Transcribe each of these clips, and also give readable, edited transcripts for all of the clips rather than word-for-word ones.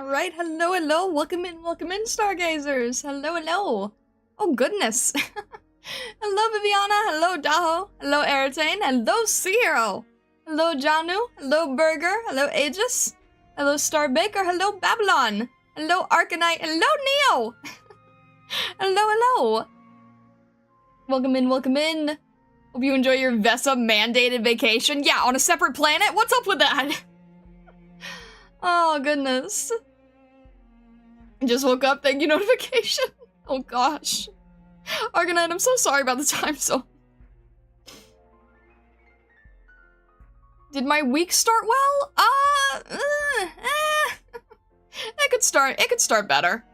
Alright, hello, welcome in, stargazers. Hello. Oh goodness. Hello, Viviana, hello, Daho, hello, Eritane, hello, Seahero, hello, Janu, hello, Burger, hello, Aegis, hello, Star Baker, hello, Babylon, hello, Arcanite, hello, Neo. Hello. Welcome in. Hope you enjoy your Vesa mandated vacation. Yeah, on a separate planet? What's up with that? Oh, goodness. Just woke up, thank you, notification. Oh, gosh. Arcanite, I'm so sorry about the time zone. Did my week start well? It could start better.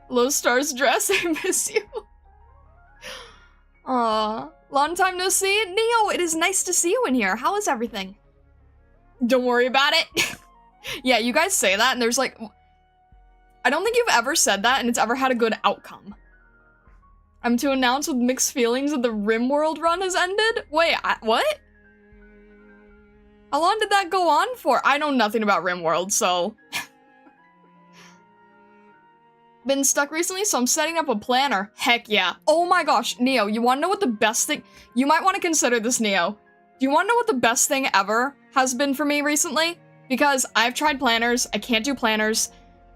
Low Stars dress, I miss you. Aw, long time no see. Neo, it is nice to see you in here. How is everything? Don't worry about it. Yeah, you guys say that, and there's like... I don't think you've ever said that, and it's ever had a good outcome. I'm to announce with mixed feelings that the RimWorld run has ended? Wait, what? How long did that go on for? I know nothing about RimWorld, so... Been stuck recently, so I'm setting up a planner. Heck yeah. Oh my gosh, Neo, you wanna know what the best thing- You might wanna consider this, Neo. Do you wanna know what the best thing ever has been for me recently? Because I've tried planners, I can't do planners.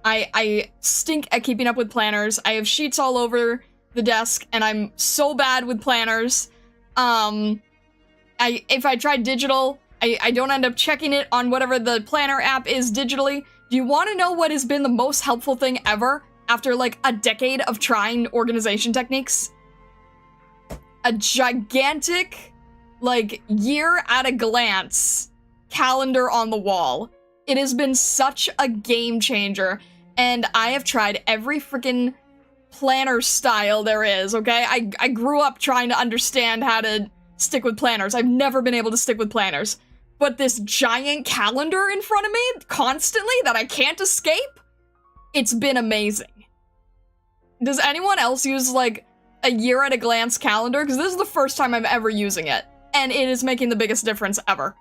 I stink at keeping up with planners. I have sheets all over the desk, and I'm so bad with planners. If I try digital, I don't end up checking it on whatever the planner app is digitally. Do you wanna know what has been the most helpful thing ever? After, like, a decade of trying organization techniques? A gigantic, like, year-at-a-glance calendar on the wall. It has been such a game changer, and I have tried every freaking planner style there is, okay? I grew up trying to understand how to stick with planners. I've never been able to stick with planners. But this giant calendar in front of me, constantly, that I can't escape? It's been amazing. Does anyone else use, like, a year-at-a-glance calendar? Because this is the first time I'm ever using it, and it is making the biggest difference ever.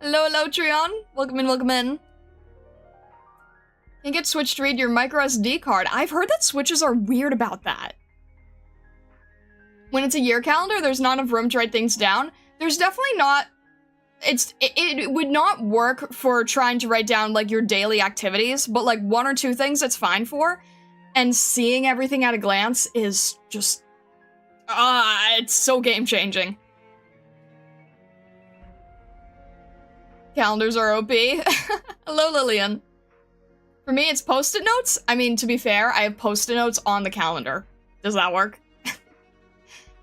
Hello, Trion. Welcome in. You get Switch to read your micro SD card. I've heard that Switches are weird about that. When it's a year calendar, there's not enough room to write things down. There's definitely not... It would not work for trying to write down, like, your daily activities, but, like, one or two things it's fine for. And seeing everything at a glance is just... it's so game-changing. Calendars are OP. Hello, Lillian. For me, it's post-it notes. I mean, to be fair, I have post-it notes on the calendar. Does that work?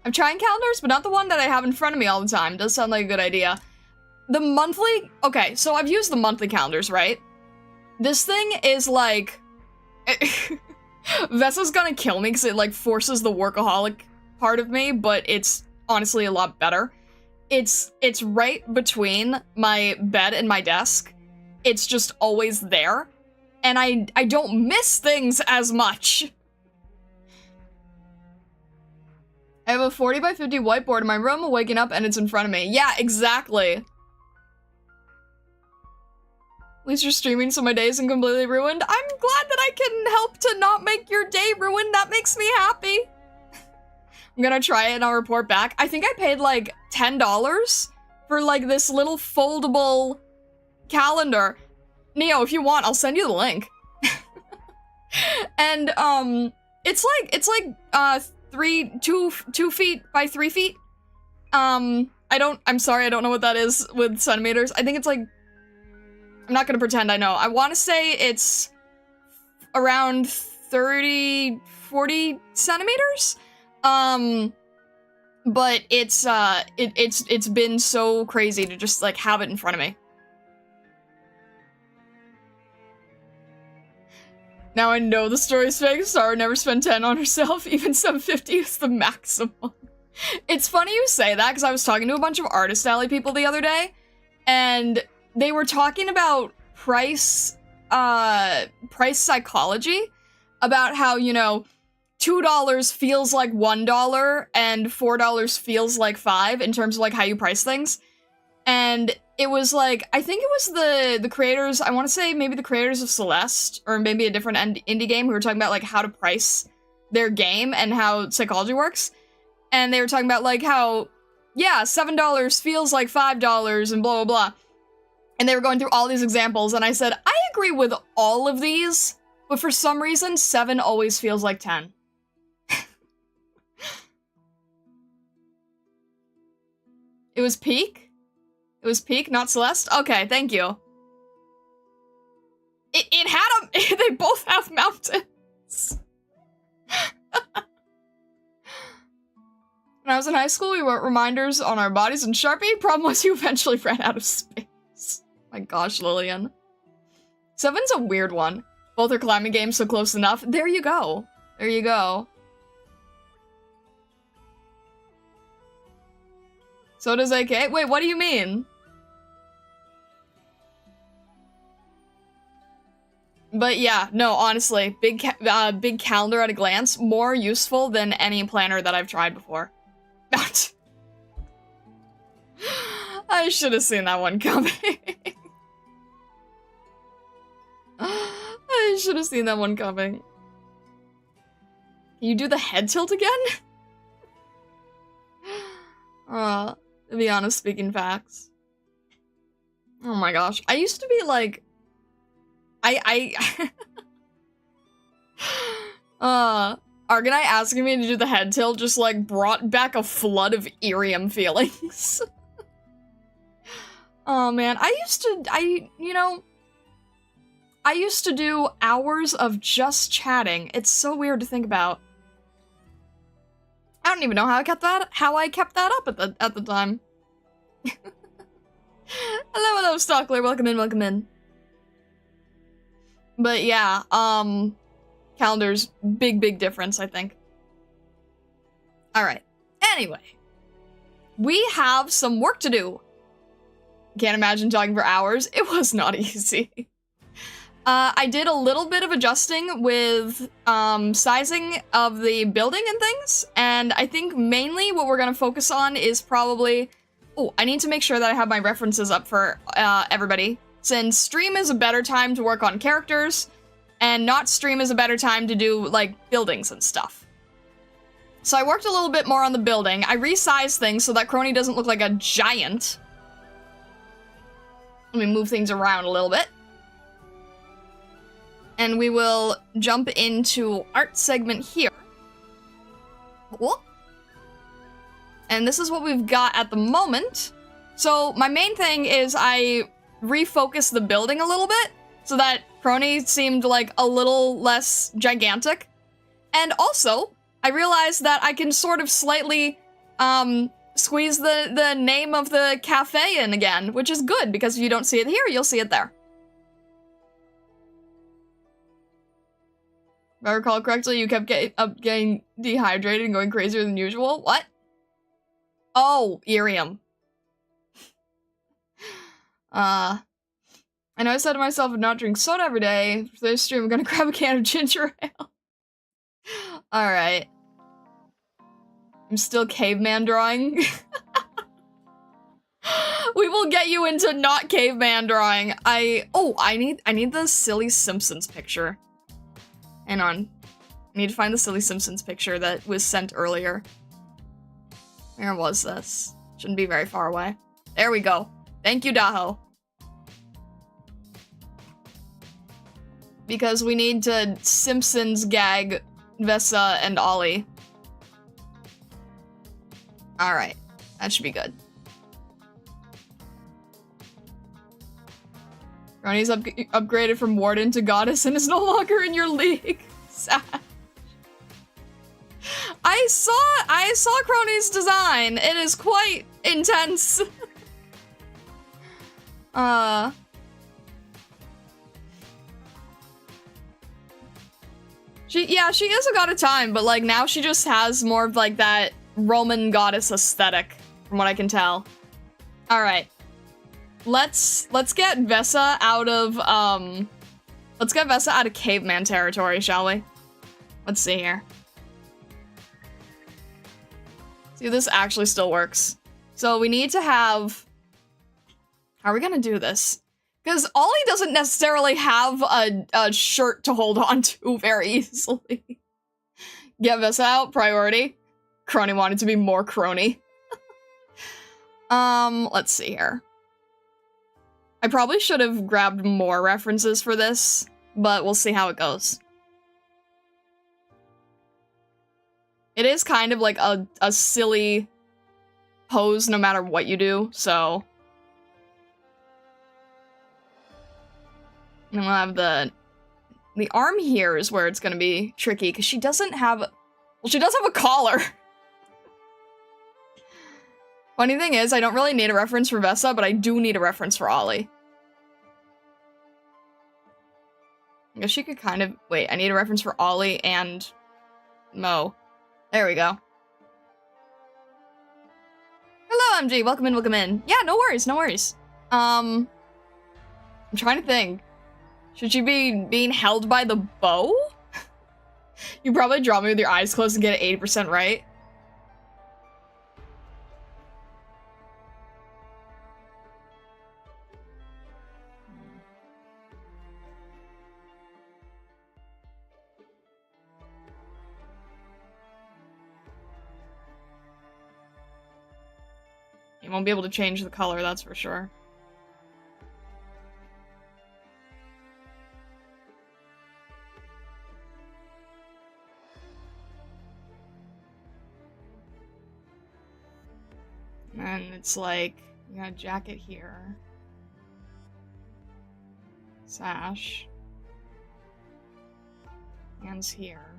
I'm trying calendars, but not the one that I have in front of me all the time. Does sound like a good idea. The monthly... Okay, so I've used the monthly calendars, right? This thing is like... Vesa's gonna kill me because it, like, forces the workaholic part of me, but it's honestly a lot better. It's right between my bed and my desk. It's just always there. And I don't miss things as much. I have a 40 by 50 whiteboard in my room, waking up and it's in front of me. Yeah, exactly. At least you're streaming so my day isn't completely ruined. I'm glad that I can help to not make your day ruined. That makes me happy. I'm gonna try it and I'll report back. I think I paid like $10 for like this little foldable calendar. Neo, if you want, I'll send you the link. And it's like 2 feet by 3 feet. I'm sorry, I don't know what that is with centimeters. I think it's like, I'm not gonna pretend I know. I want to say it's around 30, 40 centimeters. But it's been so crazy to just like have it in front of me. Now I know the story's fake. Star never spent 10 on herself. Even 750 is the maximum. It's funny you say that, because I was talking to a bunch of Artist Alley people the other day, and they were talking about price psychology, about how, you know, $2 feels like $1 and $4 feels like $5 in terms of like how you price things. And it was like, I think it was the creators, I want to say maybe the creators of Celeste, or maybe a different indie game, who were talking about like how to price their game and how psychology works. And they were talking about like how, yeah, $7 feels like $5 and blah, blah, blah. And they were going through all these examples, and I said, I agree with all of these, but for some reason, 7 always feels like 10. It was Peak? It was Peak, not Celeste? Okay, thank you. It had a- they both have mountains. When I was in high school, we wrote reminders on our bodies in Sharpie. Problem was you eventually ran out of space. My gosh, Lillian. 7's a weird one. Both are climbing games, so close enough. There you go. There you go. So does AK. Wait, what do you mean? But yeah, no, honestly, big calendar at a glance, more useful than any planner that I've tried before. I should have seen that one coming. I should have seen that one coming. Can you do the head tilt again? To be honest, speaking facts. Oh my gosh. I used to be like... Argonite asking me to do the head tilt just like brought back a flood of Irium feelings. Oh man, I used to do hours of just chatting. It's so weird to think about. I don't even know how I kept that up at the time. Hello, Stockler, welcome in. But yeah, calendar's big difference, I think. Alright, anyway. We have some work to do. Can't imagine talking for hours. It was not easy. I did a little bit of adjusting with sizing of the building and things, and I think mainly what we're gonna focus on is probably... Oh, I need to make sure that I have my references up for everybody, since stream is a better time to work on characters, and not stream is a better time to do, like, buildings and stuff. So I worked a little bit more on the building. I resized things so that Crony doesn't look like a giant. Let me move things around a little bit. And we will jump into art segment here. Whoop. And this is what we've got at the moment. So my main thing is I refocused the building a little bit so that Crony seemed like a little less gigantic. And also, I realized that I can sort of slightly squeeze the name of the cafe in again, which is good because if you don't see it here, you'll see it there. If I recall correctly, you kept getting dehydrated and going crazier than usual. What? Oh, Irium. I know I said to myself, I'd not drink soda every day. For this stream, I'm gonna grab a can of ginger ale. Alright. I'm still caveman drawing. We will get you into not caveman drawing. I need the Silly Simpsons picture. Hang on. I need to find the Silly Simpsons picture that was sent earlier. Where was this? Shouldn't be very far away. There we go. Thank you, Daho. Because we need to Simpsons gag Vesa and Ollie. Alright. That should be good. Ronnie's upgraded from Warden to Goddess and is no longer in your league. Sad. I saw Crony's design. It is quite intense. She is a god of time, but like now she just has more of like that Roman goddess aesthetic, from what I can tell. All right, let's get Vesa out of caveman territory, shall we? Let's see here. See if this actually still works. So we need to have... How are we gonna do this? Because Ollie doesn't necessarily have a shirt to hold on to very easily. Get this out, priority. Crony wanted to be more crony. Let's see here. I probably should have grabbed more references for this, but we'll see how it goes. It is kind of like a silly pose no matter what you do, so... And we'll have the arm here is where it's gonna be tricky, because she doesn't have... Well, she does have a collar! Funny thing is, I don't really need a reference for Vessa, but I do need a reference for Ollie. I guess she could kind of... Wait, I need a reference for Ollie and Mo. There we go. Hello, MG. Welcome in, welcome in. Yeah, no worries, no worries. I'm trying to think. Should she be being held by the bow? You probably draw me with your eyes closed and get it 80% right. You won't be able to change the color, that's for sure. And it's like, you got a jacket here. Sash. Hands here.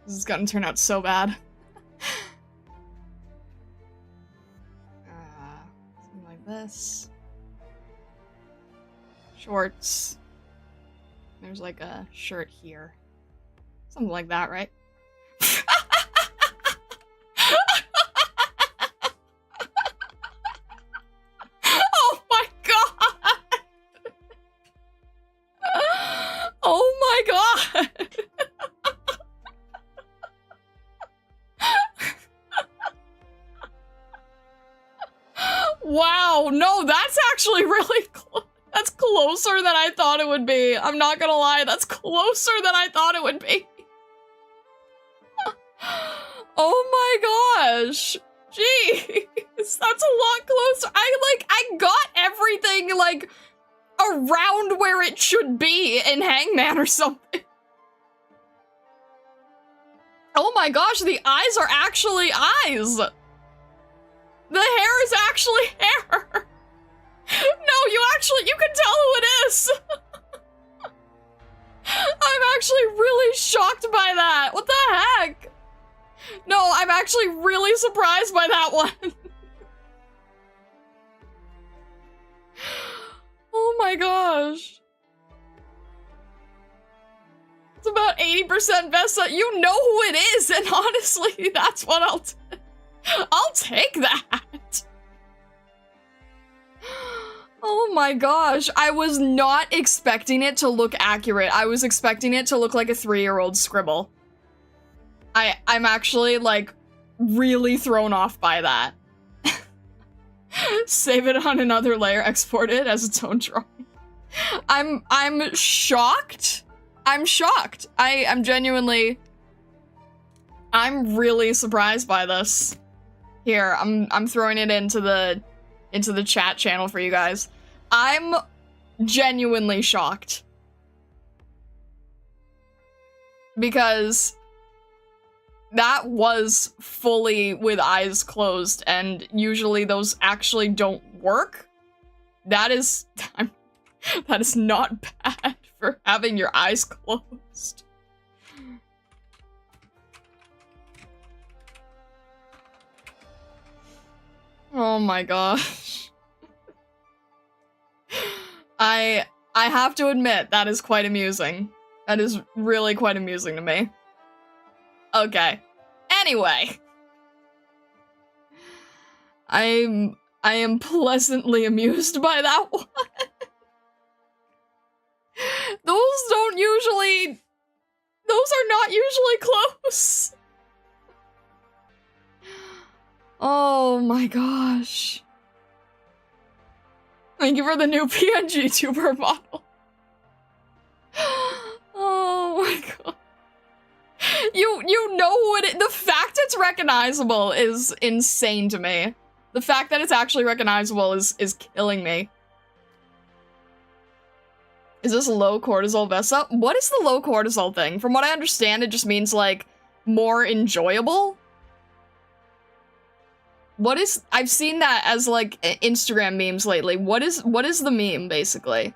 This is gonna turn out so bad. Something like this. Shorts. There's like a shirt here. Something like that, right? Oh my god! Oh my god! Wow, no, that's actually really close. That's closer than I thought it would be. I'm not gonna lie, that's closer than I thought it would be. Oh my gosh. Jeez, that's a lot closer. I got everything, like, around where it should be in Hangman or something. Oh my gosh, the eyes are actually eyes. The hair is actually hair. No, you can tell who it is. I'm actually really shocked by that. What the heck? No, I'm actually really surprised by that one. Oh my gosh. It's about 80% Vessa. You know who it is, and honestly, that's what I'll take that. Oh my gosh, I was not expecting it to look accurate. I was expecting it to look like a 3-year-old scribble. I'm actually, like, really thrown off by that. Save it on another layer, export it as its own drawing. I'm shocked. I'm shocked. I'm genuinely... I'm really surprised by this. Here, I'm throwing it into the chat channel for you guys. I'm genuinely shocked. Because that was fully with eyes closed, and usually those actually don't work. That is not bad for having your eyes closed. Oh my gosh. I have to admit, that is quite amusing. That is really quite amusing to me. Okay. Anyway. I am pleasantly amused by that one. Those don't usually Those are not usually close. Oh my gosh. Thank you for the new PNG tuber model. Oh my god. You know what the fact it's recognizable is insane to me. The fact that it's actually recognizable is killing me. Is this low cortisol Vesa? What is the low cortisol thing? From what I understand, it just means like more enjoyable. What is, I've seen that as like Instagram memes lately. What is the meme basically?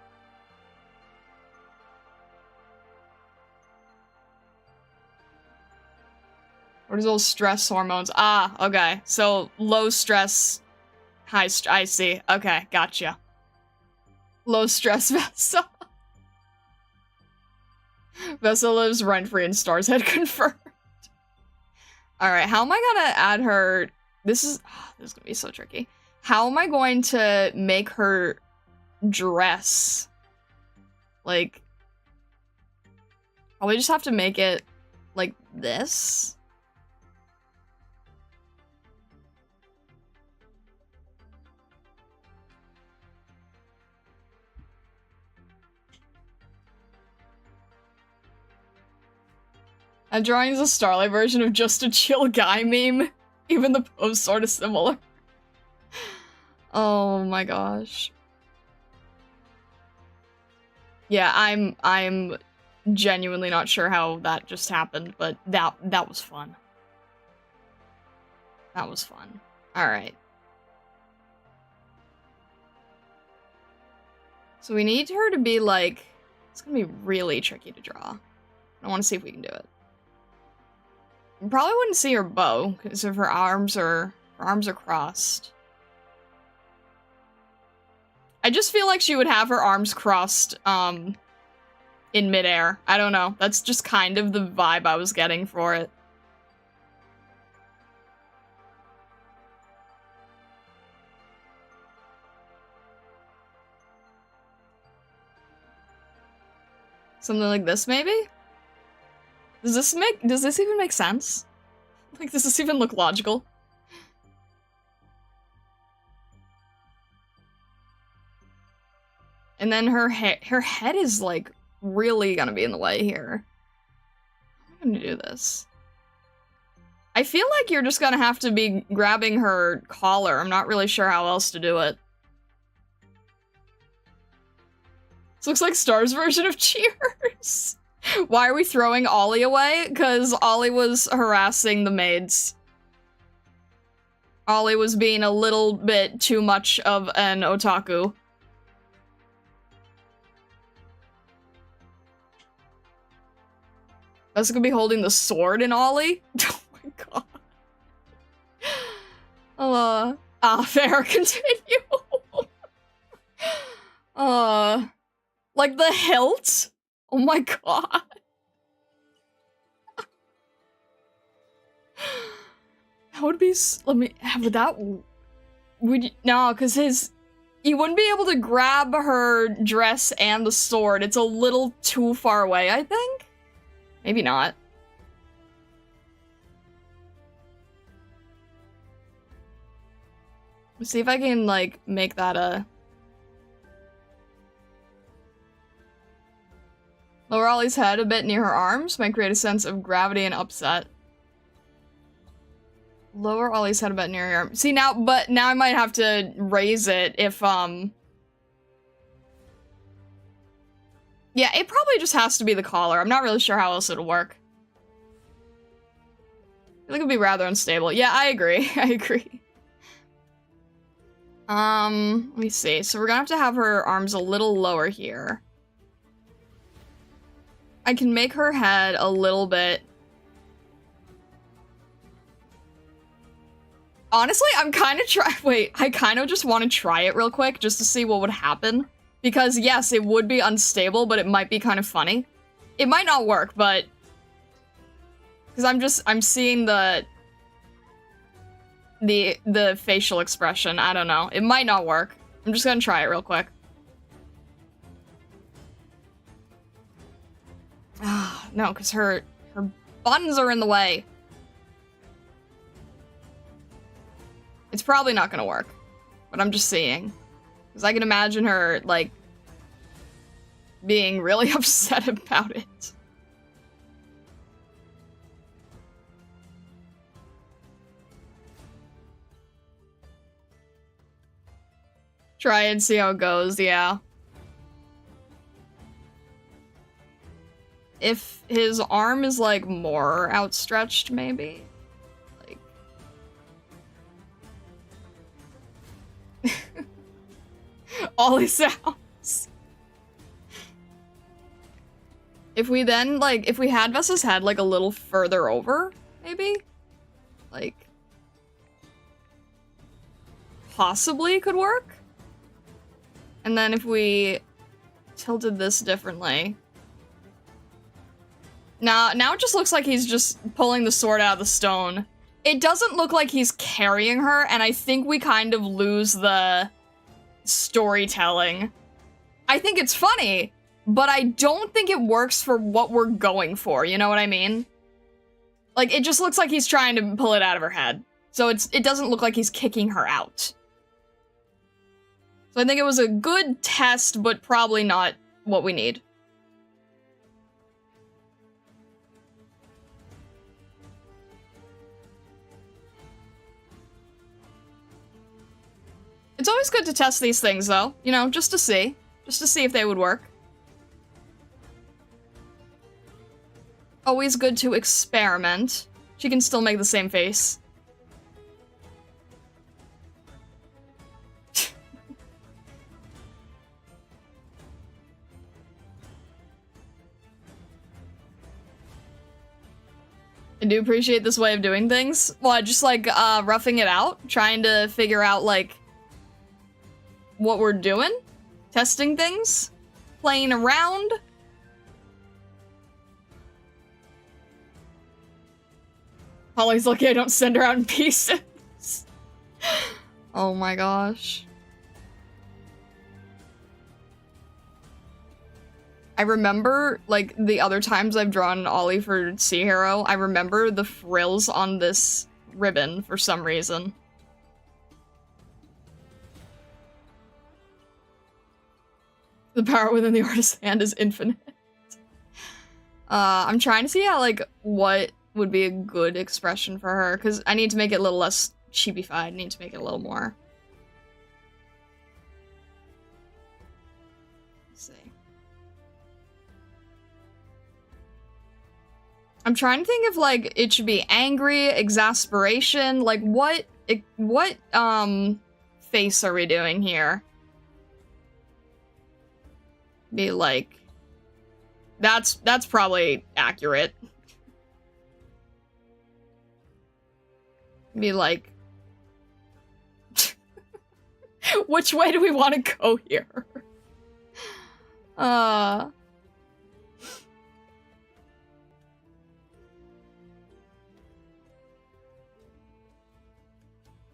Cortisol stress hormones. Ah, okay. So low stress, high I see. Okay, gotcha. Low stress Vesa. Vesa lives rent-free in Star's Head confirmed. Alright, how am I gonna add her? This is gonna be so tricky. How am I going to make her dress? Like, probably just have to make it like this. That drawing is a Starlight version of just a chill guy meme. Even the pose sort of similar. Oh my gosh. Yeah, I'm genuinely not sure how that just happened, but that was fun. That was fun. Alright. So we need her to be like, it's gonna be really tricky to draw. I want to see if we can do it. You probably wouldn't see her bow because of her arms are crossed. I just feel like she would have her arms crossed in midair. I don't know. That's just kind of the vibe I was getting for it. Something like this, maybe? Does this even make sense? Like, does this even look logical? And then her head is, like, really gonna be in the way here. How am I gonna do this? I feel like you're just gonna have to be grabbing her collar. I'm not really sure how else to do it. This looks like Star's version of Cheers. Why are we throwing Ollie away? Because Ollie was harassing the maids. Ollie was being a little bit too much of an otaku. That's gonna be holding the sword in Ollie? Oh my god. Fair, continue. Like the hilt? Oh my god. That would be, let me, would that, no, because you wouldn't be able to grab her dress and the sword. It's a little too far away, I think? Maybe not. Let's see if I can, like, make that a... Lower Ollie's head a bit near her arms might create a sense of gravity and upset. Lower Ollie's head a bit near her arms. See, now I might have to raise it if, yeah, it probably just has to be the collar. I'm not really sure how else it'll work. I feel like it'd be rather unstable. Yeah, I agree. I agree. Let me see. So we're gonna have her arms a little lower here. I can make her head a little bit. Honestly, I'm kind of I kind of just want to try it real quick just to see what would happen. Because yes, it would be unstable, but it might be kind of funny. It might not work, but... Because I'm seeing the facial expression. I don't know. It might not work. I'm just gonna try it real quick. No, because her buttons are in the way. It's probably not gonna work, but I'm just seeing. Because I can imagine her, like, being really upset about it. Try and see how it goes, yeah. If his arm is, like, more outstretched, maybe? Like... Ollie sounds. If we then, like, if we had Vessa's head, like, a little further over, maybe? Like... Possibly could work? And then if we tilted this differently... Now it just looks like he's just pulling the sword out of the stone. It doesn't look like he's carrying her, and I think we kind of lose the storytelling. I think it's funny, but I don't think it works for what we're going for, you know what I mean? Like, it just looks like he's trying to pull it out of her head. So it doesn't look like he's kicking her out. So I think it was a good test, but probably not what we need. It's always good to test these things, though. You know, just to see. Just to see if they would work. Always good to experiment. She can still make the same face. I do appreciate this way of doing things. Well, just like, roughing it out. Trying to figure out, like, what we're doing, testing things, playing around. Holly's lucky I don't send her out in pieces. Oh my gosh. I remember, like, the other times I've drawn Ollie for Sea Hero, I remember the frills on this ribbon for some reason. The power within the artist's hand is infinite. I'm trying to see how, like, what would be a good expression for her, because I need to make it a little less cheapy-fied. I need to make it a little more. Let's see. I'm trying to think if, like, it should be angry, exasperation, like, what face are we doing here? Be like, that's probably accurate. Be like, which way do we want to go here?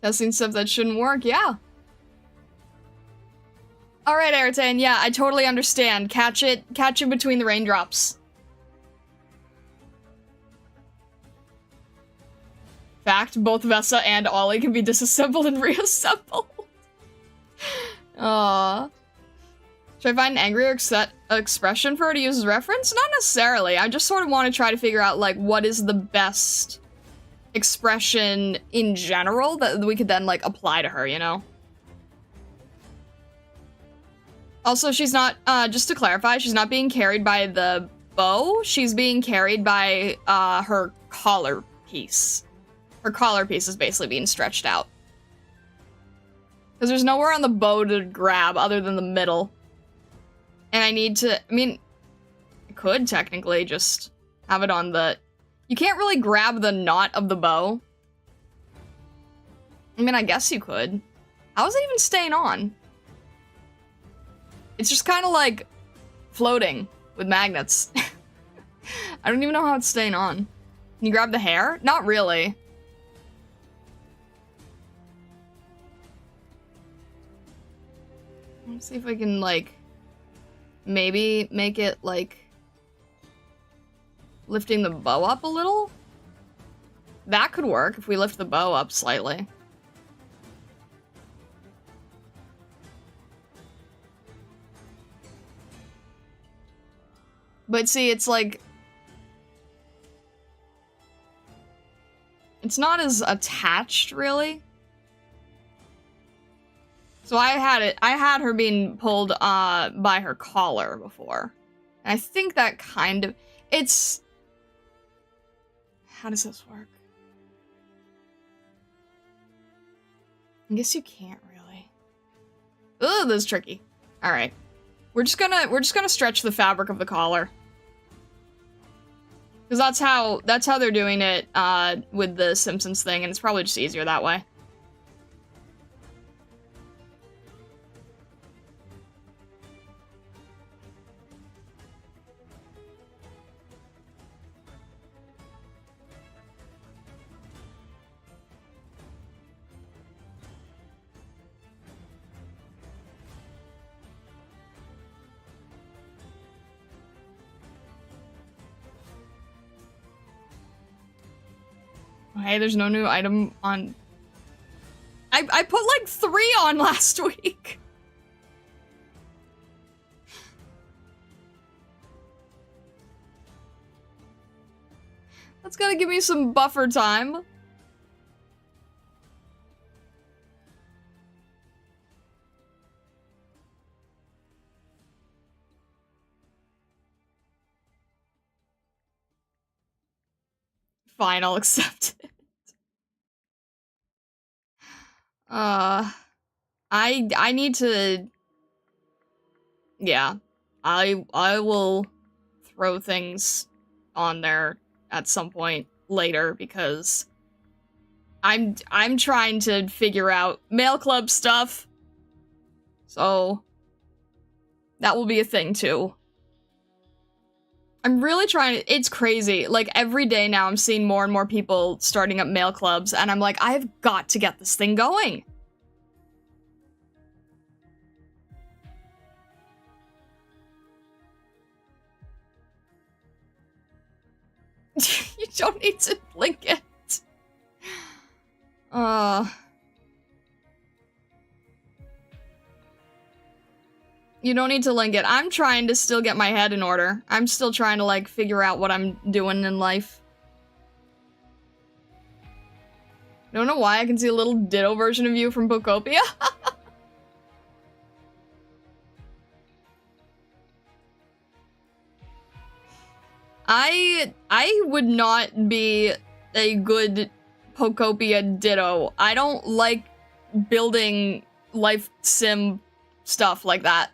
Testing stuff that shouldn't work, yeah. Alright, Airtane, yeah, I totally understand. Catch it between the raindrops. Fact, both Vessa and Ollie can be disassembled and reassembled. Aww. Should I find an angrier expression for her to use as reference? Not necessarily. I just sort of want to try to figure out, like, what is the best expression in general that we could then, like, apply to her, you know? Also, she's not, just to clarify, she's not being carried by the bow, she's being carried by, her collar piece. Her collar piece is basically being stretched out. Because there's nowhere on the bow to grab other than the middle. And I need to, I mean, I could technically just have it on the... You can't really grab the knot of the bow. I mean, I guess you could. How is it even staying on? It's just kind of like floating with magnets. I don't even know how it's staying on. Can you grab the hair? Not really. Let's see if I can, like, maybe make it, like... lifting the bow up a little? That could work if we lift the bow up slightly. But see, it's like... It's not as attached, really. So I had her being pulled by her collar before. And I think that kind of... It's... How does this work? I guess you can't really. Ugh, this is tricky. Alright. We're just gonna stretch the fabric of the collar. Because that's how they're doing it with the Simpsons thing, and it's probably just easier that way. Hey, there's no new item on... I put like 3 on last week. That's gotta give me some buffer time. Fine, I'll accept it. I need to... Yeah. I will throw things on there at some point later because I'm trying to figure out mail club stuff. So that will be a thing too. I'm really trying to, it's crazy. Like every day now I'm seeing more and more people starting up mail clubs and I'm like, I've got to get this thing going. You don't need to blink it. You don't need to link it. I'm trying to still get my head in order. I'm still trying to, like, figure out what I'm doing in life. I don't know why I can see a little ditto version of you from Bokopia. I would not be a good Pokopia ditto. I don't like building life sim stuff like that.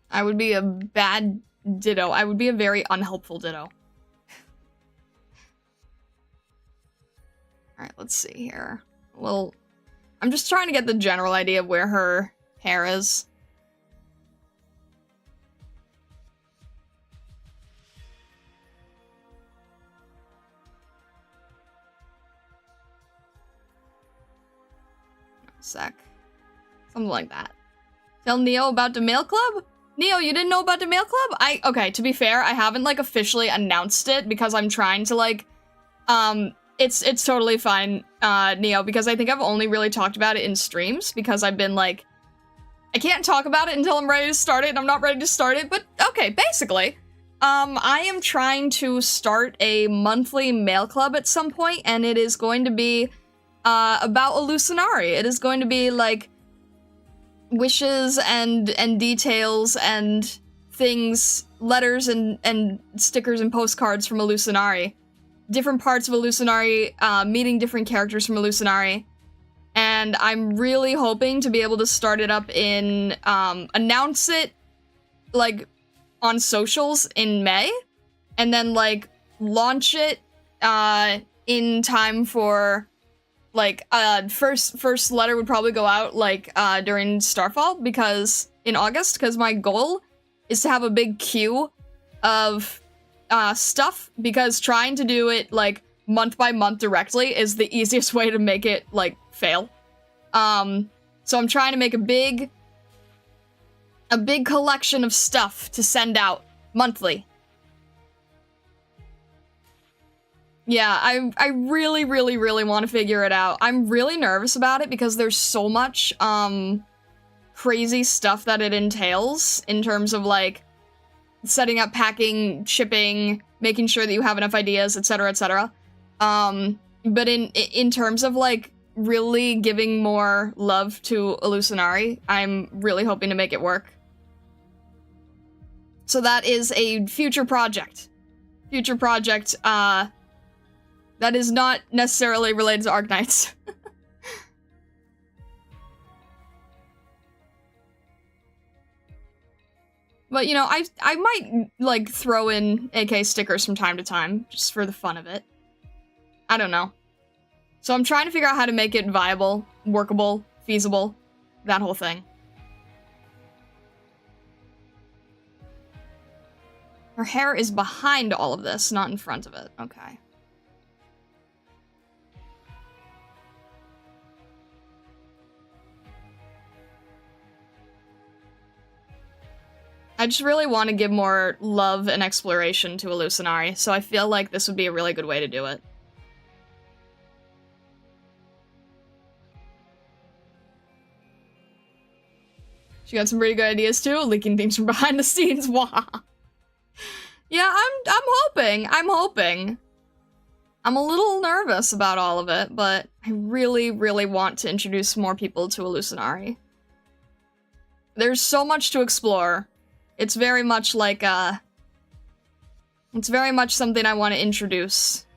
I would be a bad ditto. I would be a very unhelpful ditto. Alright, let's see here. Well, I'm just trying to get the general idea of where her hair is. Sec. Something like that. Tell Neo about the mail club? Neo, you didn't know about the mail club? Okay, to be fair, I haven't, like, officially announced it because I'm trying to, like, it's totally fine, Neo, because I think I've only really talked about it in streams because I've been, like, I can't talk about it until I'm ready to start it, and I'm not ready to start it, but, okay, basically, I am trying to start a monthly mail club at some point, and it is going to be, about Illusionari. It is going to be, like, wishes and details and things, letters and stickers and postcards from Illusionari. Different parts of Illusionari, meeting different characters from Illusionari. And I'm really hoping to be able to start it up in, announce it, like, on socials in May. And then, like, launch it, in time for... Like, first letter would probably go out, like, during Starfall, because, in August, because my goal is to have a big queue of, stuff, because trying to do it, like, month by month directly is the easiest way to make it, like, fail. So I'm trying to make a big collection of stuff to send out monthly. Yeah, I really, really, really want to figure it out. I'm really nervous about it because there's so much, crazy stuff that it entails in terms of, like, setting up packing, shipping, making sure that you have enough ideas, etc., etc. But in terms of, like, really giving more love to Illusionari, I'm really hoping to make it work. So that is a future project. Future project, that is not necessarily related to Arknights. But, you know, I might, like, throw in AK stickers from time to time, just for the fun of it. I don't know. So I'm trying to figure out how to make it viable, workable, feasible, that whole thing. Her hair is behind all of this, not in front of it. Okay. I just really want to give more love and exploration to Illusionari, so I feel like this would be a really good way to do it. She got some pretty good ideas too, leaking things from behind the scenes. Wah. Yeah, I'm hoping. I'm a little nervous about all of it, but I really, really want to introduce more people to Illusionari. There's so much to explore. It's very much like, it's very much something I want to introduce.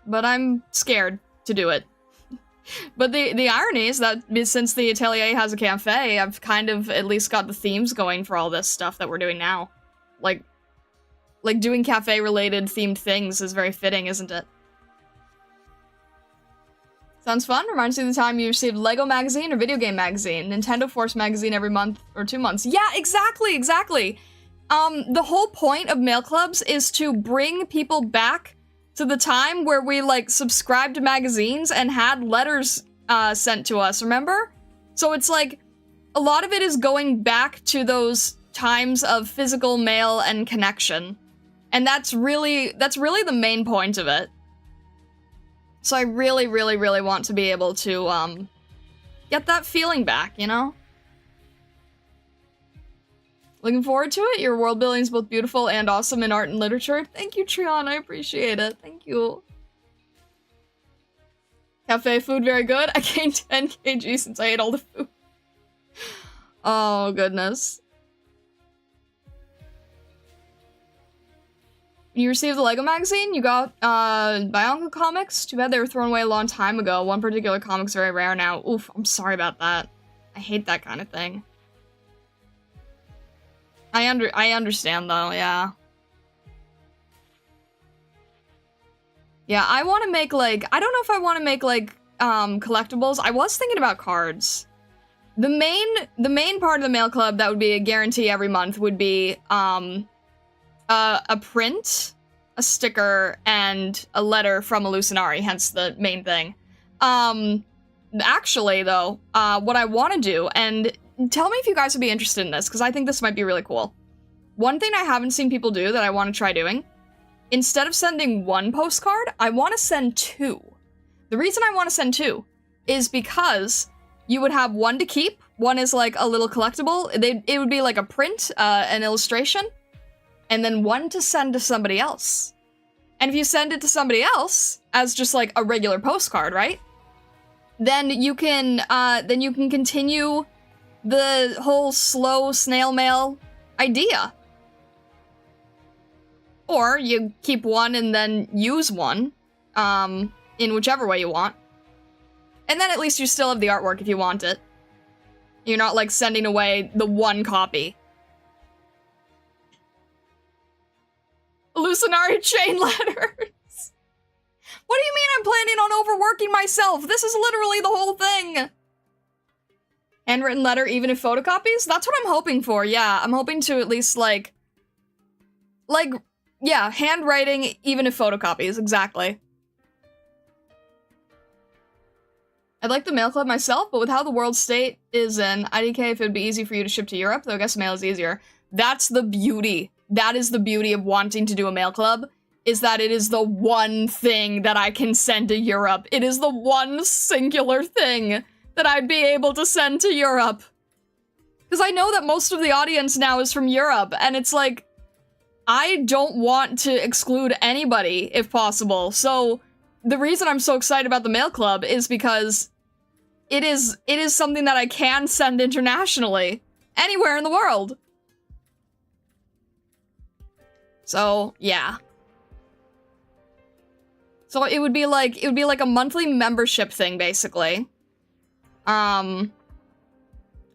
But I'm scared to do it. But the irony is that since the Atelier has a cafe, I've kind of at least got the themes going for all this stuff that we're doing now. Like doing cafe-related themed things is very fitting, isn't it? Sounds fun. Reminds you of the time you received Lego magazine or video game magazine. Nintendo Force magazine every month or 2 months. Yeah, exactly. The whole point of mail clubs is to bring people back to the time where we, like, subscribed to magazines and had letters sent to us, remember? So it's like, a lot of it is going back to those times of physical mail and connection. And that's really the main point of it. So I really, really, really want to be able to, get that feeling back, you know? Looking forward to it. Your world building is both beautiful and awesome in art and literature. Thank you, Trion. I appreciate it. Thank you. Cafe food very good. I gained 10 kg since I ate all the food. Oh, goodness. You received the Lego magazine? You got, Bianca comics? Too bad they were thrown away a long time ago. One particular comic's very rare now. Oof, I'm sorry about that. I hate that kind of thing. I understand, though, yeah. Yeah, I want to make, like, I don't know if I want to make, like, collectibles. I was thinking about cards. The main part of the mail club that would be a guarantee every month would be, a print, a sticker, and a letter from Illusionari, hence the main thing. Actually, though, what I want to do, and tell me if you guys would be interested in this, because I think this might be really cool. One thing I haven't seen people do that I want to try doing, instead of sending one postcard, I want to send 2. The reason I want to send 2 is because you would have one to keep, one is like a little collectible, it would be like a print, an illustration, and then one to send to somebody else. And if you send it to somebody else, as just like a regular postcard, right? Then you can continue the whole slow snail mail idea. Or you keep one and then use one, in whichever way you want. And then at least you still have the artwork if you want it. You're not, like, sending away the one copy. Illusionari chain letters! What do you mean I'm planning on overworking myself? This is literally the whole thing! Handwritten letter, even if photocopies? That's what I'm hoping for, yeah. I'm hoping to at least, like, Yeah, handwriting, even if photocopies, exactly. I'd like the mail club myself, but with how the world state is in IDK, if it would be easy for you to ship to Europe, though I guess mail is easier. That's the beauty. That is the beauty of wanting to do a mail club, is that it is the one thing that I can send to Europe. It is the one singular thing that I'd be able to send to Europe. Because I know that most of the audience now is from Europe, and it's like, I don't want to exclude anybody, if possible. So the reason I'm so excited about the mail club is because it is something that I can send internationally, anywhere in the world. So, yeah. So it would be like a monthly membership thing, basically. And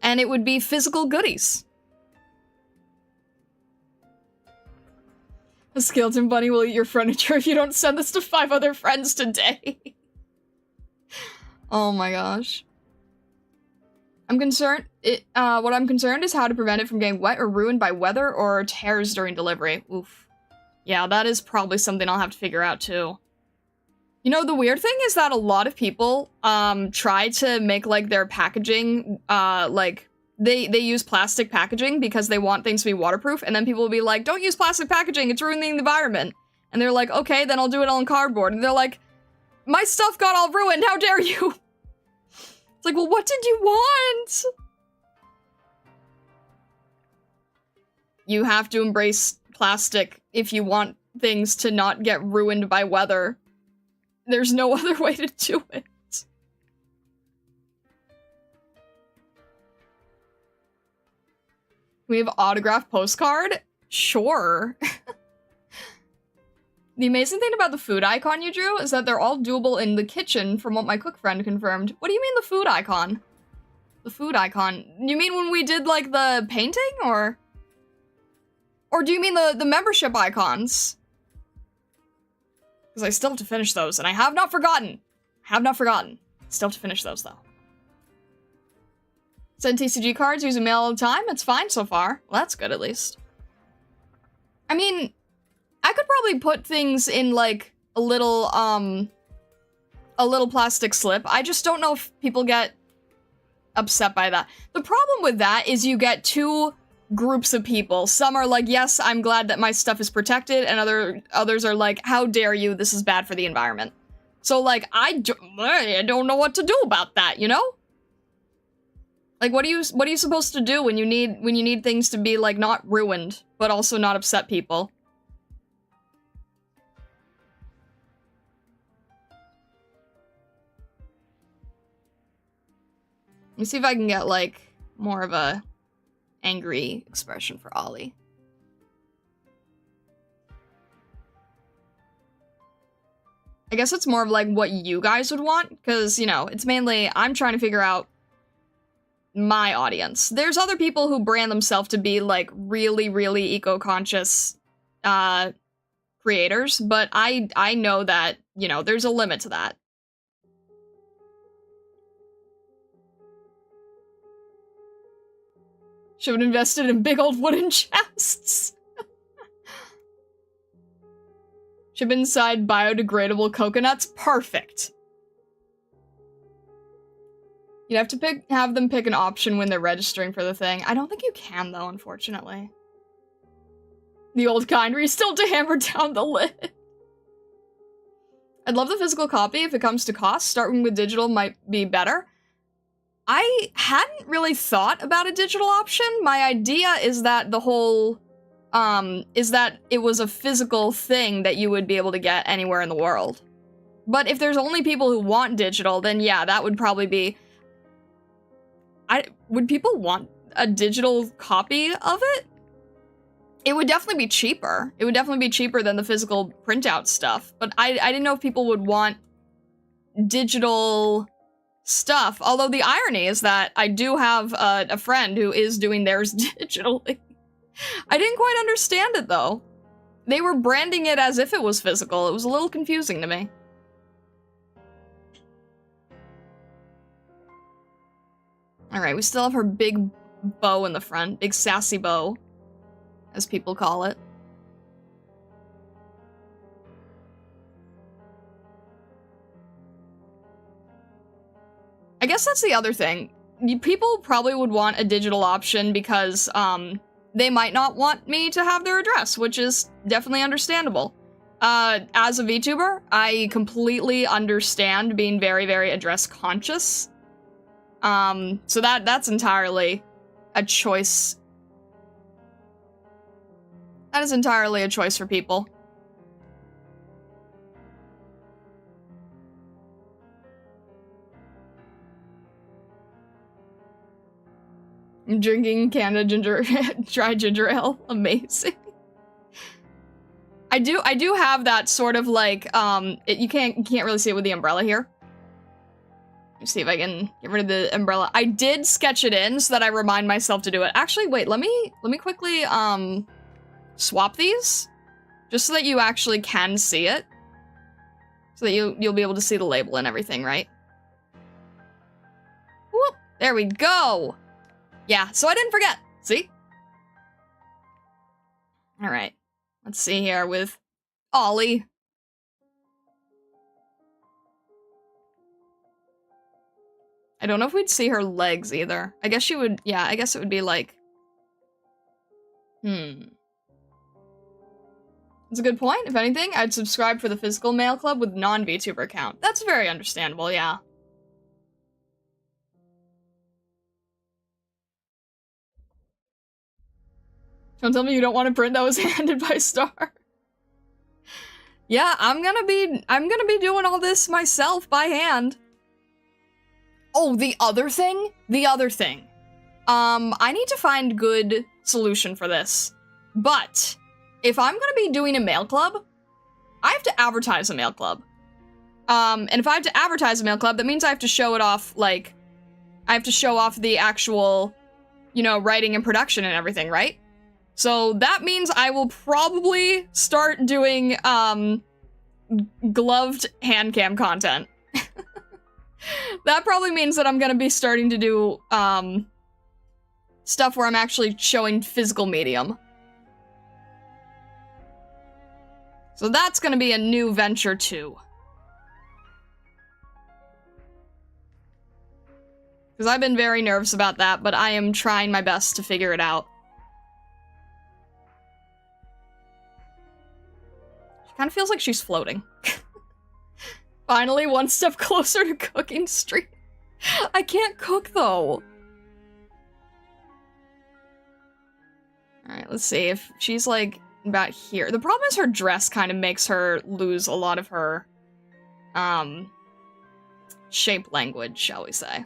it would be physical goodies. A skeleton bunny will eat your furniture if you don't send this to 5 other friends today. Oh my gosh. I'm concerned, what I'm concerned is how to prevent it from getting wet or ruined by weather or tears during delivery. Oof. Yeah, that is probably something I'll have to figure out too. You know, the weird thing is that a lot of people, try to make, like, their packaging, like, they use plastic packaging because they want things to be waterproof, and then people will be like, don't use plastic packaging, it's ruining the environment. And they're like, okay, then I'll do it all in cardboard. And they're like, my stuff got all ruined, how dare you? It's like, well, what did you want? You have to embrace plastic if you want things to not get ruined by weather. There's no other way to do it. We have autographed postcard? Sure. The amazing thing about the food icon you drew is that they're all doable in the kitchen from what my cook friend confirmed. What do you mean the food icon? The food icon? You mean when we did, like, the painting, or? Or do you mean the membership icons? Because I still have to finish those, and I have not forgotten. Still have to finish those, though. Send TCG cards using mail all the time? It's fine so far. Well, that's good, at least. I mean, I could probably put things in, like, a little plastic slip. I just don't know if people get upset by that. The problem with that is you get two groups of people. Some are like, yes, I'm glad that my stuff is protected, and others are like, how dare you, this is bad for the environment. So, like, I don't know what to do about that, you know? Like, what are you supposed to do when you need things to be, like, not ruined, but also not upset people? Let me see if I can get, like, more of a angry expression for Ollie. I guess it's more of, like, what you guys would want, because, you know, it's mainly, I'm trying to figure out my audience. There's other people who brand themselves to be, like, really, really eco-conscious, creators, but I know that, you know, there's a limit to that. Should have invested in big old wooden chests. Should have been inside biodegradable coconuts. Perfect. You'd have to have them pick an option when they're registering for the thing. I don't think you can, though, unfortunately. The old kind, where you still have to hammer down the lid. I'd love the physical copy if it comes to cost. Starting with digital might be better. I hadn't really thought about a digital option. My idea is that the whole, is that it was a physical thing that you would be able to get anywhere in the world. But if there's only people who want digital, then yeah, that would probably be... Would people want a digital copy of it? It would definitely be cheaper. It would definitely be cheaper than the physical printout stuff. But I didn't know if people would want digital stuff. Although the irony is that I do have a friend who is doing theirs digitally. I didn't quite understand it, though. They were branding it as if it was physical. It was a little confusing to me. Alright, we still have her big bow in the front. Big sassy bow, as people call it. I guess that's the other thing. People probably would want a digital option because, they might not want me to have their address, which is definitely understandable. As a VTuber, I completely understand being very, very address conscious. So that's entirely a choice. That is entirely a choice for people. I'm drinking Canada dry ginger ale. Amazing. I do have that sort of like, you can't really see it with the umbrella here. Let me see if I can get rid of the umbrella. I did sketch it in so that I remind myself to do it. Actually, wait, let me quickly, swap these. Just so that you actually can see it. So that you'll be able to see the label and everything, right? Whoop, there we go. Yeah, so I didn't forget. See? All right. Let's see here with Ollie. I don't know if we'd see her legs either. I guess she would, yeah, I guess it would be like... That's a good point. If anything, I'd subscribe for the physical mail club with non-VTuber account. That's very understandable, yeah. Don't tell me you don't want a print that was handed by Star. Yeah, I'm gonna be doing all this myself by hand. Oh, the other thing? I need to find good solution for this. But if I'm gonna be doing a mail club, I have to advertise a mail club. And if I have to advertise a mail club, that means I have to show it off, like, I have to show off the actual, you know, writing and production and everything, right? So that means I will probably start doing, gloved hand cam content. That probably means that I'm gonna be starting to do, stuff where I'm actually showing physical medium. So that's gonna be a new venture too. Because I've been very nervous about that, but I am trying my best to figure it out. She kind of feels like she's floating. Finally, one step closer to cooking stream. I can't cook, though. Alright, let's see if she's, like, about here. The problem is her dress kind of makes her lose a lot of her, shape language, shall we say.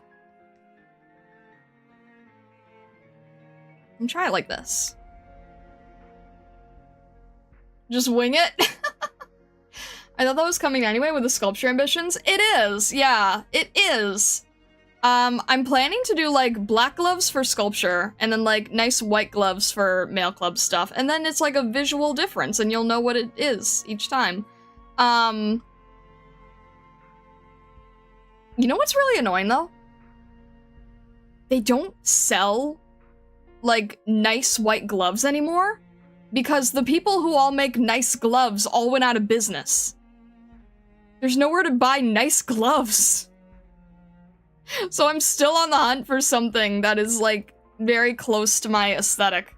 And try it like this. Just wing it? I thought that was coming anyway with the sculpture ambitions. It is, yeah, it is. I'm planning to do, like, black gloves for sculpture, and then, like, nice white gloves for mail club stuff, and then it's, like, a visual difference, and you'll know what it is each time. You know what's really annoying, though? They don't sell, like, nice white gloves anymore, because the people who all make nice gloves all went out of business. There's nowhere to buy nice gloves. So I'm still on the hunt for something that is, like, very close to my aesthetic.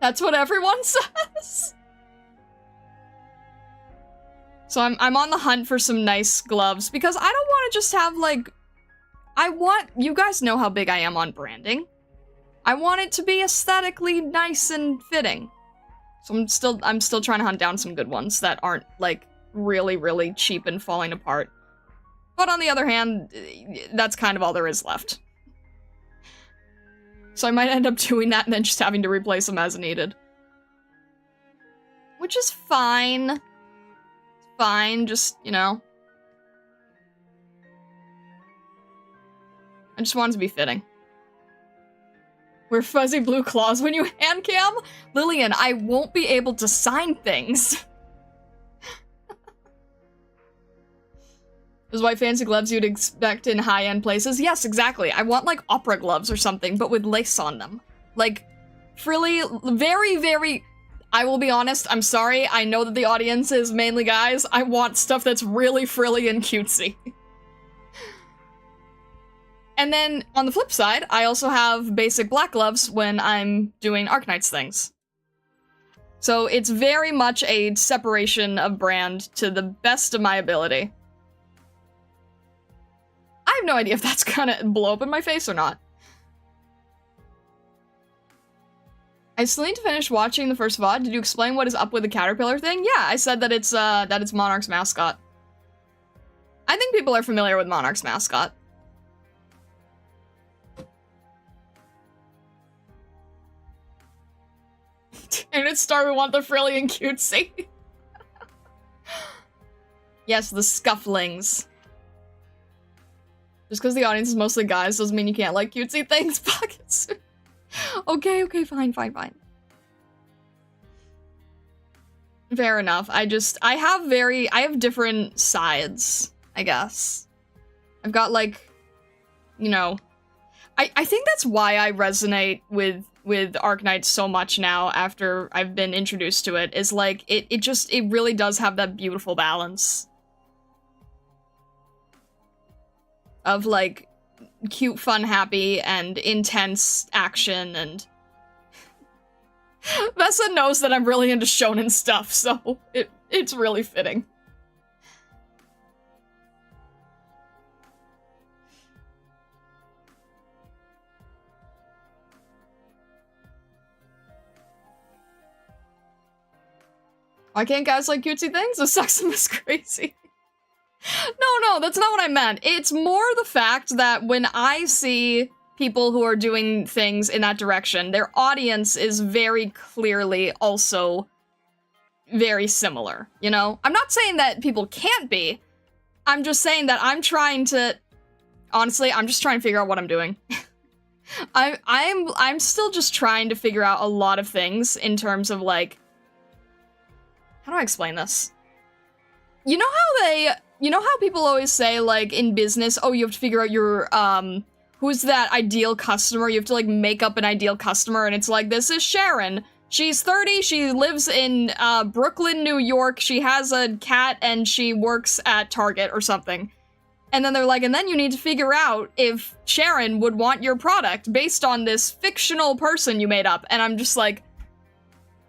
That's what everyone says. So I'm on the hunt for some nice gloves, because I don't want to just have, like... you guys know how big I am on branding. I want it to be aesthetically nice and fitting. So I'm still trying to hunt down some good ones that aren't, like, really, really cheap and falling apart. But on the other hand, that's kind of all there is left. So I might end up doing that and then just having to replace them as needed. Which is fine. It's fine, just, you know. I just want it to be fitting. Wear fuzzy blue claws when you hand cam? Lillian, I won't be able to sign things. Those white fancy gloves you'd expect in high-end places? Yes, exactly. I want, like, opera gloves or something, but with lace on them. Like, frilly, very, very... I will be honest, I'm sorry, I know that the audience is mainly guys. I want stuff that's really frilly and cutesy. And then, on the flip side, I also have basic black gloves when I'm doing Arknights things. So it's very much a separation of brand to the best of my ability. I have no idea if that's gonna blow up in my face or not. I still need to finish watching the first VOD. Did you explain what is up with the caterpillar thing? Yeah, I said that it's Monarch's mascot. I think people are familiar with Monarch's mascot. And it's Star, we want the frilly and cutesy. Yes, the scufflings. Just because the audience is mostly guys doesn't mean you can't like cutesy things, Pockets. Okay, fine. Fair enough. I have different sides, I guess. I've got, like, you know, I think that's why I resonate with Arknights so much now after I've been introduced to it, is like, it really does have that beautiful balance of, like, cute, fun, happy, and intense action, and Vessa knows that I'm really into shonen stuff, so it's really fitting. Why can't guys like cutesy things? The sexism is crazy. No, that's not what I meant. It's more the fact that when I see people who are doing things in that direction, their audience is very clearly also very similar, you know? I'm not saying that people can't be. I'm just saying that I'm trying to... Honestly, I'm just trying to figure out what I'm doing. I'm still just trying to figure out a lot of things in terms of, like... How do I explain this? You know how people always say, like, in business, oh, you have to figure out your, who's that ideal customer? You have to, like, make up an ideal customer, and it's like, this is Sharon. She's 30, she lives in, Brooklyn, New York, she has a cat, and she works at Target or something. And then they're like, and then you need to figure out if Sharon would want your product based on this fictional person you made up. And I'm just like,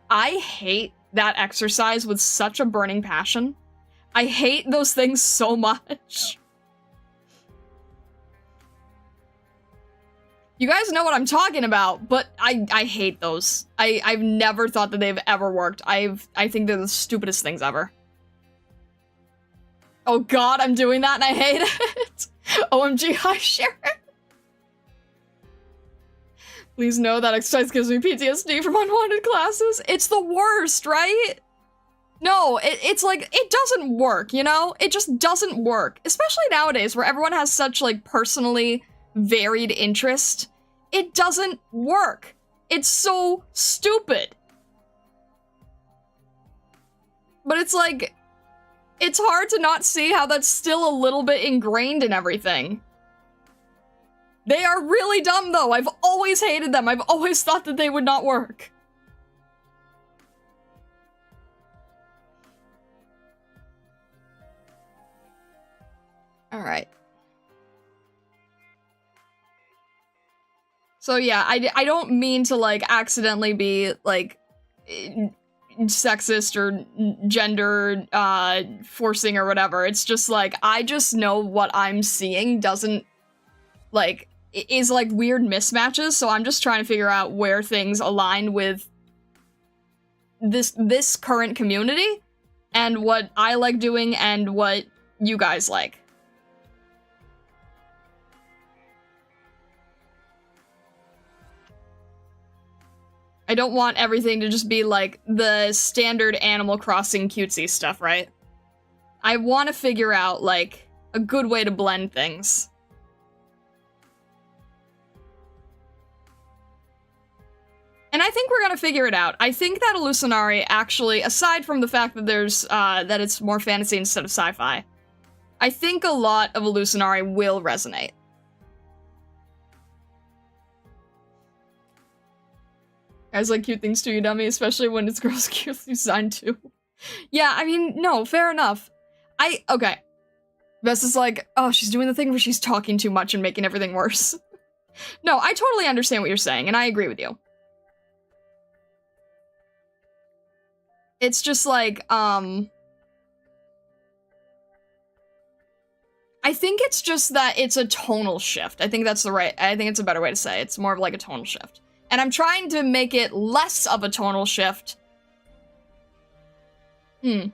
I hate that exercise with such a burning passion. I hate those things so much. You guys know what I'm talking about, but I hate those. I've never thought that they've ever worked. I think they're the stupidest things ever. Oh god, I'm doing that and I hate it. OMG, hi Sharon. Please know that exercise gives me PTSD from unwanted classes. It's the worst, right? No, it's like, it doesn't work, you know? It just doesn't work. Especially nowadays, where everyone has such, like, personally varied interest. It doesn't work. It's so stupid. But it's like, it's hard to not see how that's still a little bit ingrained in everything. They are really dumb, though. I've always hated them. I've always thought that they would not work. Alright. So yeah, I don't mean to, like, accidentally be, like, sexist or gender, forcing or whatever. It's just, like, I just know what I'm seeing doesn't, like, is, like, weird mismatches, so I'm just trying to figure out where things align with this current community, and what I like doing, and what you guys like. I don't want everything to just be, like, the standard Animal Crossing cutesy stuff, right? I want to figure out, like, a good way to blend things. And I think we're gonna figure it out. I think that Illusionari actually, aside from the fact that there's, that it's more fantasy instead of sci-fi, I think a lot of Illusionari will resonate. Guys like cute things too, you dummy, especially when it's girls cute designed too. Yeah, I mean, no, fair enough. Okay. Bess is like, oh, she's doing the thing where she's talking too much and making everything worse. No, I totally understand what you're saying, and I agree with you. It's just like, I think it's just that it's a tonal shift. I think it's a better way to say it. It's more of like a tonal shift. And I'm trying to make it less of a tonal shift. This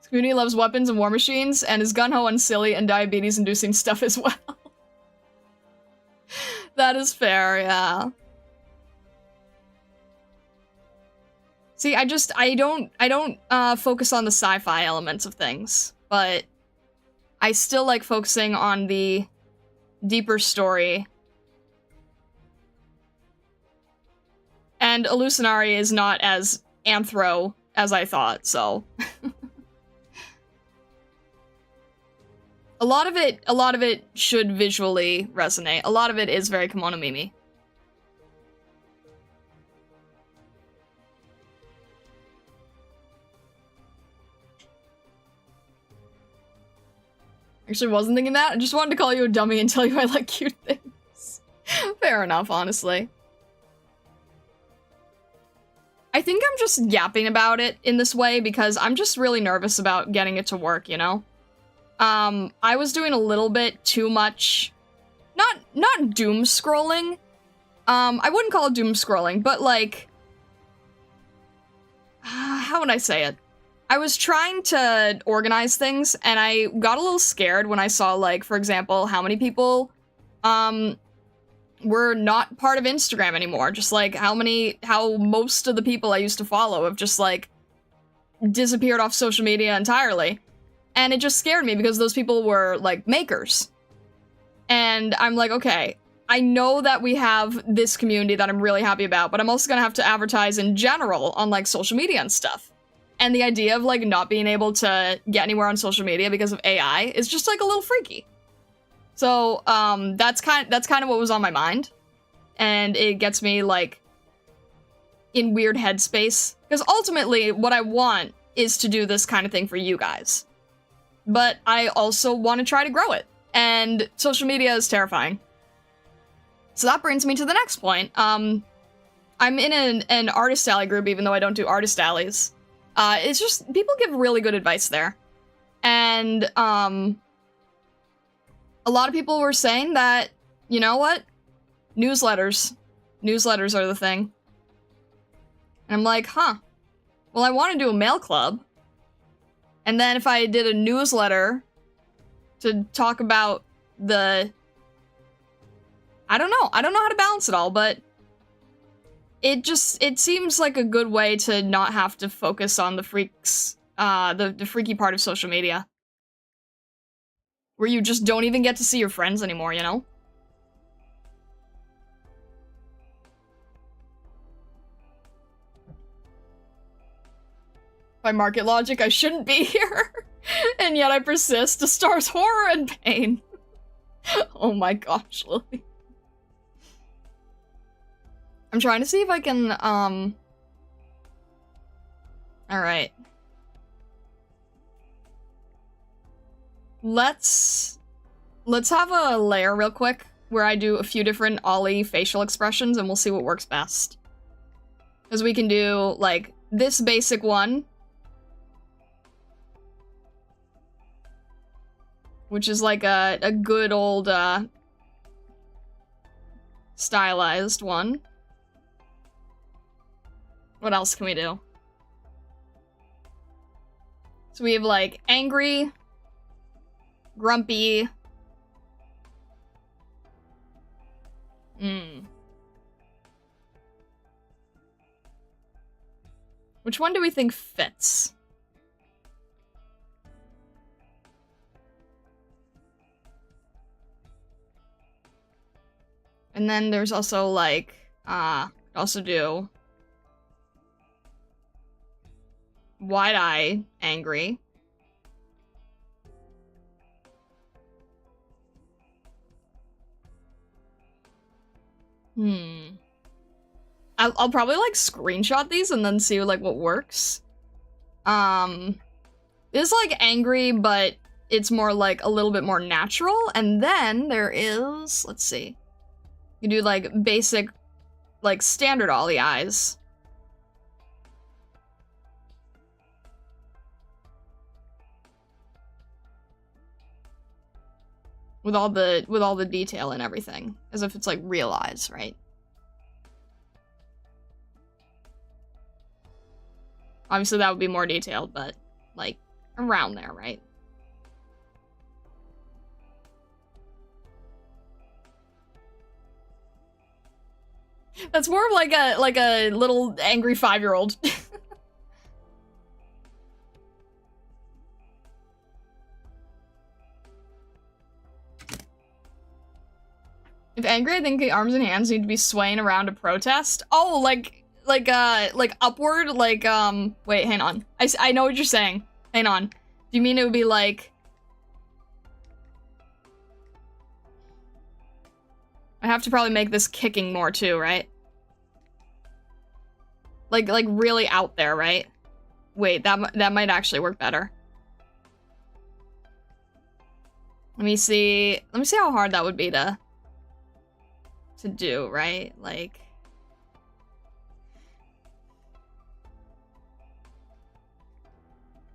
community loves weapons and war machines, and is gung-ho and silly and diabetes-inducing stuff as well. That is fair, yeah. See, I don't focus on the sci-fi elements of things, but I still like focusing on the deeper story. And Illusionari is not as anthro as I thought, so. A lot of it should visually resonate. A lot of it is very Kimono Mimi. Actually wasn't thinking that. I just wanted to call you a dummy and tell you I like cute things. Fair enough, honestly. I think I'm just yapping about it in this way because I'm just really nervous about getting it to work, you know? I was doing a little bit too much, not doom scrolling. I wouldn't call it doom scrolling, but like, how would I say it? I was trying to organize things, and I got a little scared when I saw, like, for example, how many people, were not part of Instagram anymore. Just, like, how most of the people I used to follow have just, like, disappeared off social media entirely. And it just scared me because those people were, like, makers. And I'm like, okay, I know that we have this community that I'm really happy about, but I'm also gonna have to advertise in general on, like, social media and stuff. And the idea of, like, not being able to get anywhere on social media because of AI is just, like, a little freaky. So, that's kind of what was on my mind. And it gets me, like, in weird headspace. Because ultimately, what I want is to do this kind of thing for you guys. But I also want to try to grow it. And social media is terrifying. So that brings me to the next point. I'm in an artist alley group, even though I don't do artist alleys. It's just, people give really good advice there. And, a lot of people were saying that, you know what? Newsletters are the thing. And I'm like, huh. Well, I want to do a mail club. And then if I did a newsletter to talk about I don't know how to balance it all, but it seems like a good way to not have to focus on the freaks, the freaky part of social media. Where you just don't even get to see your friends anymore, you know? By market logic, I shouldn't be here. And yet I persist to stars horror and pain. Oh my gosh, Lily. I'm trying to see if I can, alright. Let's have a layer real quick where I do a few different Ollie facial expressions and we'll see what works best. Because we can do, like, this basic one. Which is like a good old, stylized one. What else can we do? So we have, like, angry, grumpy. Which one do we think fits? And then there's also, like, also do wide-eye angry. I'll probably like screenshot these and then see like what works. It's like angry, but it's more like a little bit more natural. And then there is, let's see. You do like basic, like standard ollie eyes. With all the detail and everything. As if it's like real eyes, right? Obviously that would be more detailed, but like around there, right? That's more of like a little angry 5-year-old. If angry, I think the arms and hands need to be swaying around to protest. Oh, like upward, like, wait, hang on. I know what you're saying. Hang on. Do you mean it would be like... I have to probably make this kicking more too, right? Like really out there, right? Wait, that might actually work better. Let me see how hard that would be to do, right? Like...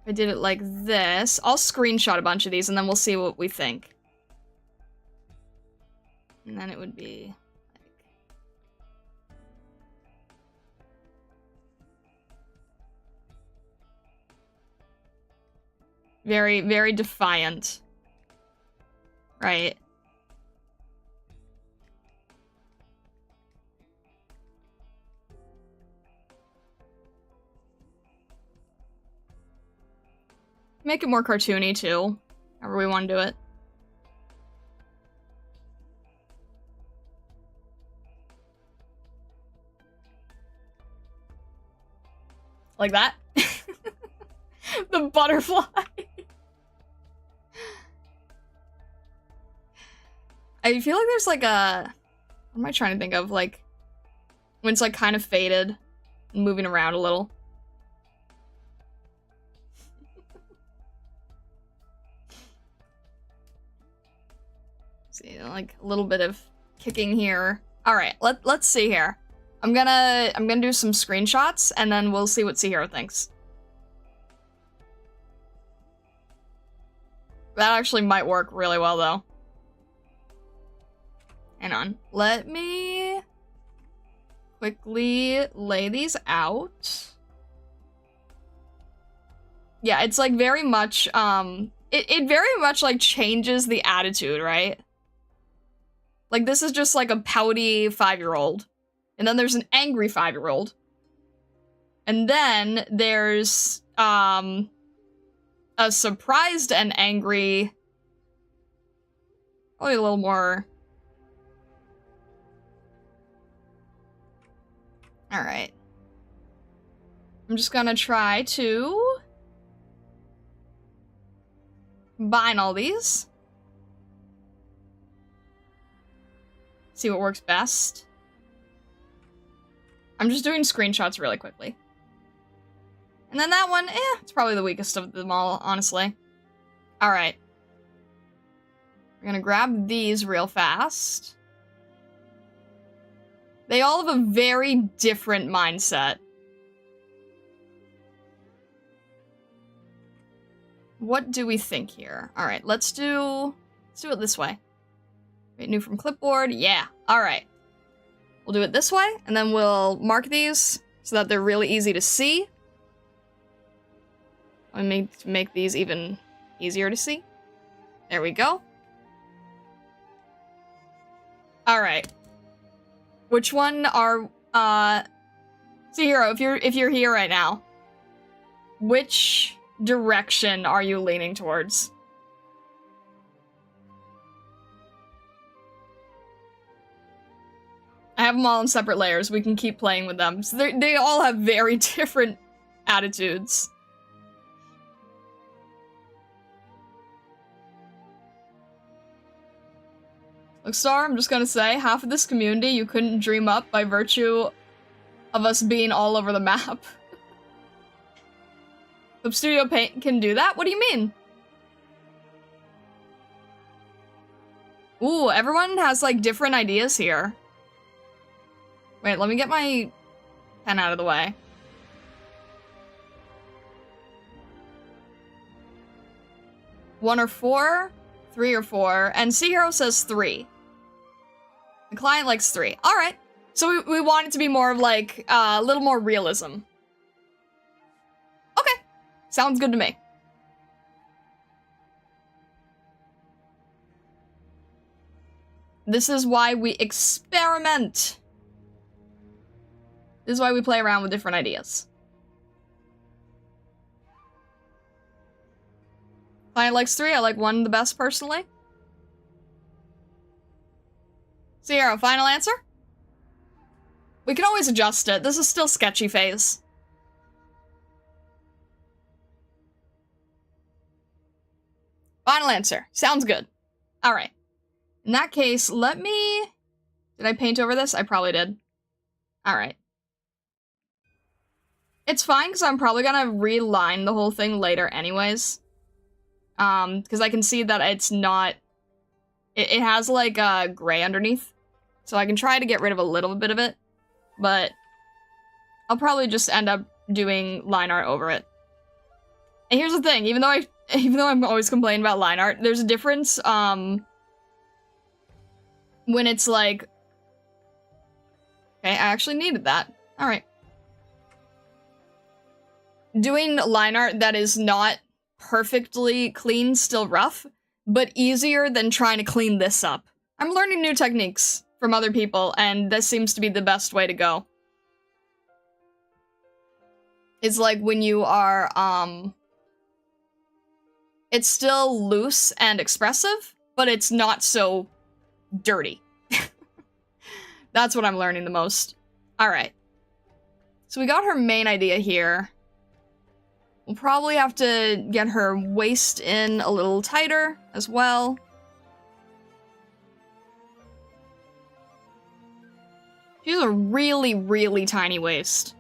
If I did it like this, I'll screenshot a bunch of these and then we'll see what we think. And then it would be like... Very, very defiant. Right. Make it more cartoony too, however we want to do it. Like that? The butterfly. I feel like there's like a... What am I trying to think of? Like, when it's like kind of faded and moving around a little. See, like a little bit of kicking here. All right, let's see here. I'm gonna do some screenshots and then we'll see what C-Hero thinks. That actually might work really well though. Hang on. Let me quickly lay these out. Yeah, it's like very much, it very much like changes the attitude, right? Like this is just like a pouty 5-year-old. And then there's an angry 5-year-old. And then there's, a surprised and angry, probably a little more. All right. I'm just gonna try to combine all these. See what works best. I'm just doing screenshots really quickly. And then that one, it's probably the weakest of them all, honestly. All right. We're gonna grab these real fast. They all have a very different mindset. What do we think here? All right, let's do it this way. Wait, new from clipboard. Yeah. All right. We'll do it this way, and then we'll mark these so that they're really easy to see. Let me make these even easier to see. There we go. All right. Which one are, C-Hero, if you're here right now, which direction are you leaning towards? I have them all in separate layers. We can keep playing with them. So they all have very different attitudes. Look, Star, I'm just gonna say, half of this community you couldn't dream up by virtue of us being all over the map. Clip Studio Paint can do that? What do you mean? Ooh, everyone has, like, different ideas here. Wait, let me get my pen out of the way. One or four, 3 or 4, and Sea Hero says 3. The client likes 3. Alright. So we want it to be more of, like, a little more realism. Okay. Sounds good to me. This is why we experiment. This is why we play around with different ideas. Client likes 3, I like 1 the best personally. Sierra, final answer? We can always adjust it. This is still sketchy phase. Final answer. Sounds good. Alright. In that case, let me... Did I paint over this? I probably did. Alright. It's fine, because I'm probably gonna reline the whole thing later anyways. Because I can see that it's not... It has, like, gray underneath. So I can try to get rid of a little bit of it. But I'll probably just end up doing line art over it. And here's the thing, even though I'm always complaining about line art, there's a difference, when it's like... Okay, I actually needed that. Alright. Doing line art that is not perfectly clean, still rough, but easier than trying to clean this up. I'm learning new techniques from other people, and this seems to be the best way to go. It's like when you are, it's still loose and expressive, but it's not so dirty. That's what I'm learning the most. Alright. So we got her main idea here. We'll probably have to get her waist in a little tighter as well. She has a really, really tiny waist.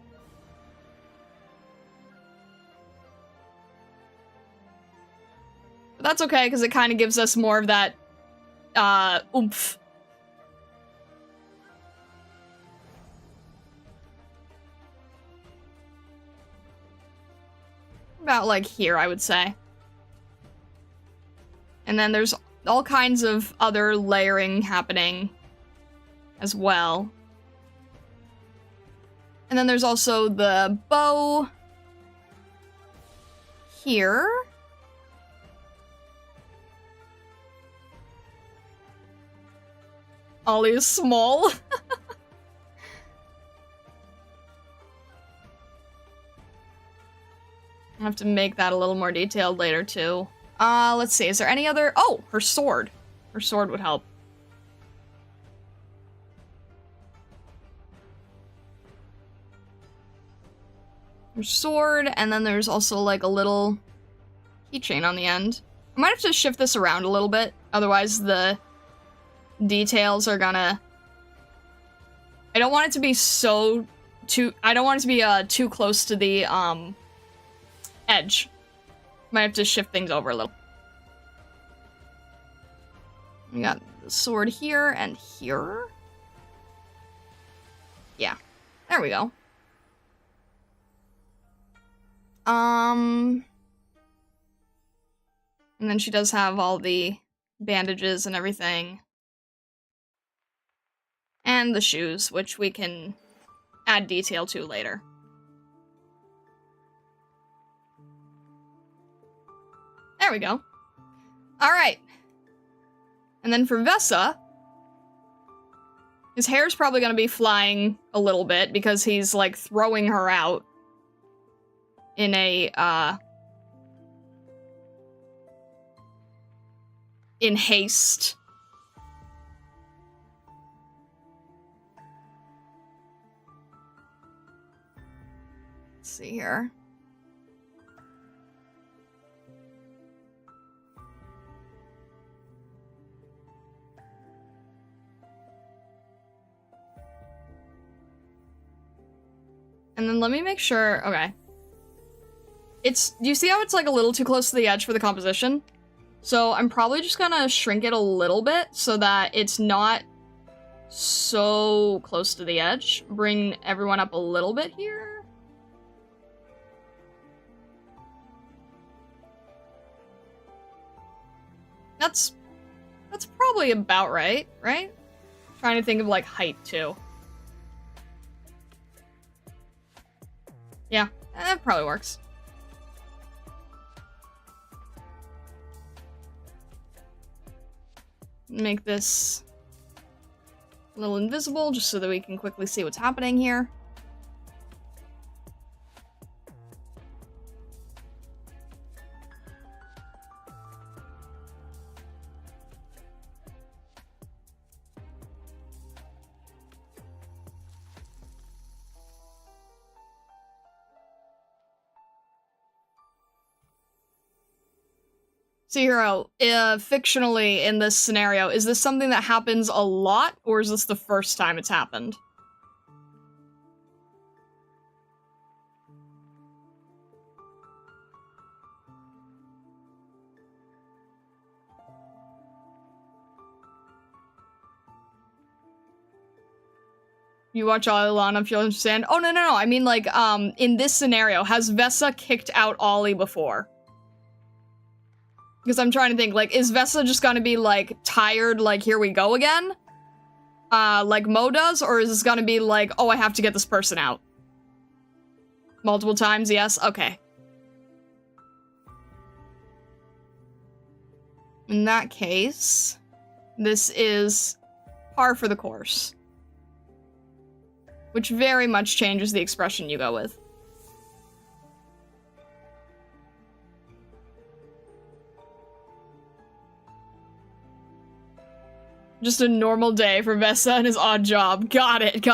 But that's okay, because it kind of gives us more of that, oomph. About, like, here, I would say. And then there's all kinds of other layering happening as well. And then there's also the bow here. Ollie is small. I'll have to make that a little more detailed later, too. Let's see, is there any other... Oh, her sword. Her sword would help. Her sword, and then there's also, like, a little keychain on the end. I might have to shift this around a little bit, otherwise the details are gonna... I don't want it to be I don't want it to be, too close to the, edge. Might have to shift things over a little. We got the sword here and here. Yeah. There we go. And then she does have all the bandages and everything. And the shoes, which we can add detail to later. There we go. Alright. And then for Vesa, his hair's probably gonna be flying a little bit because he's, like, throwing her out in a, in haste. Let's see here. And then let me make sure, okay. Do you see how it's like a little too close to the edge for the composition? So I'm probably just gonna shrink it a little bit so that it's not so close to the edge. Bring everyone up a little bit here. That's probably about right? Trying to think of like height too. Yeah, that probably works. Make this a little invisible just so that we can quickly see what's happening here. So, Hero, fictionally in this scenario, is this something that happens a lot, or is this the first time it's happened? You watch Alana if you'll understand. Oh, no. I mean, like, in this scenario, has Vesa kicked out Ollie before? Because I'm trying to think, like, is Vesa just gonna be, like, tired, like, here we go again? Like Mo does? Or is this gonna be like, oh, I have to get this person out? Multiple times, yes? Okay. In that case, this is par for the course. Which very much changes the expression you go with. Just a normal day for Vesa and his odd job. Got it.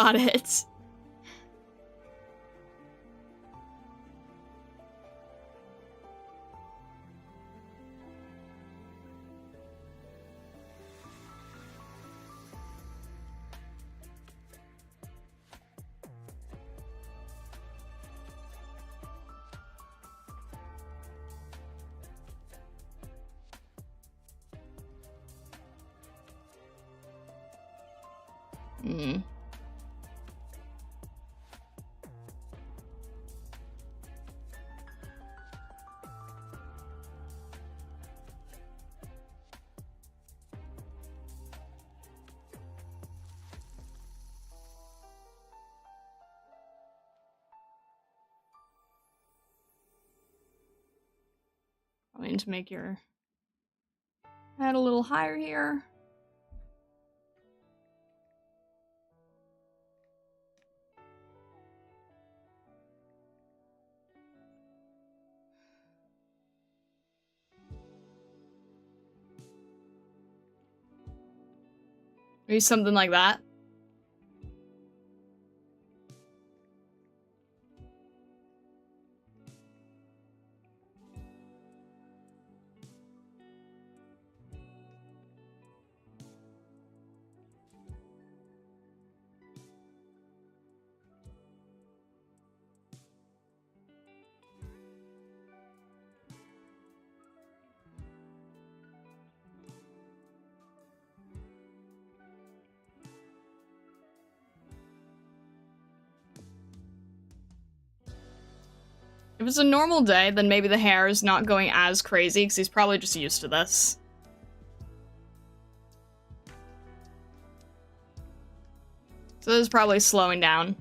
I need to make your head a little higher here. Maybe something like that. If it's a normal day, then maybe the hair is not going as crazy, because he's probably just used to this. So this is probably slowing down.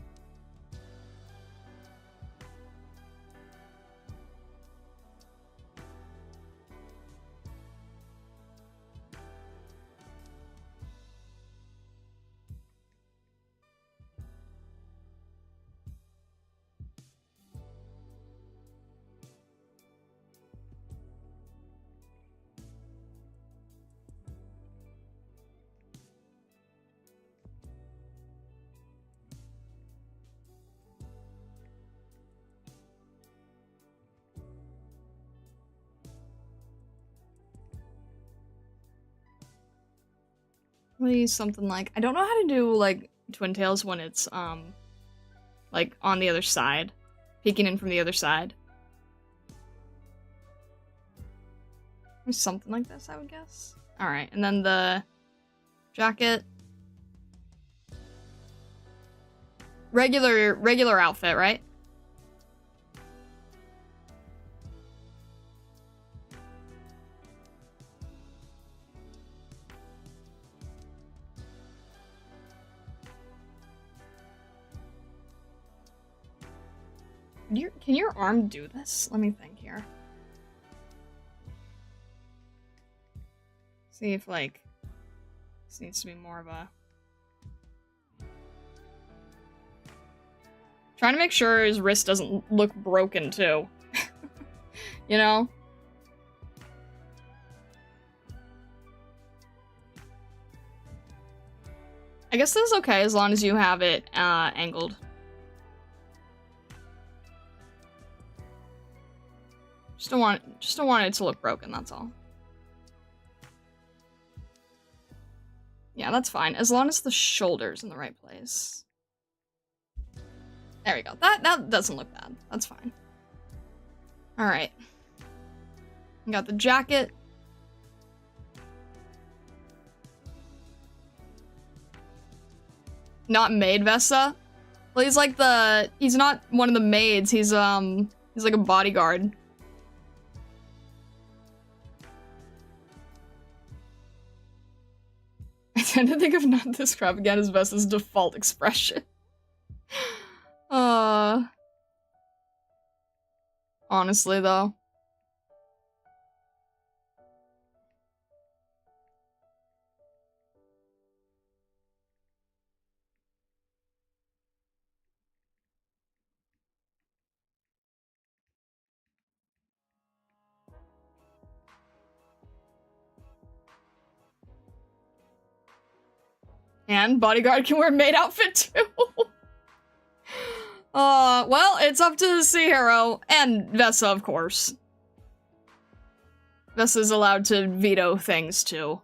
Something like, I don't know how to do like twin tails when it's Like, on the other side. Peeking in from the other side. Something like this, I would guess. Alright, and then the jacket. Regular outfit, right? Can your arm do this? Let me think here. See if, like, this needs to be more of a... Trying to make sure his wrist doesn't look broken, too. You know? I guess this is okay as long as you have it, angled. Just don't want it to look broken, that's all. Yeah, that's fine, as long as the shoulder's in the right place. There we go. That doesn't look bad. That's fine. Alright. Got the jacket. Not maid Vesa? Well, he's like he's not one of the maids, he's like a bodyguard. I tend to think of not this crap again as Vesa's default expression. Honestly, though. And bodyguard can wear maid outfit too. Well, it's up to Chihiro and Vesa, of course. Vesa's allowed to veto things too.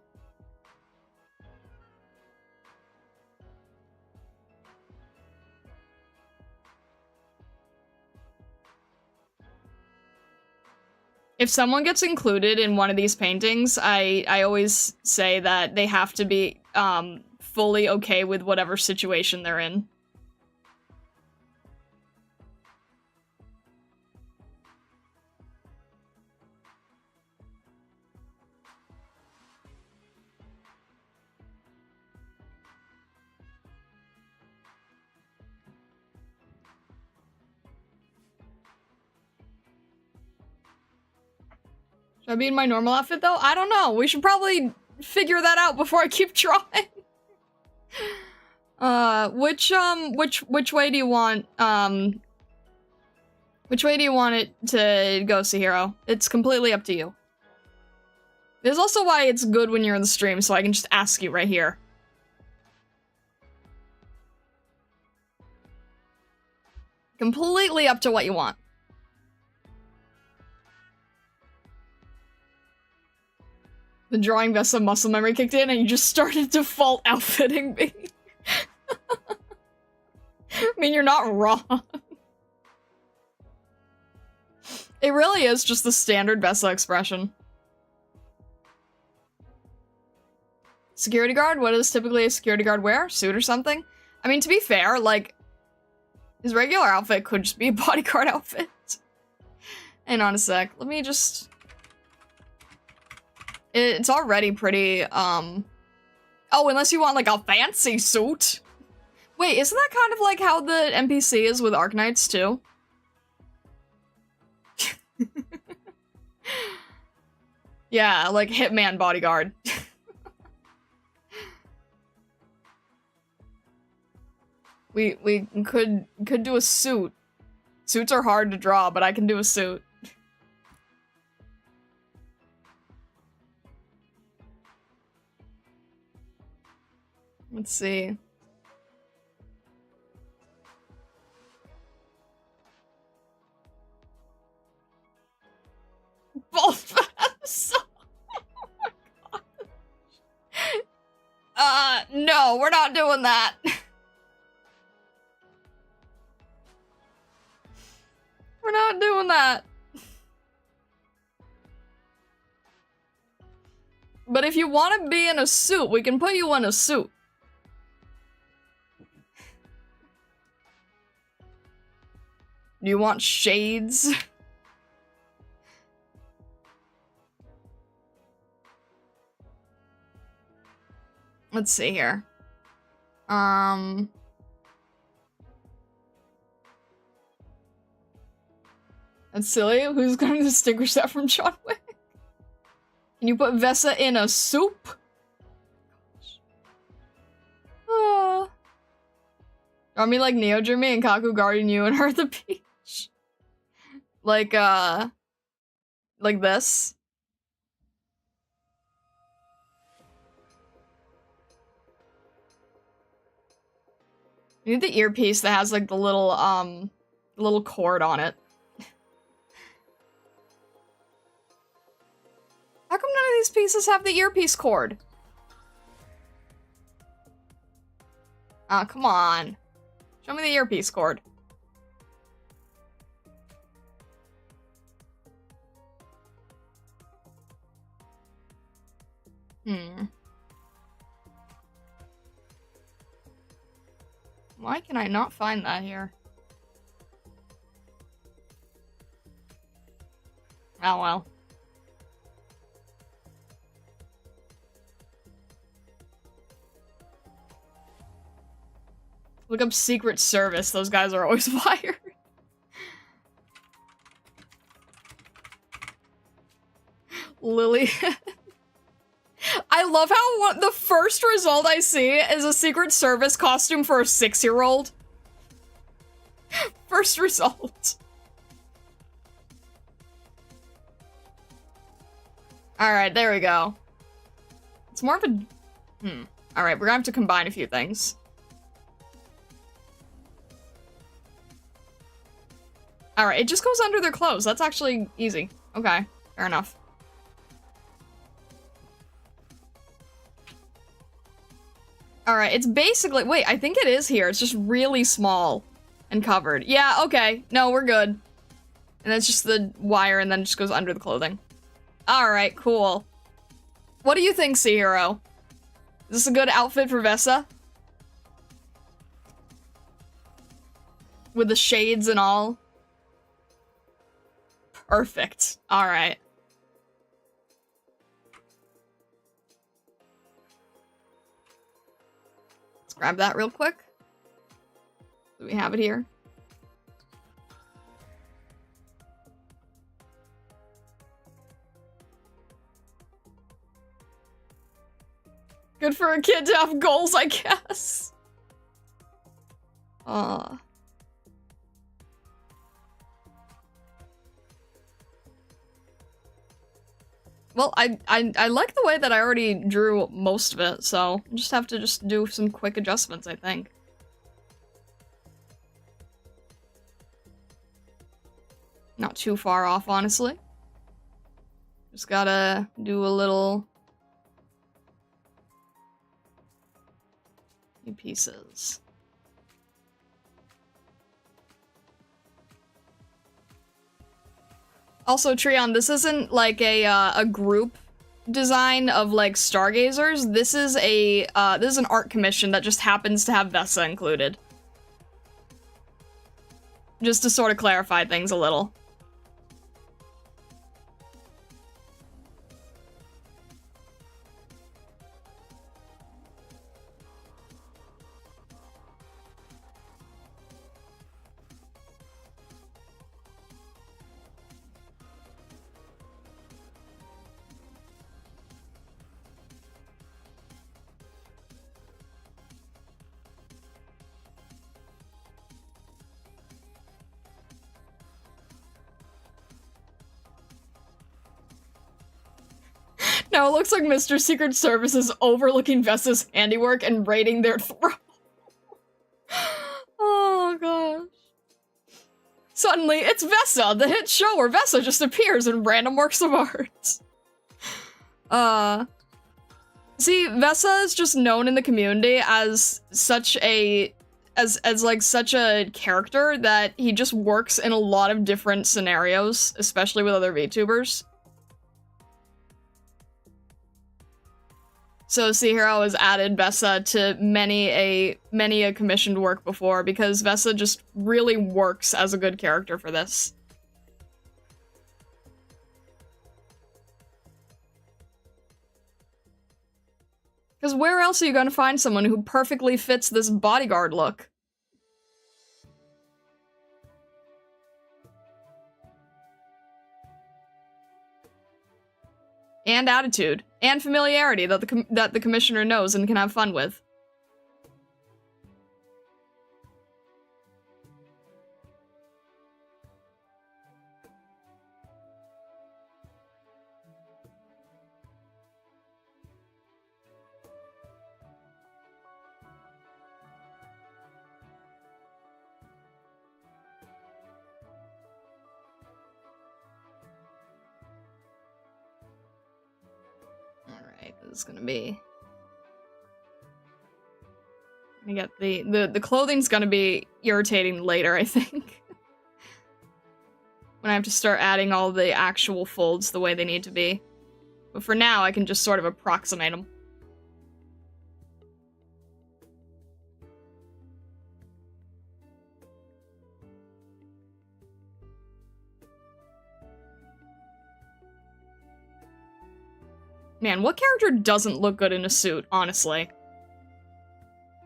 If someone gets included in one of these paintings, I always say that they have to be, fully okay with whatever situation they're in. Should I be in my normal outfit, though? I don't know. We should probably figure that out before I keep trying. Which way do you want, which way do you want it to go, Chihiro? It's completely up to you. This is also why it's good when you're in the stream, so I can just ask you right here. Completely up to what you want. The drawing Vesa muscle memory kicked in and you just started default outfitting me. I mean, you're not wrong. It really is just the standard Vesa expression. Security guard? What does typically a security guard wear? Suit or something? I mean, to be fair, like, his regular outfit could just be a bodyguard outfit. Hang on a sec. Let me just... It's already pretty, Oh, unless you want, like, a fancy suit. Wait, isn't that kind of like how the NPC is with Arknights, too? Yeah, like, hitman bodyguard. We could do a suit. Suits are hard to draw, but I can do a suit. Let's see. Both fans. Oh my god. No, we're not doing that. We're not doing that. But if you want to be in a suit, we can put you in a suit. Do you want shades? Let's see here. That's silly. Who's going to distinguish that from John Wick? Can you put Vesa in a soup? I mean, like Neo Jimmy and Kaku guarding you and her at the beach. Like this. You need the earpiece that has like the little cord on it. How come none of these pieces have the earpiece cord? Ah, come on. Show me the earpiece cord. Why can I not find that here? Oh well. Look up Secret Service. Those guys are always fired. Lily. I love how the first result I see is a Secret Service costume for a 6-year-old. First result. Alright, there we go. It's more of a... Alright, we're gonna have to combine a few things. Alright, it just goes under their clothes. That's actually easy. Okay, fair enough. Alright, it's basically- wait, I think it is here. It's just really small and covered. Yeah, okay. No, we're good. And it's just the wire and then it just goes under the clothing. Alright, cool. What do you think, Sea Hero? Is this a good outfit for Vesa? With the shades and all? Perfect. Alright. Let's grab that real quick. Do we have it here? Good for a kid to have goals, I guess. Well, I like the way that I already drew most of it, so I just have to just do some quick adjustments, I think. Not too far off, honestly. Just gotta do a little... few pieces. Also, Treon, this isn't like a group design of like stargazers. This is an art commission that just happens to have Vesa included. Just to sort of clarify things a little. Now it looks like Mr. Secret Service is overlooking Vesa's handiwork and raiding their throne. Oh gosh. Suddenly, it's Vesa, the hit show where Vesa just appears in random works of art. See, Vesa is just known in the community as such a as like such a character that he just works in a lot of different scenarios, especially with other VTubers. So Seahiro has added Vesa to many a commissioned work before because Vesa just really works as a good character for this. Because where else are you gonna find someone who perfectly fits this bodyguard look? And attitude. And familiarity that the commissioner knows and can have fun with. Is gonna be. I get the clothing's gonna be irritating later, I think. When I have to start adding all the actual folds the way they need to be. But for now, I can just sort of approximate them. Man, what character doesn't look good in a suit, honestly?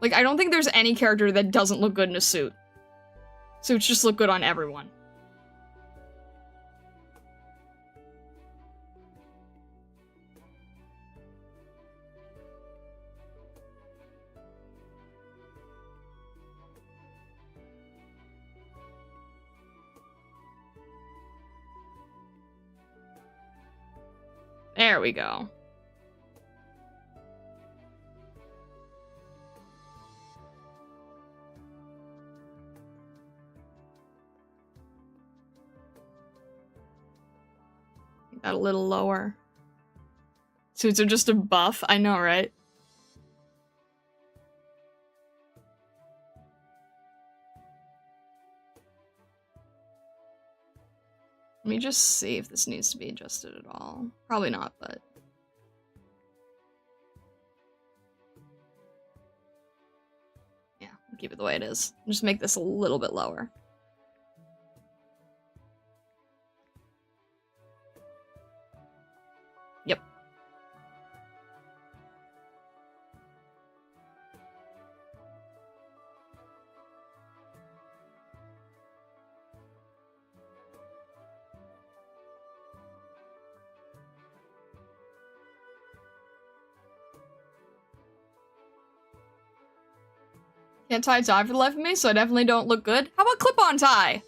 Like, I don't think there's any character that doesn't look good in a suit. Suits just look good on everyone. There we go. That a little lower. Suits are just a buff. I know, right? Let me just see if this needs to be adjusted at all. Probably not, but... yeah, I'll keep it the way it is. Just make this a little bit lower. Yep. Can't tie a tie for the life of me, so I definitely don't look good. How about clip-on tie?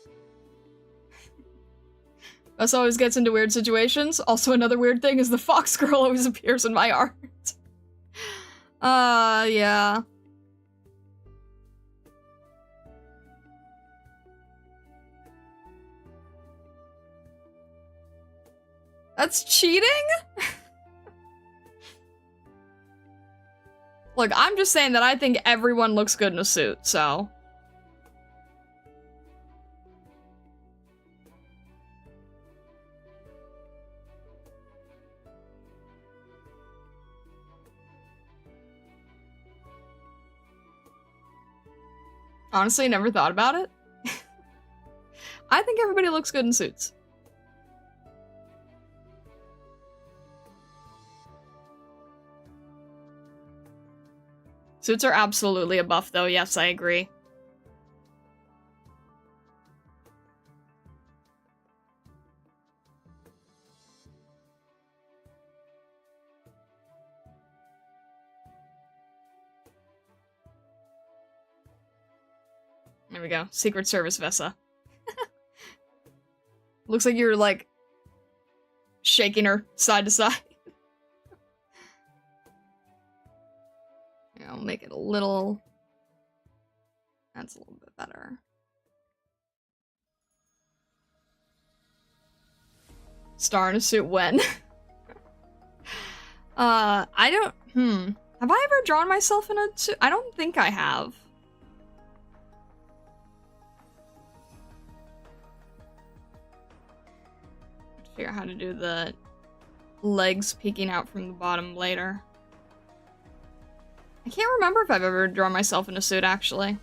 Us always gets into weird situations. Also, another weird thing is the fox girl always appears in my art. Yeah. That's cheating? Look, I'm just saying that I think everyone looks good in a suit, so... honestly, never thought about it. I think everybody looks good in suits. Suits are absolutely a buff, though. Yes, I agree. There we go. Secret Service Vesa. Looks like you're, like, shaking her side to side. I'll make it a little... that's a little bit better. Star in a suit when? I don't... have I ever drawn myself in a suit? I don't think I have. Figure out how to do the legs peeking out from the bottom later. I can't remember if I've ever drawn myself in a suit, actually.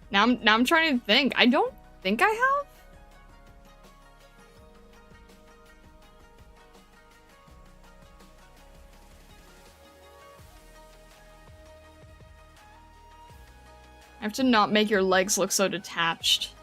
Now I'm trying to think. I don't think I have. I have to not make your legs look so detached.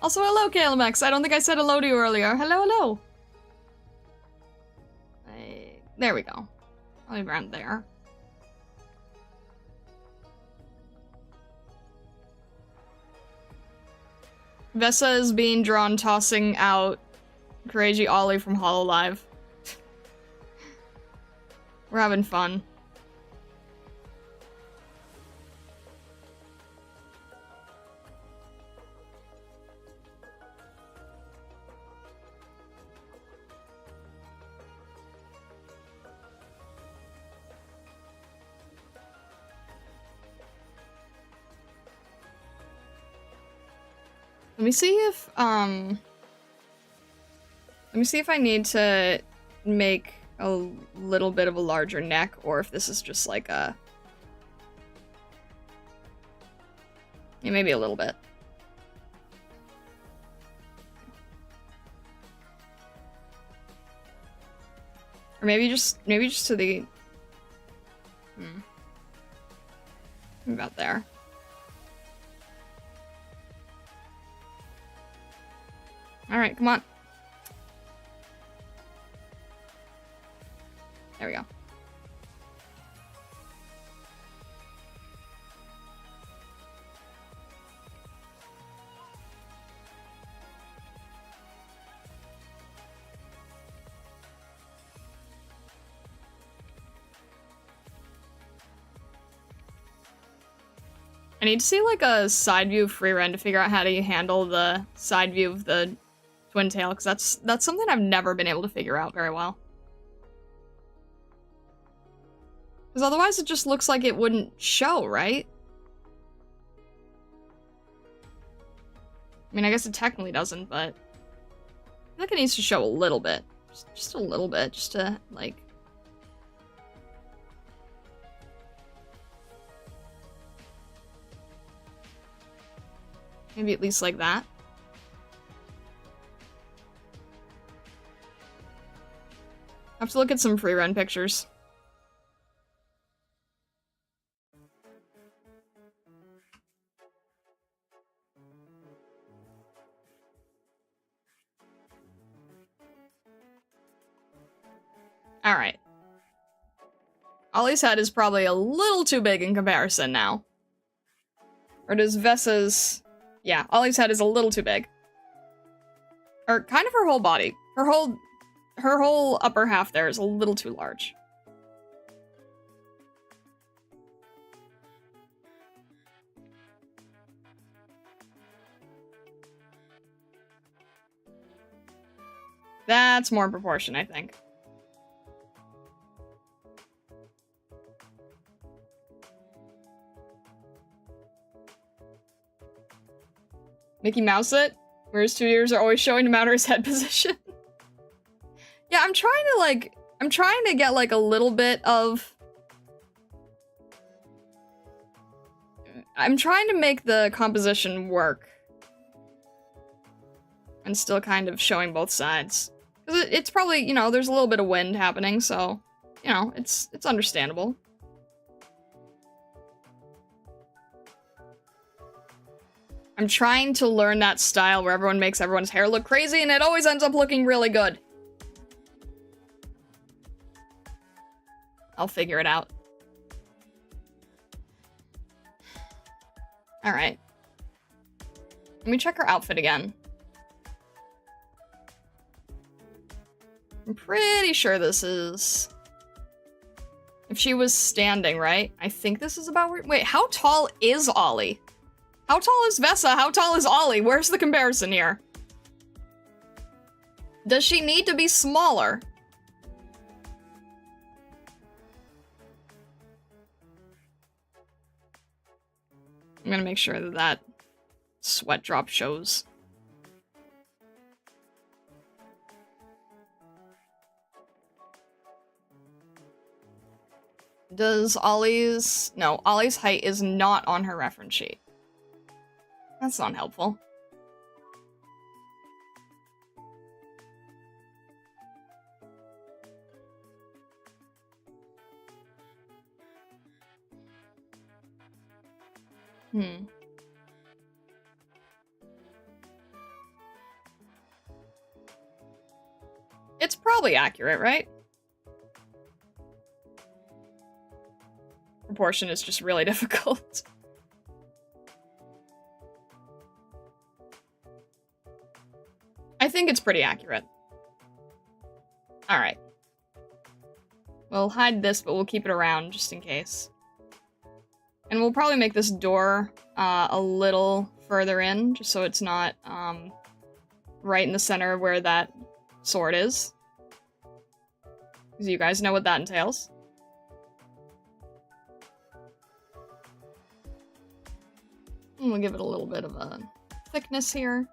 Also, hello, KLMX. I don't think I said hello to you earlier. Hello, hello. There we go. I'll leave around there. Vesa is being drawn tossing out Courageous Ollie from Hololive. We're having fun. Let me see if I need to make a little bit of a larger neck, or if this is just like a... Yeah, maybe a little bit. Or maybe just to the... About there. Alright, come on. There we go. I need to see like a side view of Free Ren to figure out how to handle the side view of the twin tail, because that's something I've never been able to figure out very well. Because otherwise it just looks like it wouldn't show, right? I mean, I guess it technically doesn't, but I feel like it needs to show a little bit. Just a little bit, just to, like... Maybe at least like that. I have to look at some Free Ren pictures. Alright. Ollie's head is probably a little too big in comparison now. Or does Vesa's... Yeah, Ollie's head is a little too big. Or kind of her whole body. Her whole upper half there is a little too large. That's more in proportion, I think. Mickey Mouse it, where his 2 ears are always showing him out of his head position. Yeah, I'm trying to get like a little bit of... I'm trying to make the composition work. And still kind of showing both sides. Because it's probably, you know, there's a little bit of wind happening, so, you know, it's understandable. I'm trying to learn that style where everyone makes everyone's hair look crazy and it always ends up looking really good. I'll figure it out. Alright. Let me check her outfit again. I'm pretty sure this is... If she was standing, right? I think this is about where- wait, how tall is Ollie? How tall is Vessa? How tall is Ollie? Where's the comparison here? Does she need to be smaller? I'm gonna make sure that that sweat drop shows. Does Ollie's... no, Ollie's height is not on her reference sheet. That's not helpful. It's probably accurate, right? Proportion is just really difficult. I think it's pretty accurate. Alright. We'll hide this, but we'll keep it around just in case. And we'll probably make this door a little further in, just so it's not right in the center where that sword is. Because you guys know what that entails. And we'll give it a little bit of a thickness here.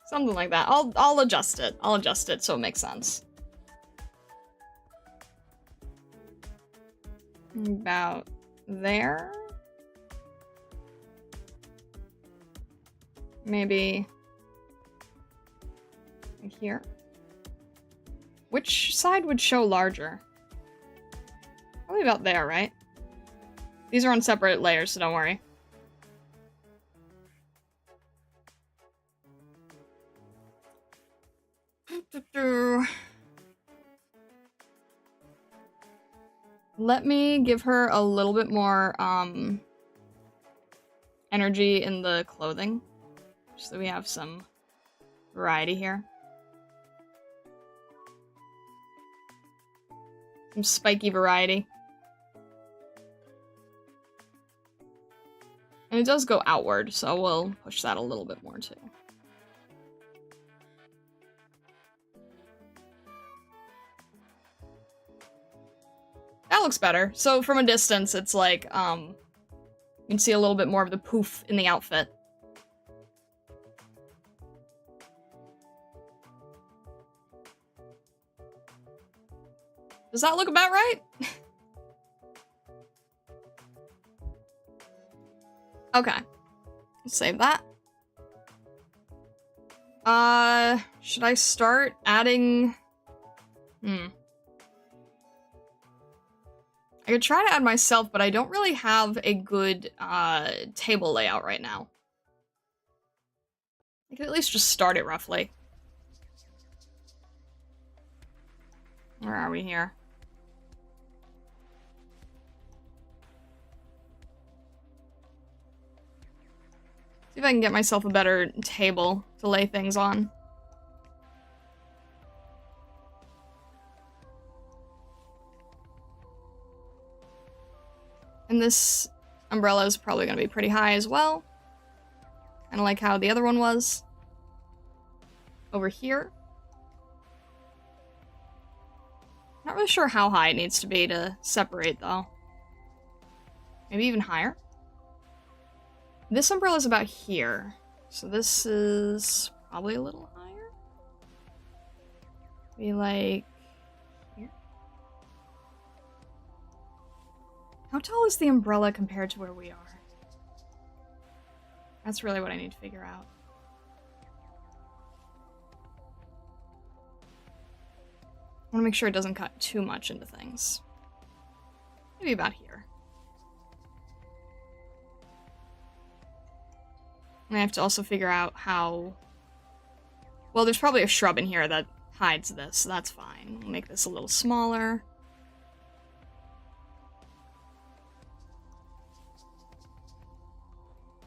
Something like that. I'll adjust it. I'll adjust it so it makes sense. About there. Maybe here. Which side would show larger? Probably about there, right? These are on separate layers, so don't worry. Let me give her a little bit more energy in the clothing, so we have some variety here. Some spiky variety. And it does go outward, so we'll push that a little bit more too. That looks better. So from a distance, it's like, you can see a little bit more of the poof in the outfit. Does that look about right? Okay. Let's save that. Should I start adding... I could try to add myself, but I don't really have a good, table layout right now. I could at least just start it roughly. Where are we here? See if I can get myself a better table to lay things on. And this umbrella is probably going to be pretty high as well. Kind of like how the other one was. Over here. Not really sure how high it needs to be to separate, though. Maybe even higher? This umbrella is about here. So this is probably a little higher. Be like... here? How tall is the umbrella compared to where we are? That's really what I need to figure out. I want to make sure it doesn't cut too much into things. Maybe about here. And I have to also figure out how... well, there's probably a shrub in here that hides this, so that's fine. We'll make this a little smaller.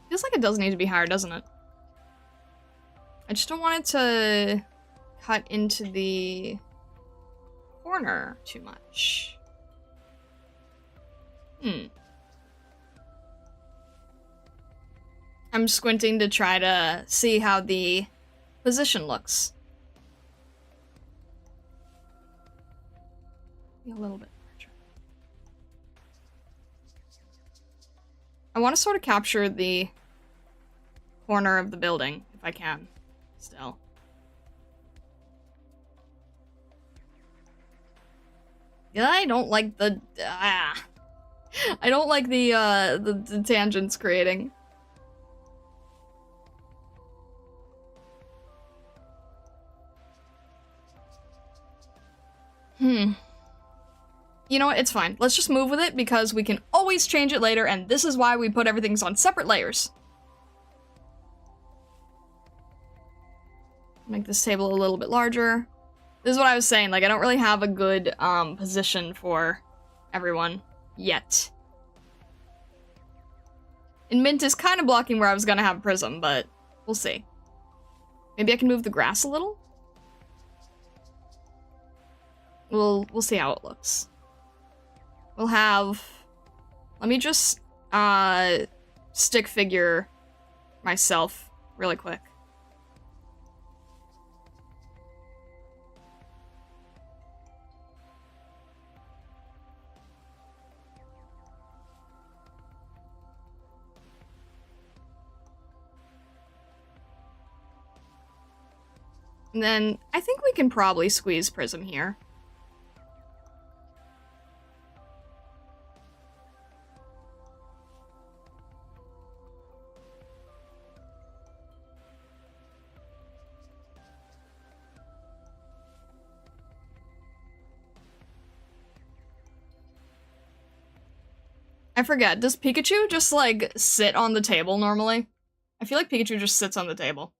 Feels like it does need to be higher, doesn't it? I just don't want it to cut into the corner too much. I'm squinting to try to see how the position looks. A little bit larger. I want to sort of capture the corner of the building, if I can, still. Yeah, I don't like the... I don't like the tangents creating. You know what? It's fine. Let's just move with it because we can always change it later, and this is why we put everything on separate layers. Make this table a little bit larger. This is what I was saying, like, I don't really have a good position for everyone yet. And Mint is kind of blocking where I was gonna have Prism, but we'll see. Maybe I can move the grass a little? We'll see how it looks. We'll have... Let me just, stick figure myself really quick. And then, I think we can probably squeeze Prism here. I forget, does Pikachu just, like, sit on the table normally? I feel like Pikachu just sits on the table.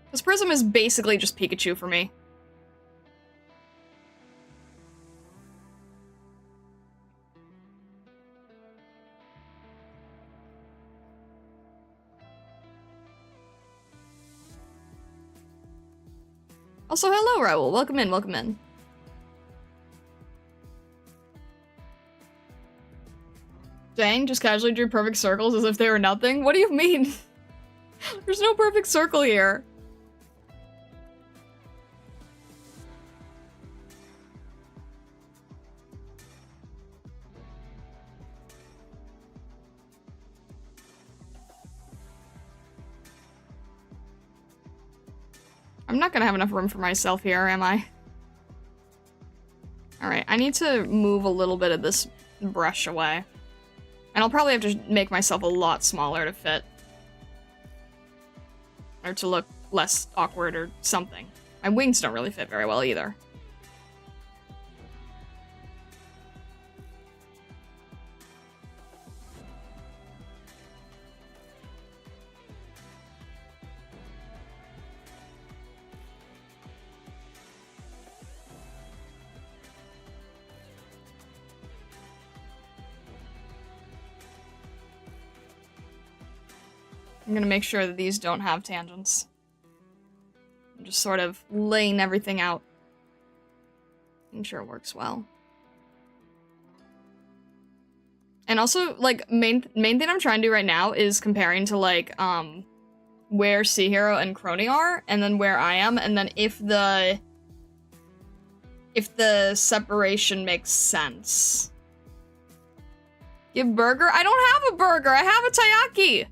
Because Prism is basically just Pikachu for me. Also, hello, Raul. Welcome in, welcome in. Dang, just casually drew perfect circles as if they were nothing? What do you mean? There's no perfect circle here. I'm not gonna have enough room for myself here, am I? Alright, I need to move a little bit of this brush away. And I'll probably have to make myself a lot smaller to fit. Or to look less awkward or something. My wings don't really fit very well either. I'm gonna make sure that these don't have tangents. I'm just sort of laying everything out. Making sure it works well. And also, like, main thing I'm trying to do right now is comparing to, like, where Sea Hero and Crony are, and then where I am, and then if the separation makes sense. Give burger? I don't have a burger! I have a taiyaki!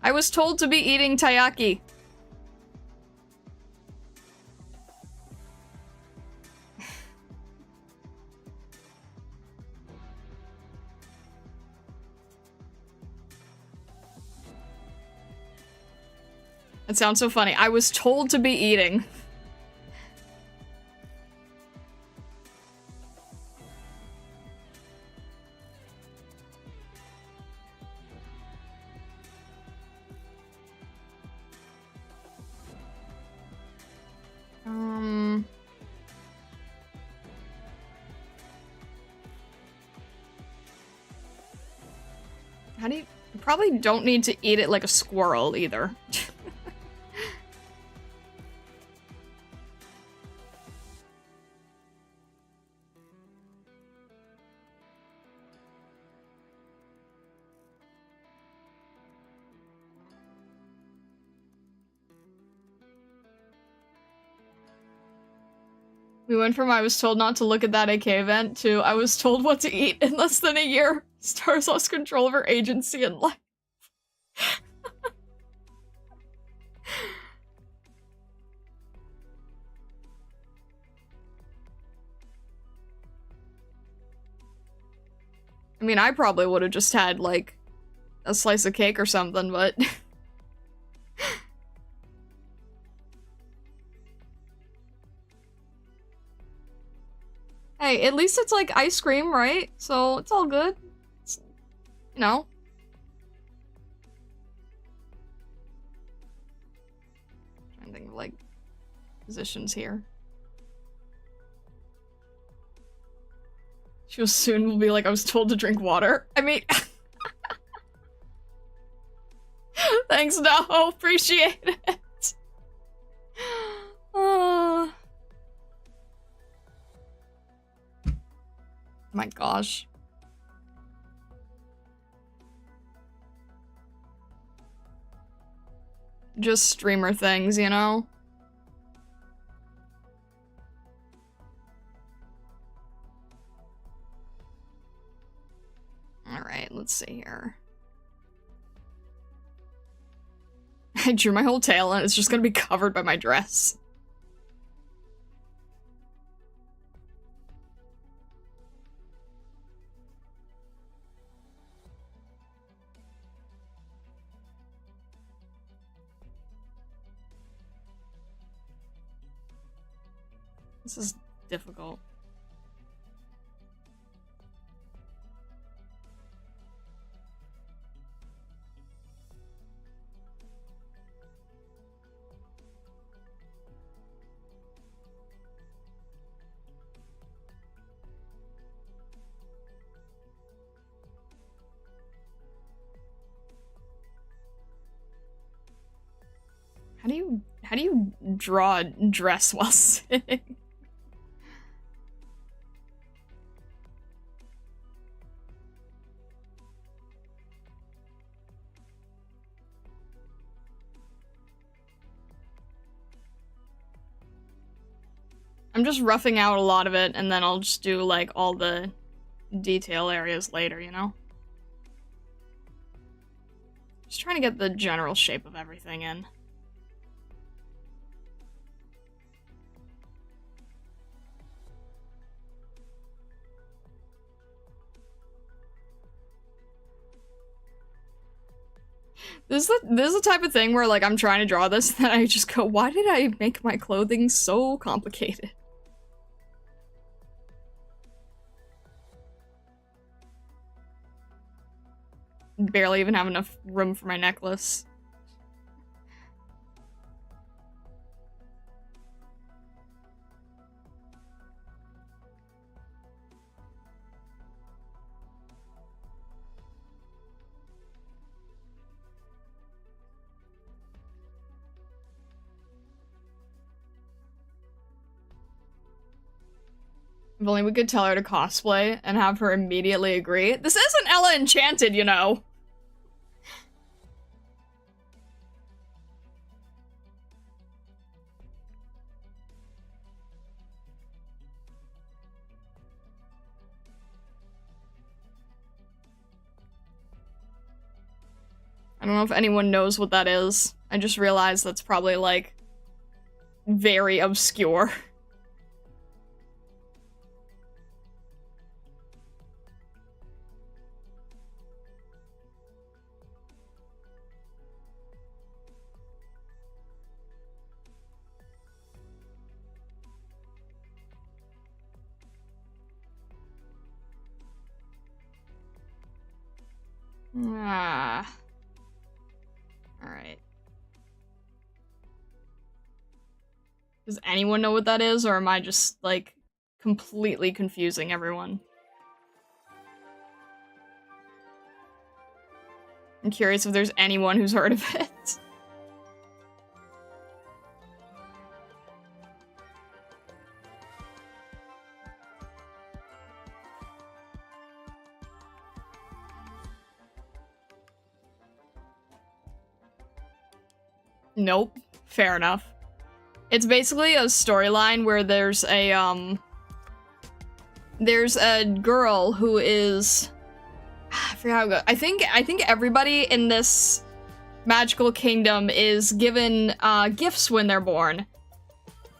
I was told to be eating taiyaki. That sounds so funny. I was told to be eating. How do you probably don't need to eat it like a squirrel either. We went from I was told not to look at that AK event to I was told what to eat in less than a year. Stars lost control of her agency and life. I mean, I probably would have just had, like, a slice of cake or something, but... Hey, at least it's, like, ice cream, right? So, it's all good. It's, you know. Trying to think of, like, positions here. She'll soon will be like, I was told to drink water. I mean... Thanks, no, appreciate it. Oh my gosh. Just streamer things, you know? Alright, let's see here. I drew my whole tail and it's just gonna be covered by my dress. This is difficult. How do you draw a dress while sitting? I'm just roughing out a lot of it, and then I'll just do, like, all the detail areas later, you know? Just trying to get the general shape of everything in. This is the type of thing where, like, I'm trying to draw this, and I just go, why did I make my clothing so complicated? Barely even have enough room for my necklace. If only we could tell her to cosplay and have her immediately agree. This isn't Ella Enchanted, you know. I don't know if anyone knows what that is. I just realized that's probably, like, very obscure. Ah. Alright. Does anyone know what that is, or am I just, like, completely confusing everyone? I'm curious if there's anyone who's heard of it. Nope. Fair enough. It's basically a storyline where there's a girl who is, I forgot how it goes. I think everybody in this magical kingdom is given gifts when they're born,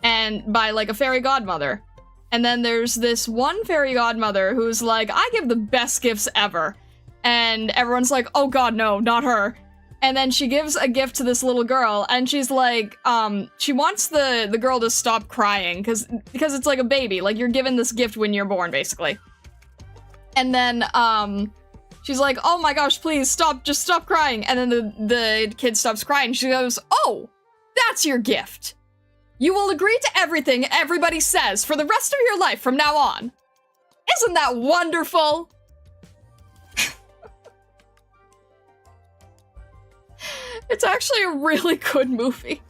and by like a fairy godmother. And then there's this one fairy godmother who's like, I give the best gifts ever. And everyone's like, oh god, no, not her. And then she gives a gift to this little girl, and she's like, she wants the girl to stop crying, because it's like a baby. Like, you're given this gift when you're born, basically. And then, she's like, oh my gosh, please, just stop crying. And then the kid stops crying. She goes, oh, that's your gift. You will agree to everything everybody says for the rest of your life from now on. Isn't that wonderful? It's actually a really good movie.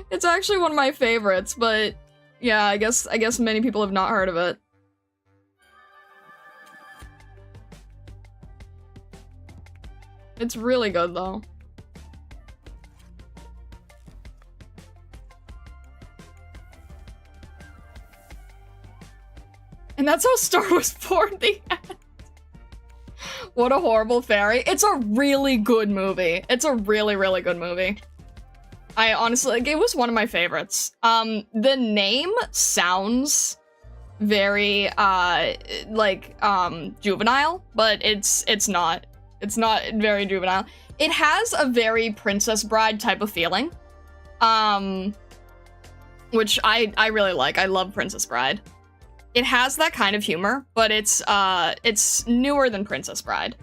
It's actually one of my favorites, but yeah, I guess many people have not heard of it. It's really good though. And that's how Star was born, the end. What a horrible fairy. It's a really good movie. It's a really, really good movie. I honestly, like, it was one of my favorites. The name sounds very, juvenile, but it's not. It's not very juvenile. It has a very Princess Bride type of feeling. Which I really like. I love Princess Bride. It has that kind of humor, but it's newer than Princess Bride.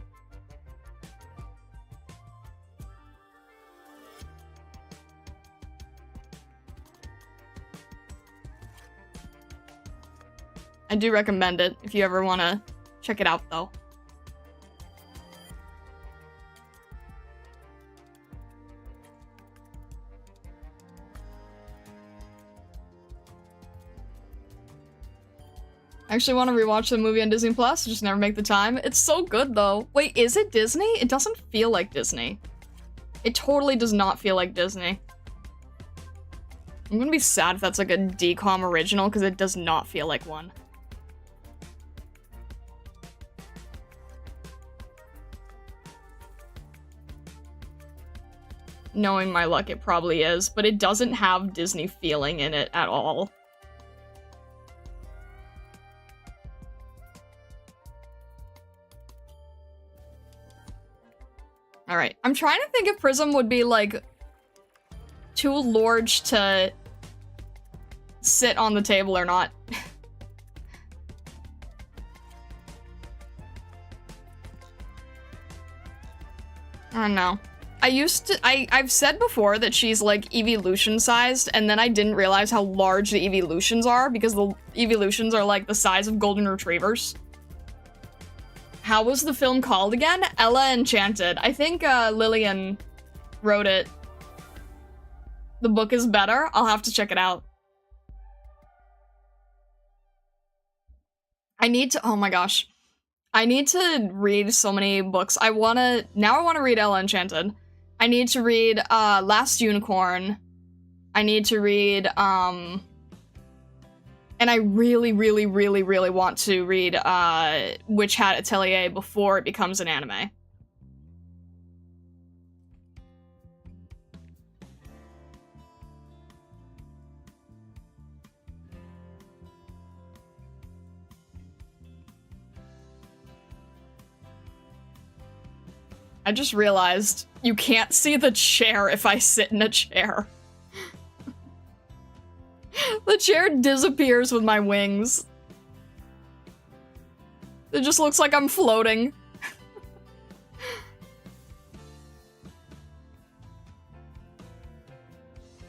I do recommend it if you ever want to check it out, though. I actually want to rewatch the movie on Disney Plus, just never make the time. It's so good, though. Wait, is it Disney? It doesn't feel like Disney. It totally does not feel like Disney. I'm gonna be sad if that's like a DCOM original, because it does not feel like one. Knowing my luck, it probably is, but it doesn't have Disney feeling in it at all. Alright, I'm trying to think if Prism would be, like, too large to sit on the table or not. I don't know. I've said before that she's, like, evolution-sized, and then I didn't realize how large the evolutions are, because the evolutions are, like, the size of golden retrievers. How was the film called again? Ella Enchanted. I think Lillian wrote it. The book is better? I'll have to check it out. I need to- oh my gosh. I need to read so many books. Now I wanna read Ella Enchanted. I need to read Last Unicorn. I need to read and I really, really, really, really want to read Witch Hat Atelier before it becomes an anime. I just realized you can't see the chair if I sit in a chair. The chair disappears with my wings. It just looks like I'm floating.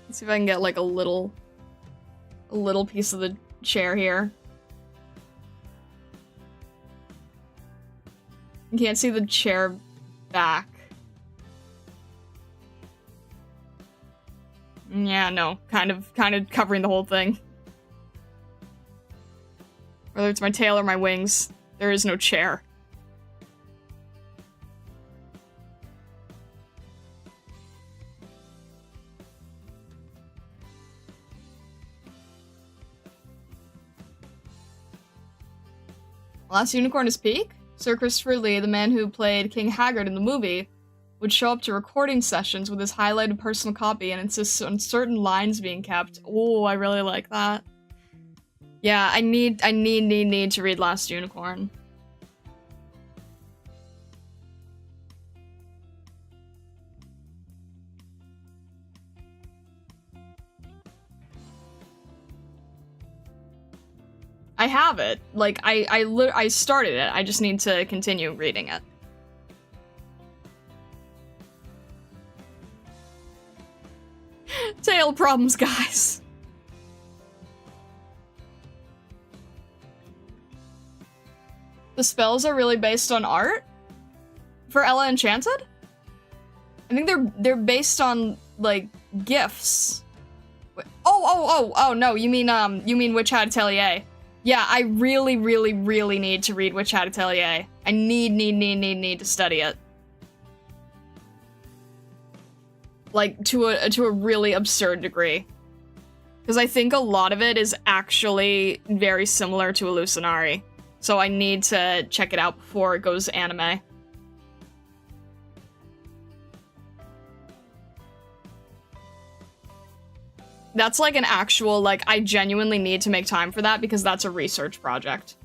Let's see if I can get like a little piece of the chair here. You can't see the chair back. Yeah, no. Kind of covering the whole thing. Whether it's my tail or my wings, there is no chair. Last unicorn is Peak? Sir Christopher Lee, the man who played King Haggard in the movie, would show up to recording sessions with his highlighted personal copy and insists on certain lines being kept. Oh, I really like that. Yeah, I need to read Last Unicorn. I have it. Like, I started it. I just need to continue reading it. Tail problems, guys. The spells are really based on art? For Ella Enchanted? I think they're based on, like, gifts. Oh, no, you mean Witch Hat Atelier. Yeah, I really need to read Witch Hat Atelier. I need to study it. Like, to a really absurd degree. Because I think a lot of it is actually very similar to Illusionari. So I need to check it out before it goes anime. That's like an actual, like, I genuinely need to make time for that because that's a research project.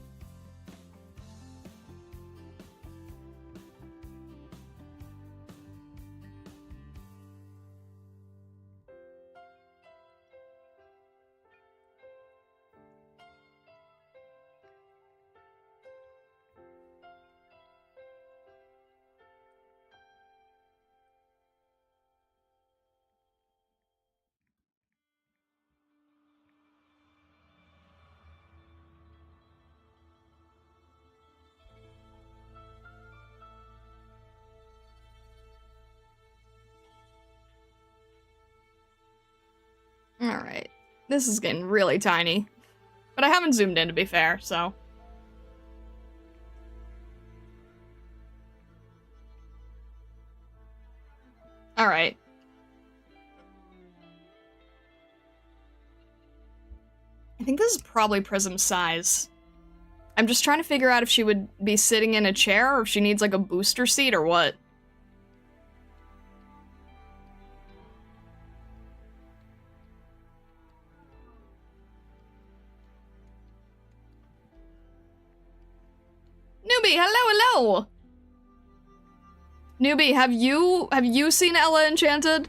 Alright. This is getting really tiny. But I haven't zoomed in, to be fair, so... Alright. I think this is probably Prism's size. I'm just trying to figure out if she would be sitting in a chair or if she needs, like, a booster seat or what. Newbie, hello! Newbie, have you seen Ella Enchanted?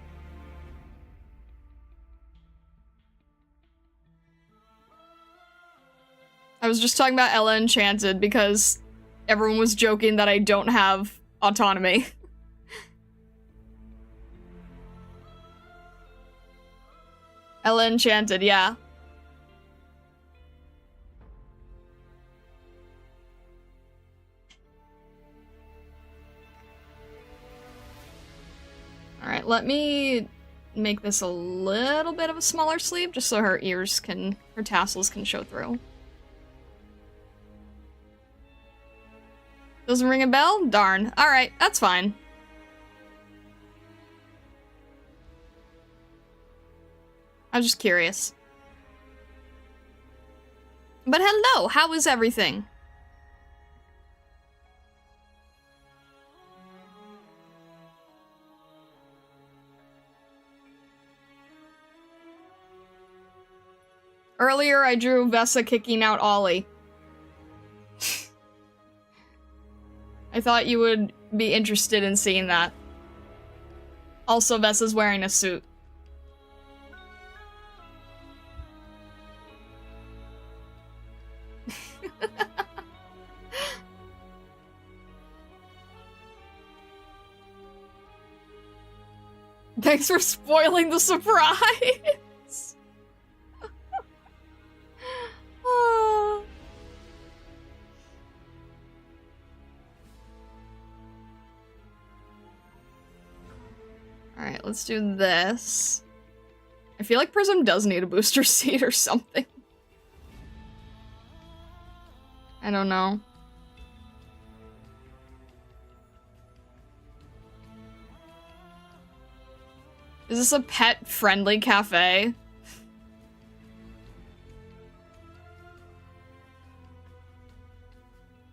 I was just talking about Ella Enchanted because everyone was joking that I don't have autonomy. Ella Enchanted, yeah. Alright, let me make this a little bit of a smaller sleeve, just so her tassels can show through. Doesn't ring a bell? Darn. Alright, that's fine. I was just curious. But hello, how is everything? Earlier, I drew Vessa kicking out Ollie. I thought you would be interested in seeing that. Also, Vessa's wearing a suit. Thanks for spoiling the surprise! Alright, let's do this. I feel like Prism does need a booster seat or something. I don't know. Is this a pet-friendly cafe?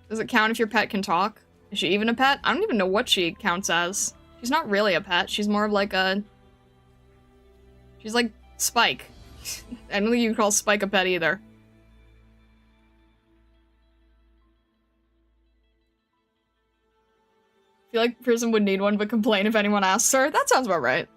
Does it count if your pet can talk? Is she even a pet? I don't even know what she counts as. She's not really a pet. She's more of like a... She's like Spike. I don't think you can call Spike a pet either. I feel like Prism would need one, but complain if anyone asks her. That sounds about right.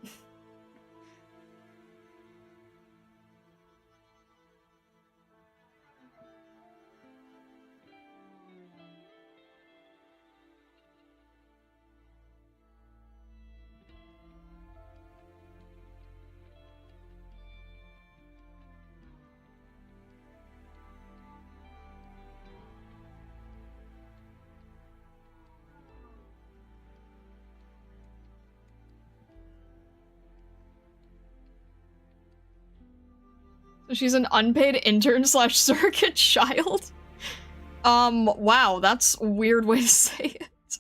So she's an unpaid intern slash surrogate child? Wow, that's a weird way to say it.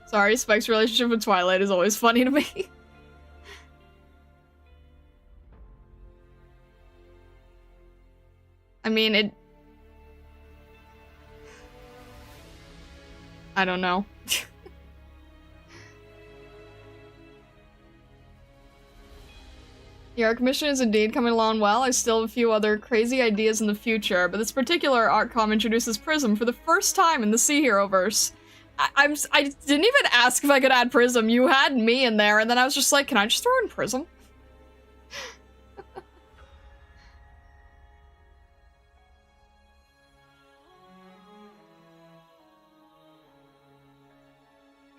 Sorry, Spike's relationship with Twilight is always funny to me. I mean, it... I don't know. The art commission is indeed coming along well. I still have a few other crazy ideas in the future, but this particular art com introduces Prism for the first time in the Sea Hero-verse. I didn't even ask if I could add Prism. You had me in there, and then I was just like, can I just throw in Prism?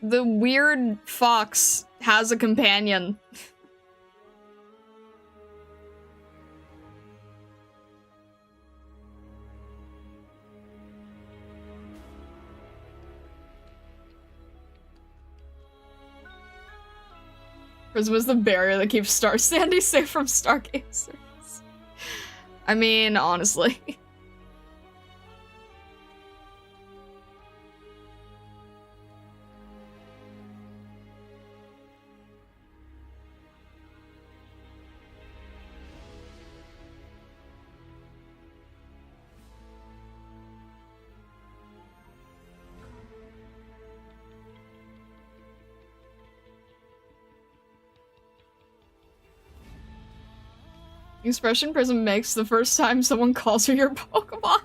The weird fox has a companion. Prism is the barrier that keeps Star Sandy safe from stargazers. I mean, honestly. Expression Prism makes the first time someone calls her your Pokemon.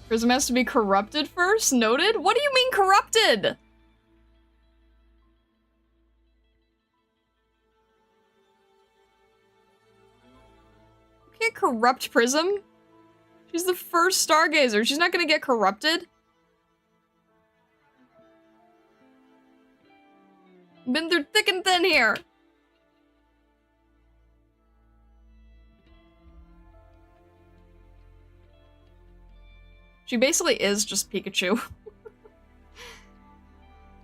Prism has to be corrupted first? Noted? What do you mean corrupted? Can't corrupt Prism. She's the first Stargazer. She's not gonna get corrupted. Been through thick and thin here. She basically is just Pikachu.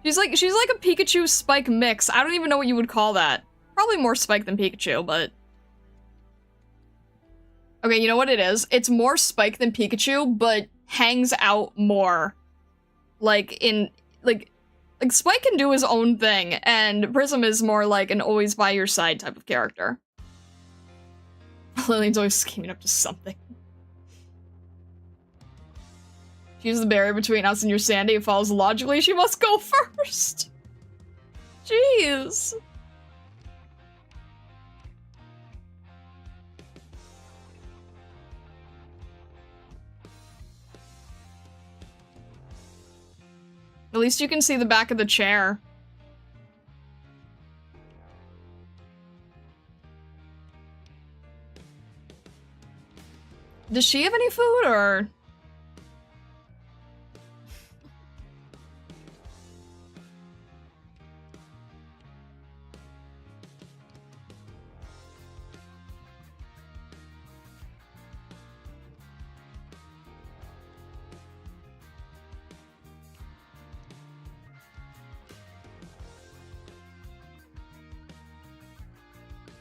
she's like a Pikachu Spike mix. I don't even know what you would call that. Probably more Spike than Pikachu, but... Okay, you know what it is? It's more Spike than Pikachu, but hangs out more. Like, Spike can do his own thing, and Prism is more like an always by your side type of character. Lillian's always scheming up to something. She's the barrier between us and your Sandy. It follows logically she must go first. Jeez. At least you can see the back of the chair. Does she have any food, or?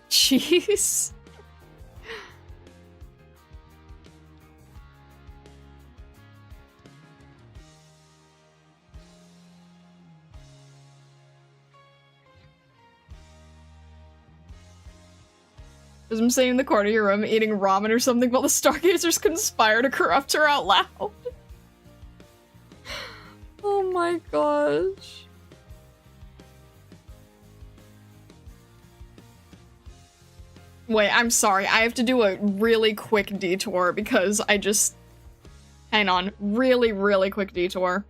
Jeez. I'm sitting in the corner of your room eating ramen or something while the Stargazers conspire to corrupt her out loud. Oh my gosh. Wait, I'm sorry. I have to do a really quick detour because I just... Hang on. Really, really quick detour.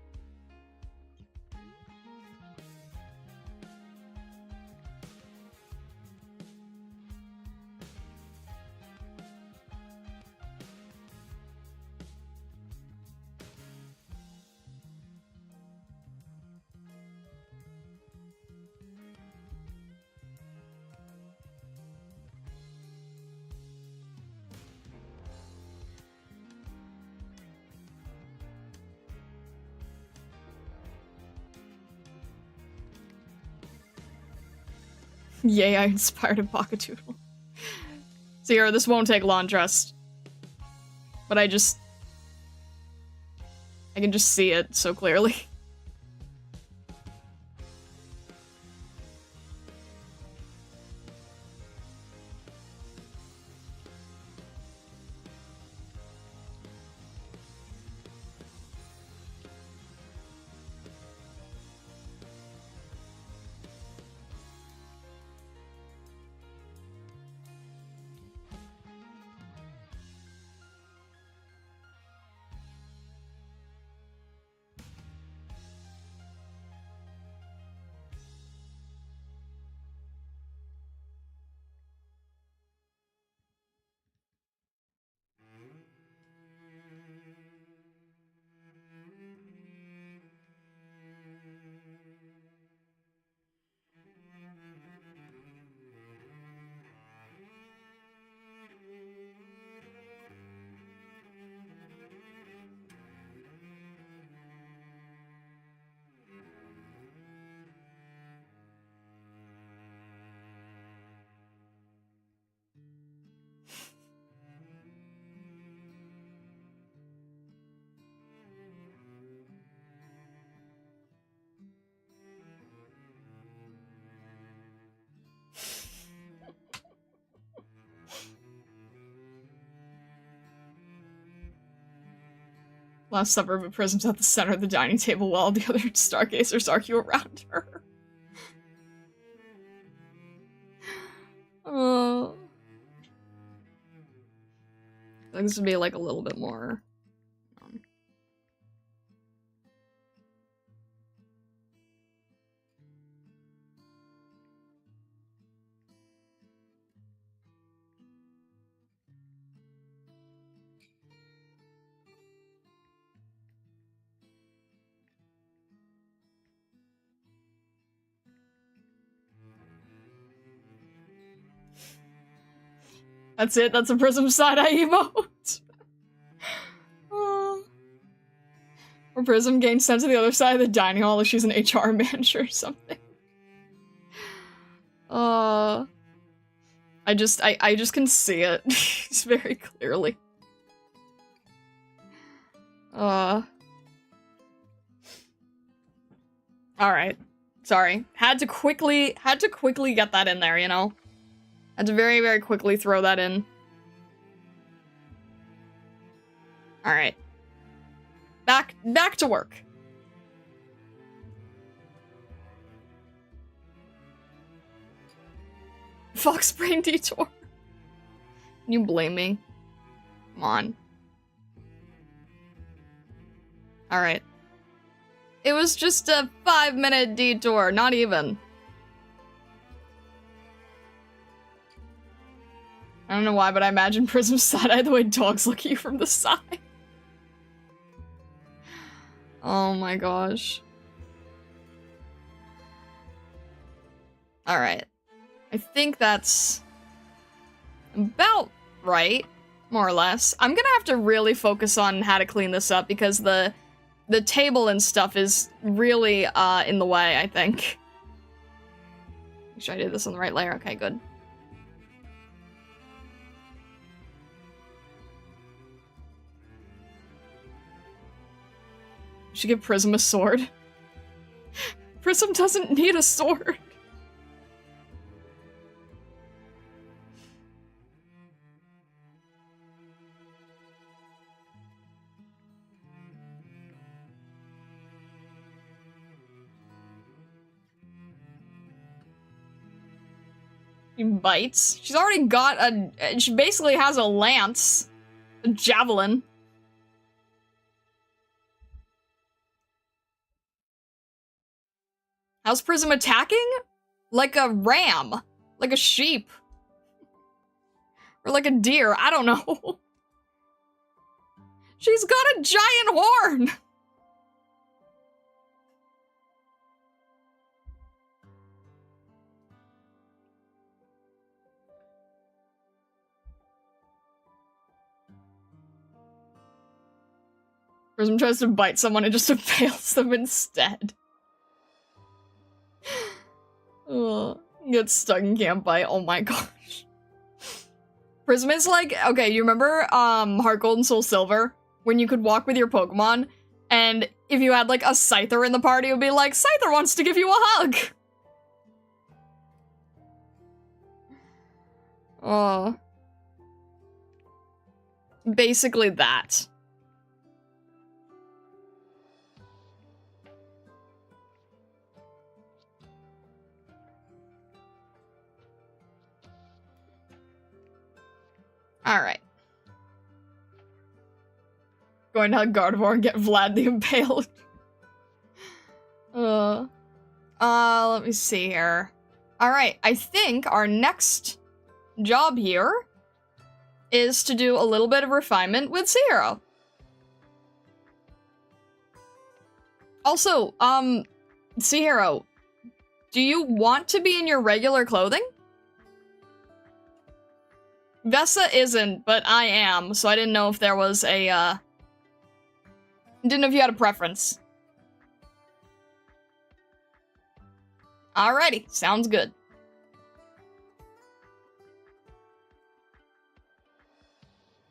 Yay, I inspired a Bakadoodle. Sierra, this won't take long, trust. But I can just see it so clearly. Last supper, but Prism's at the center of the dining table while the other Stargazers argue around her. Oh. I think this would be like a little bit more. That's it, that's a Prism side-eye emote. Oh. Or Prism gains sent to the other side of the dining hall if she's an HR manager or something. I just can see it very clearly. Alright. Sorry. Had to quickly get that in there, you know? Had to very, very quickly throw that in. Alright. Back to work. Fox brain detour. Can you blame me? Come on. Alright. It was just a 5-minute detour, not even. I don't know why, but I imagine Prism's side-eye the way dogs look at you from the side. Oh my gosh. Alright. I think that's about right, more or less. I'm gonna have to really focus on how to clean this up because the table and stuff is really in the way, I think. Make sure I did this on the right layer. Okay, good. Should give Prism a sword. Prism doesn't need a sword. She bites. She's already got she basically has a lance. A javelin. How's Prism attacking? Like a ram. Like a sheep. Or like a deer. I don't know. She's got a giant horn! Prism tries to bite someone and just impales them instead. Ugh. Gets stuck and can't bite. Oh my gosh. Prism is like, okay, you remember Heart Gold and Soul Silver? When you could walk with your Pokemon, and if you had like a Scyther in the party, it would be like, Scyther wants to give you a hug! Oh. Basically that. Alright. Going to hug Gardevoir and get Vlad the Impaled. Let me see here. Alright, I think our next job here is to do a little bit of refinement with Zero. Also, Zero, do you want to be in your regular clothing? Vessa isn't, but I am, so I didn't know if there was a, didn't know if you had a preference. Alrighty, sounds good.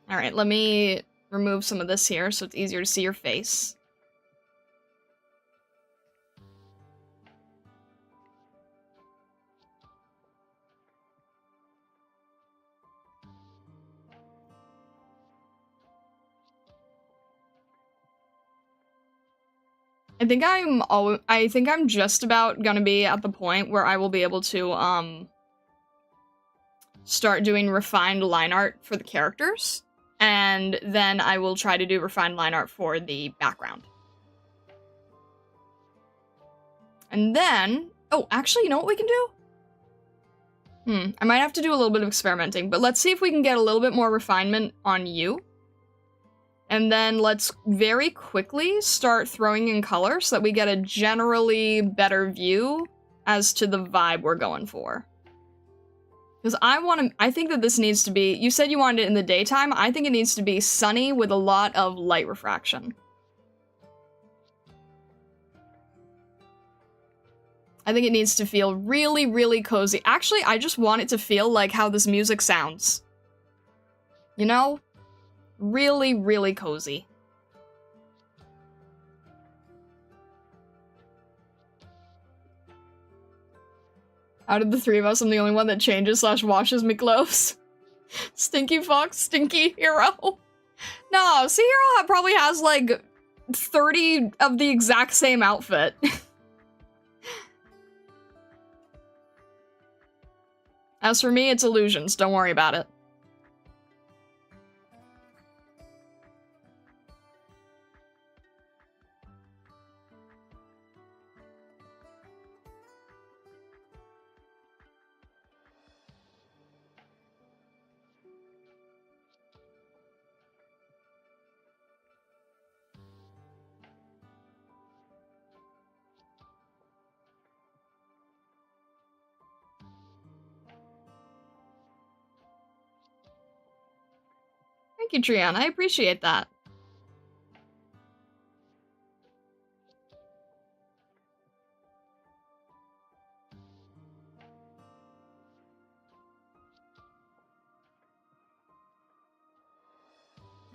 Alright, let me remove some of this here so it's easier to see your face. I think I'm just about gonna be at the point where I will be able to, start doing refined line art for the characters, and then I will try to do refined line art for the background. And then, oh, actually, you know what we can do? I might have to do a little bit of experimenting, but let's see if we can get a little bit more refinement on you. And then let's very quickly start throwing in color so that we get a generally better view as to the vibe we're going for. Because I think that this needs to be, you said you wanted it in the daytime, I think it needs to be sunny with a lot of light refraction. I think it needs to feel really, really cozy. Actually, I just want it to feel like how this music sounds. You know? Really, really cozy. Out of the three of us, I'm the only one that changes / washes me clothes. Stinky Fox, Stinky Hero. No, see, Hero probably has like 30 of the exact same outfit. As for me, it's illusions. Don't worry about it. Thank you, Trion. I appreciate that.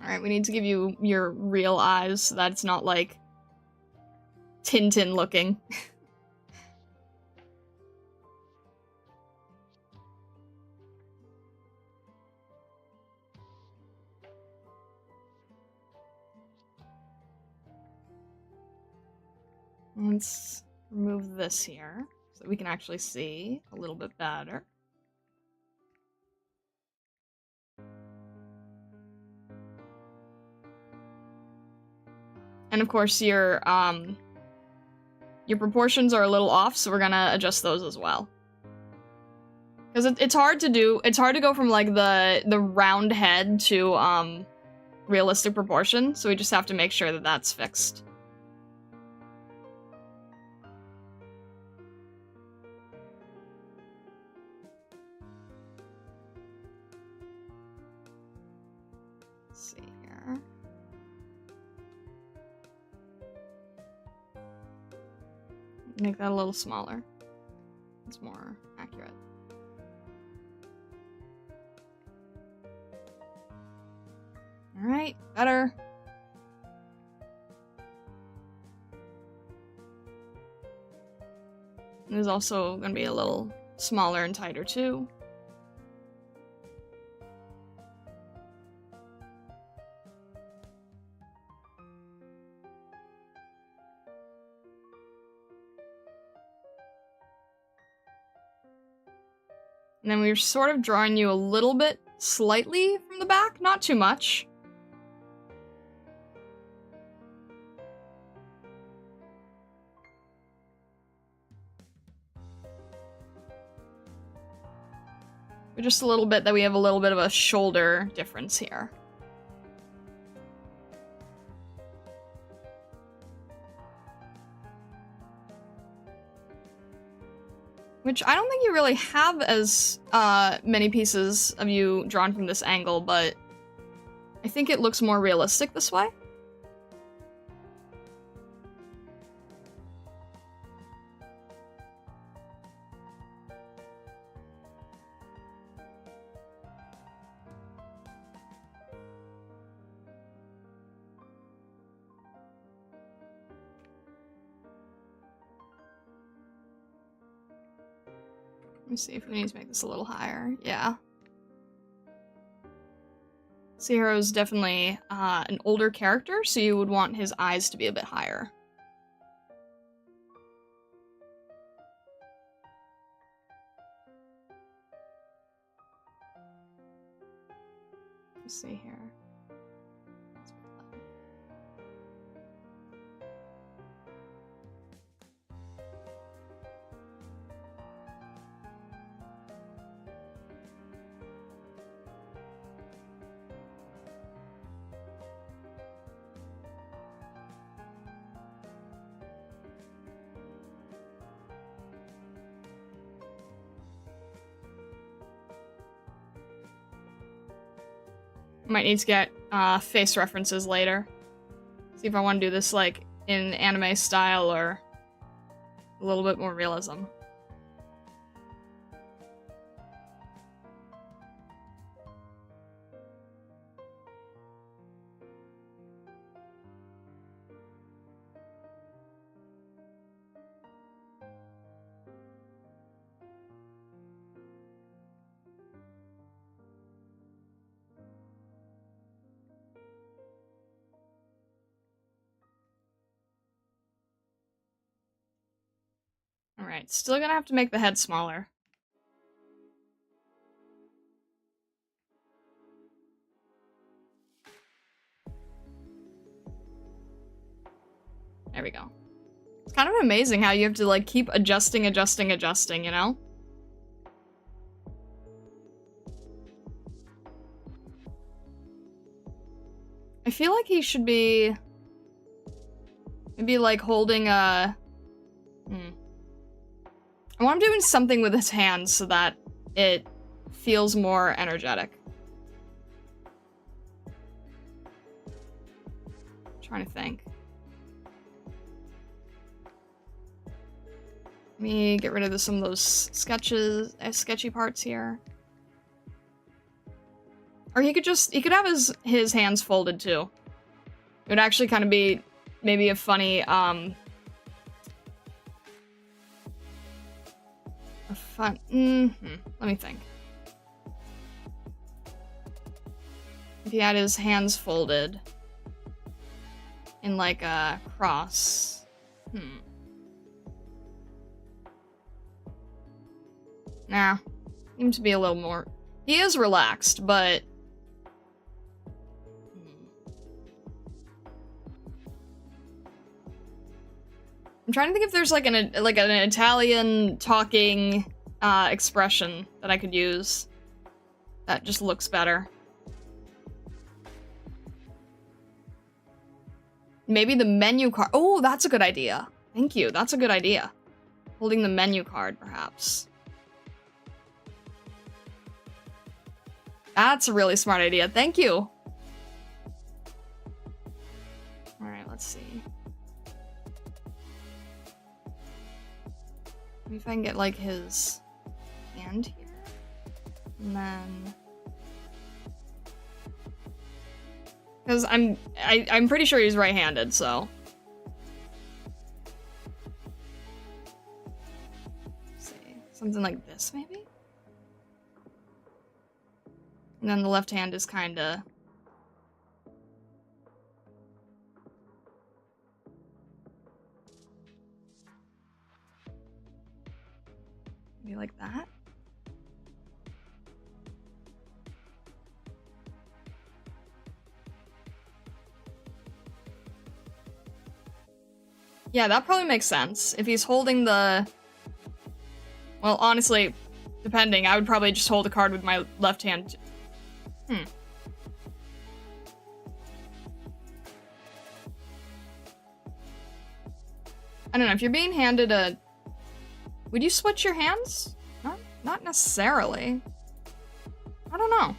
Alright, we need to give you your real eyes so that it's not, like, Tintin looking. Let's remove this here so that we can actually see a little bit better. And of course your proportions are a little off, so we're gonna adjust those as well. Because it's hard to do, it's hard to go from like the round head to realistic proportion, so we just have to make sure that that's fixed. Let's see here. Make that a little smaller. It's more accurate. Alright, better. It is also going to be a little smaller and tighter too. And then we're sort of drawing you a little bit slightly from the back, not too much. But just a little bit that we have a little bit of a shoulder difference here. Which I don't think you really have as many pieces of you drawn from this angle, but I think it looks more realistic this way. Let me see if we need to make this a little higher. Yeah. Sehiro's definitely an older character, so you would want his eyes to be a bit higher. Let's see here. Might need to get face references later. See if I want to do this like in anime style or a little bit more realism. Alright, still gonna have to make the head smaller. There we go. It's kind of amazing how you have to, like, keep adjusting, you know? I feel like he should be... maybe, like, holding a... I want him doing something with his hands so that it feels more energetic. trying to think. Let me get rid of some of those sketchy parts here. Or he could have his hands folded too. It would actually kind of be maybe a funny, let me think. If he had his hands folded in like a cross. Nah. Seems to be a little more. He is relaxed, but I'm trying to think if there's like an Italian talking expression that I could use that just looks better. Maybe the menu card. Oh, that's a good idea. Thank you. That's a good idea. Holding the menu card, perhaps. That's a really smart idea. Thank you. Alright, let's see. Maybe if I can get, like, his hand here. And then... Because I'm pretty sure he's right-handed, so... Let's see. Something like this, maybe? And then the left hand is kinda... Maybe like that? Yeah, that probably makes sense. If he's holding the... Well, honestly, depending, I would probably just hold the card with my left hand. I don't know, if you're being handed a... Would you switch your hands? Not necessarily. I don't know.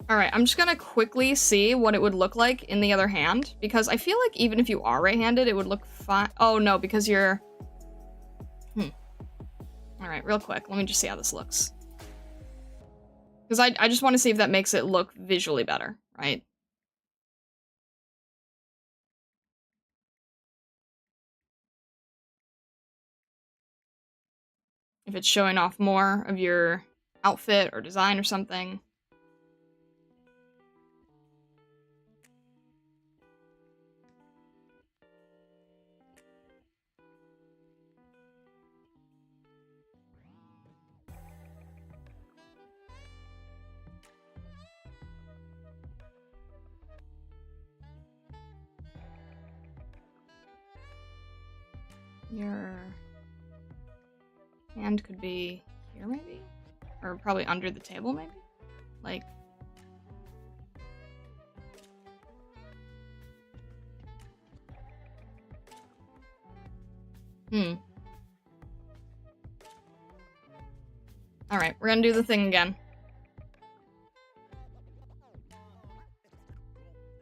Alright, I'm just gonna quickly see what it would look like in the other hand, because I feel like even if you are right-handed, it would look fine. Oh, no, because you're... Alright, real quick, let me just see how this looks. Because I just want to see if that makes it look visually better, right? If it's showing off more of your outfit or design or something. Your hand could be here, maybe? Or probably under the table, maybe? Like... Alright, we're gonna do the thing again.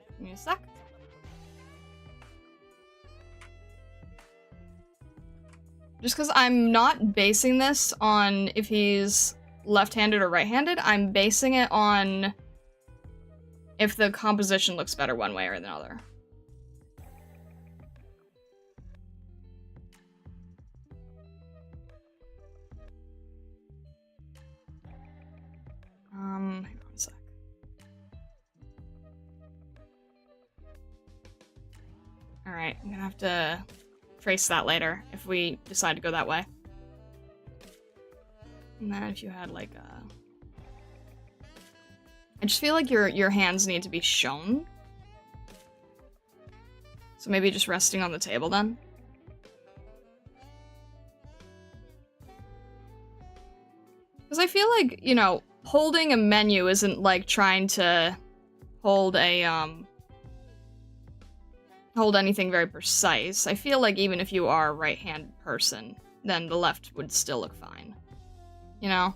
Give me a sec. Just because I'm not basing this on if he's left-handed or right-handed, I'm basing it on if the composition looks better one way or another. Hang on a sec. Alright, I'm gonna have to trace that later if we decide to go that way. And then if you had like a... I just feel like your hands need to be shown. So maybe just resting on the table then. Because I feel like, you know, holding a menu isn't like trying to hold a, hold anything very precise. I feel like even if you are a right-handed person, then the left would still look fine. You know?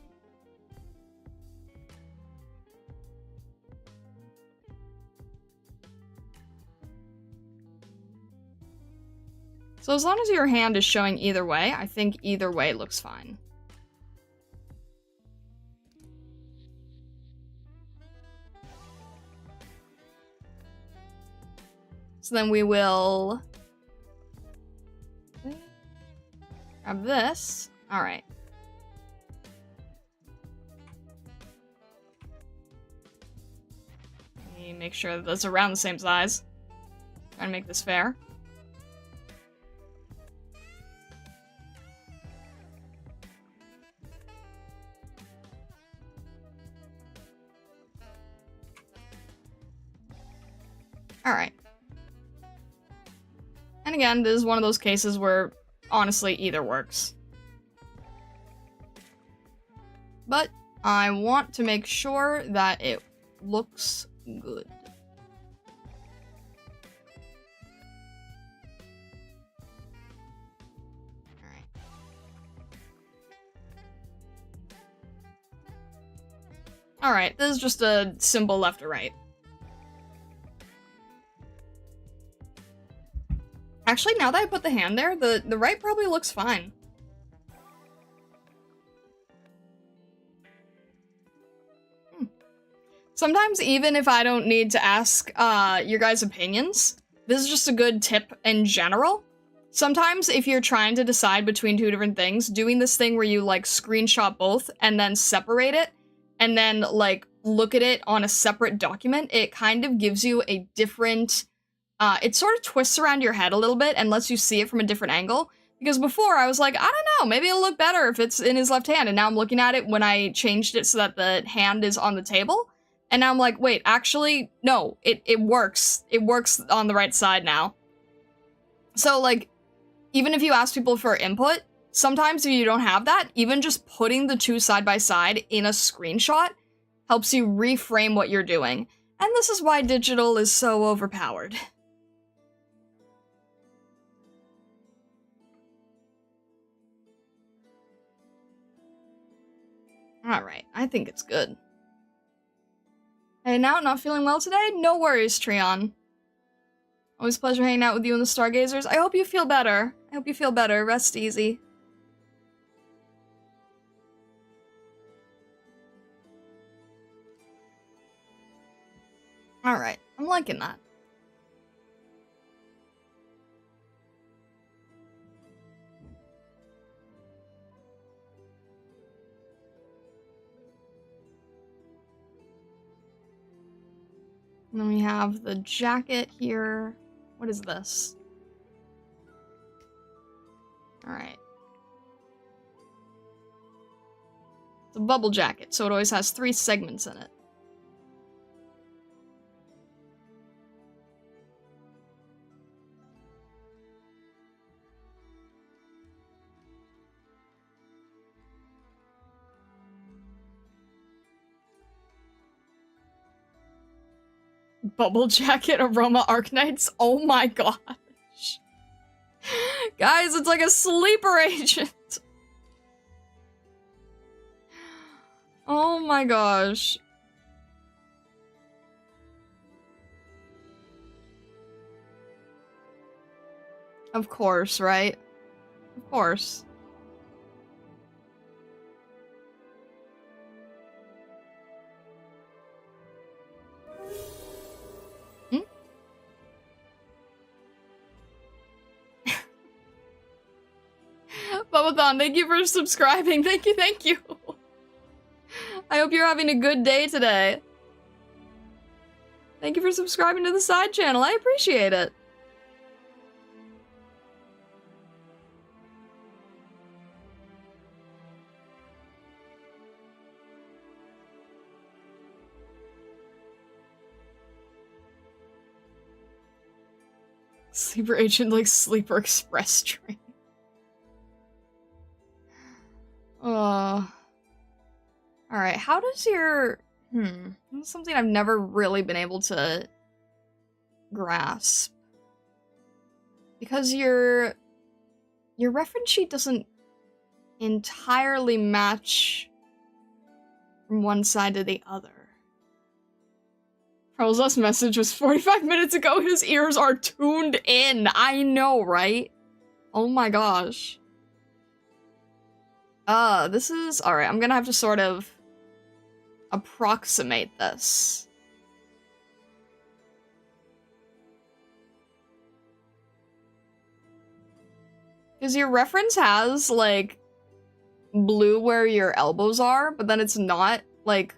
So as long as your hand is showing either way, I think either way looks fine. So then we will grab this. All right. Let me make sure that that's around the same size. Trying to make this fair. All right. And again, this is one of those cases where, honestly, either works. But I want to make sure that it looks good. Alright. Alright, this is just a simple left or right. Actually, now that I put the hand there, the right probably looks fine. Sometimes, even if I don't need to ask your guys' opinions, this is just a good tip in general. Sometimes, if you're trying to decide between two different things, doing this thing where you, like, screenshot both and then separate it, and then, like, look at it on a separate document, it kind of gives you a different... it sort of twists around your head a little bit and lets you see it from a different angle. Because before, I was like, I don't know, maybe it'll look better if it's in his left hand. And now I'm looking at it when I changed it so that the hand is on the table. And now I'm like, wait, actually, no, it works. It works on the right side now. So, like, even if you ask people for input, sometimes if you don't have that, even just putting the two side by side in a screenshot helps you reframe what you're doing. And this is why digital is so overpowered. Alright, I think it's good. Hey, now not feeling well today? No worries, Treon. Always a pleasure hanging out with you and the Stargazers. I hope you feel better. I hope you feel better. Rest easy. Alright, I'm liking that. And then we have the jacket here. What is this? Alright. It's a bubble jacket, so it always has 3 segments in it. Bubble jacket aroma Arknights. Oh my gosh. Guys, it's like a sleeper agent. Oh my gosh. Of course, right? Of course. Bubblethon, thank you for subscribing. Thank you, thank you. I hope you're having a good day today. Thank you for subscribing to the side channel. I appreciate it. Sleeper agent like Sleeper Express train. Alright, how does your... That's something I've never really been able to grasp. Because your reference sheet doesn't entirely match from one side to the other. Pearl's last message was 45 minutes ago. His ears are tuned in. I know, right? Oh my gosh. This is... Alright, I'm gonna have to sort of approximate this. Because your reference has, like, blue where your elbows are, but then it's not, like,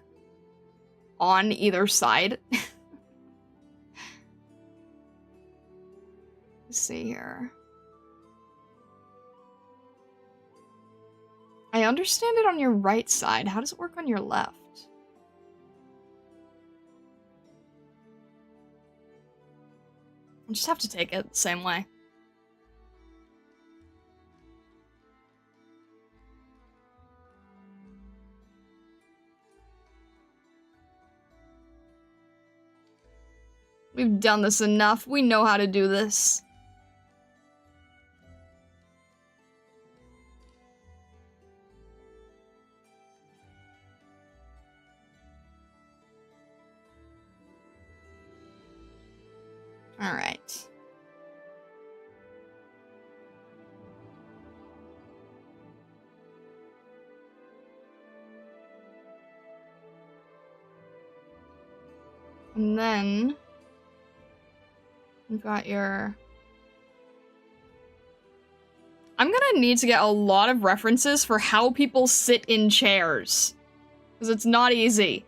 on either side. Let's see here. I understand it on your right side. How does it work on your left? I'll just have to take it the same way. We've done this enough. We know how to do this. All right. And then you've got your... I'm gonna need to get a lot of references for how people sit in chairs. Because it's not easy.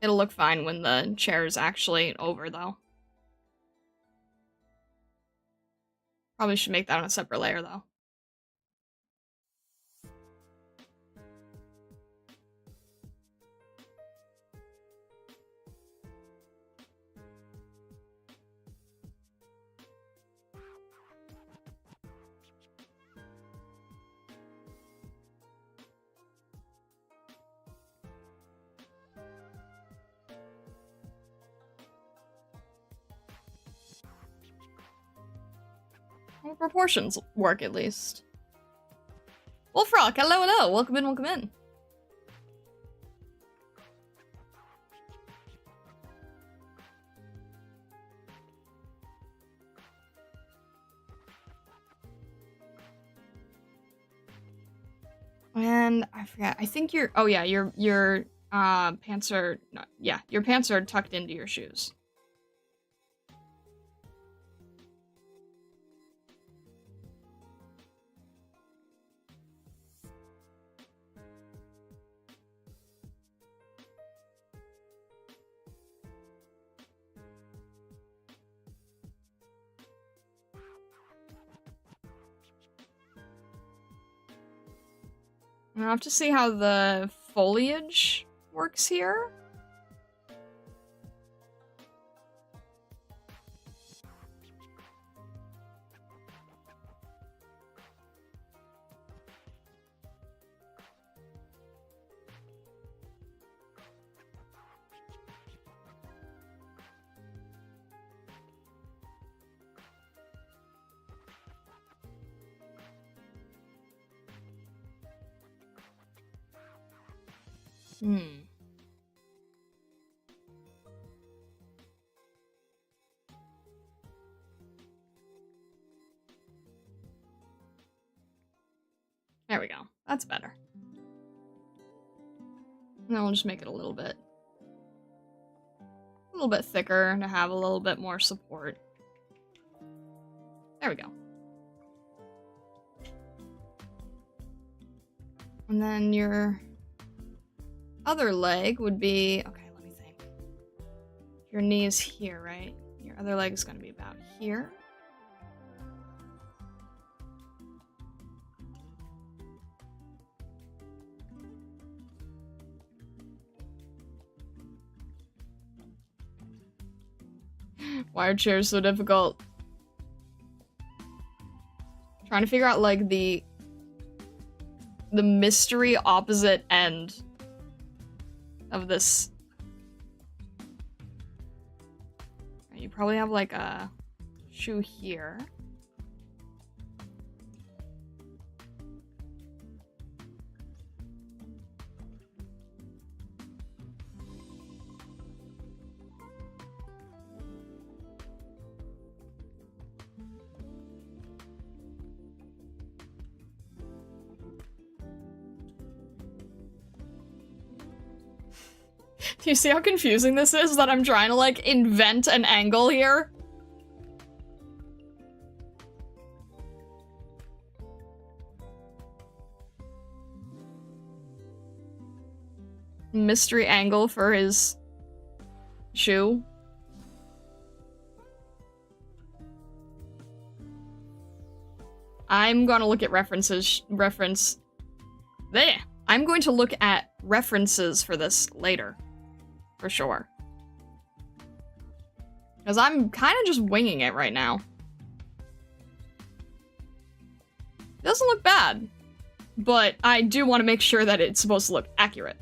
It'll look fine when the chair is actually over, though. Probably should make that on a separate layer, though. Well, proportions work, at least. Wolfrock, hello, hello! Welcome in, welcome in. And I forgot, I think your... Oh yeah, your pants are... Not, yeah, your pants are tucked into your shoes. I'll have to see how the foliage works here. There we go. That's better. Now we'll just make it a little bit thicker to have a little bit more support. There we go. And then your other leg would be, okay, let me think. Your knee is here, right? Your other leg is going to be about here. Why are chairs so difficult? Trying to figure out, like, the mystery opposite end of this. You probably have like a shoe here. Do you see how confusing this is? That I'm trying to, like, invent an angle here? Mystery angle for his shoe. I'm gonna look at I'm going to look at references for this later. For sure. Because I'm kind of just winging it right now. It doesn't look bad. But I do want to make sure that it's supposed to look accurate.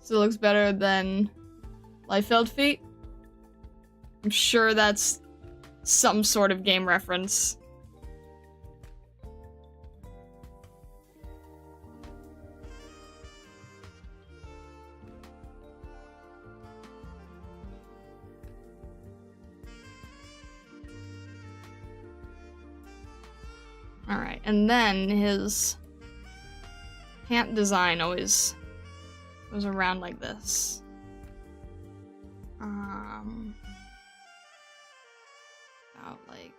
So it looks better than Liefeld feet. I'm sure that's some sort of game reference. Alright, and then his pant design always goes around like this. About like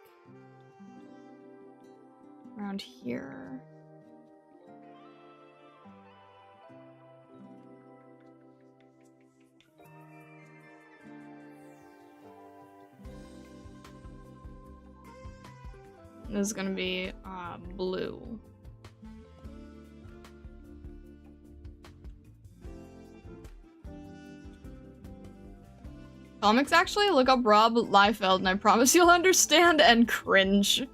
around here. This is gonna be blue. Comics, actually? Look up Rob Liefeld and I promise you'll understand and cringe.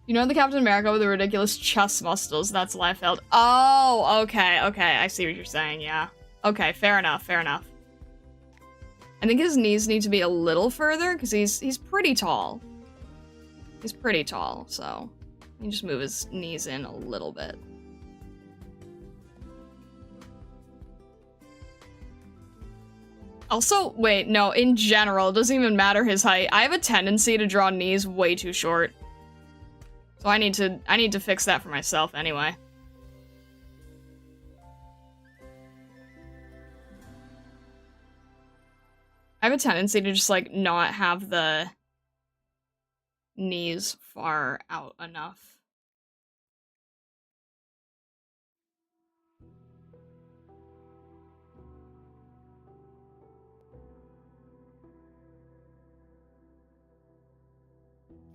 You know the Captain America with the ridiculous chest muscles? That's Liefeld. Oh, okay, okay. I see what you're saying, yeah. Okay, fair enough, fair enough. I think his knees need to be a little further, because he's pretty tall. He's pretty tall, so you can just move his knees in a little bit. Also, wait, no, in general, it doesn't even matter his height. I have a tendency to draw knees way too short. So I need to fix that for myself anyway. I have a tendency to just, like, not have the knees far out enough.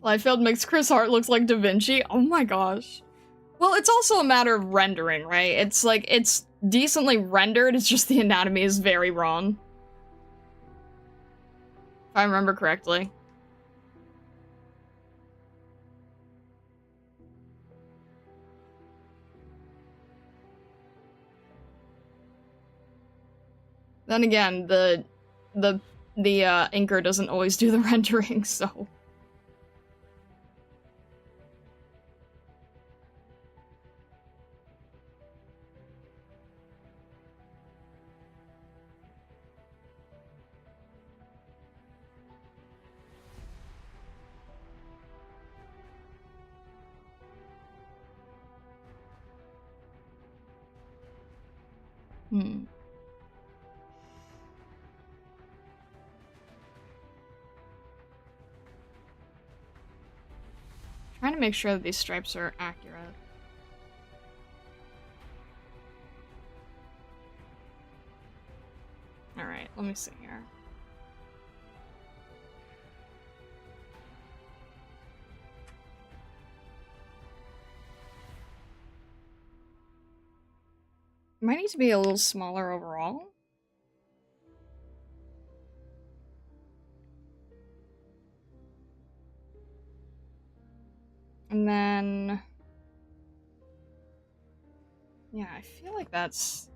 Liefeld makes Chris Hart looks like Da Vinci. Oh my gosh. Well, it's also a matter of rendering, right? It's like, it's decently rendered, it's just the anatomy is very wrong. If I remember correctly. Then again, the inker doesn't always do the rendering, so... Trying to make sure that these stripes are accurate. Let me see here. Might need to be a little smaller overall. And then... yeah, I feel like that's...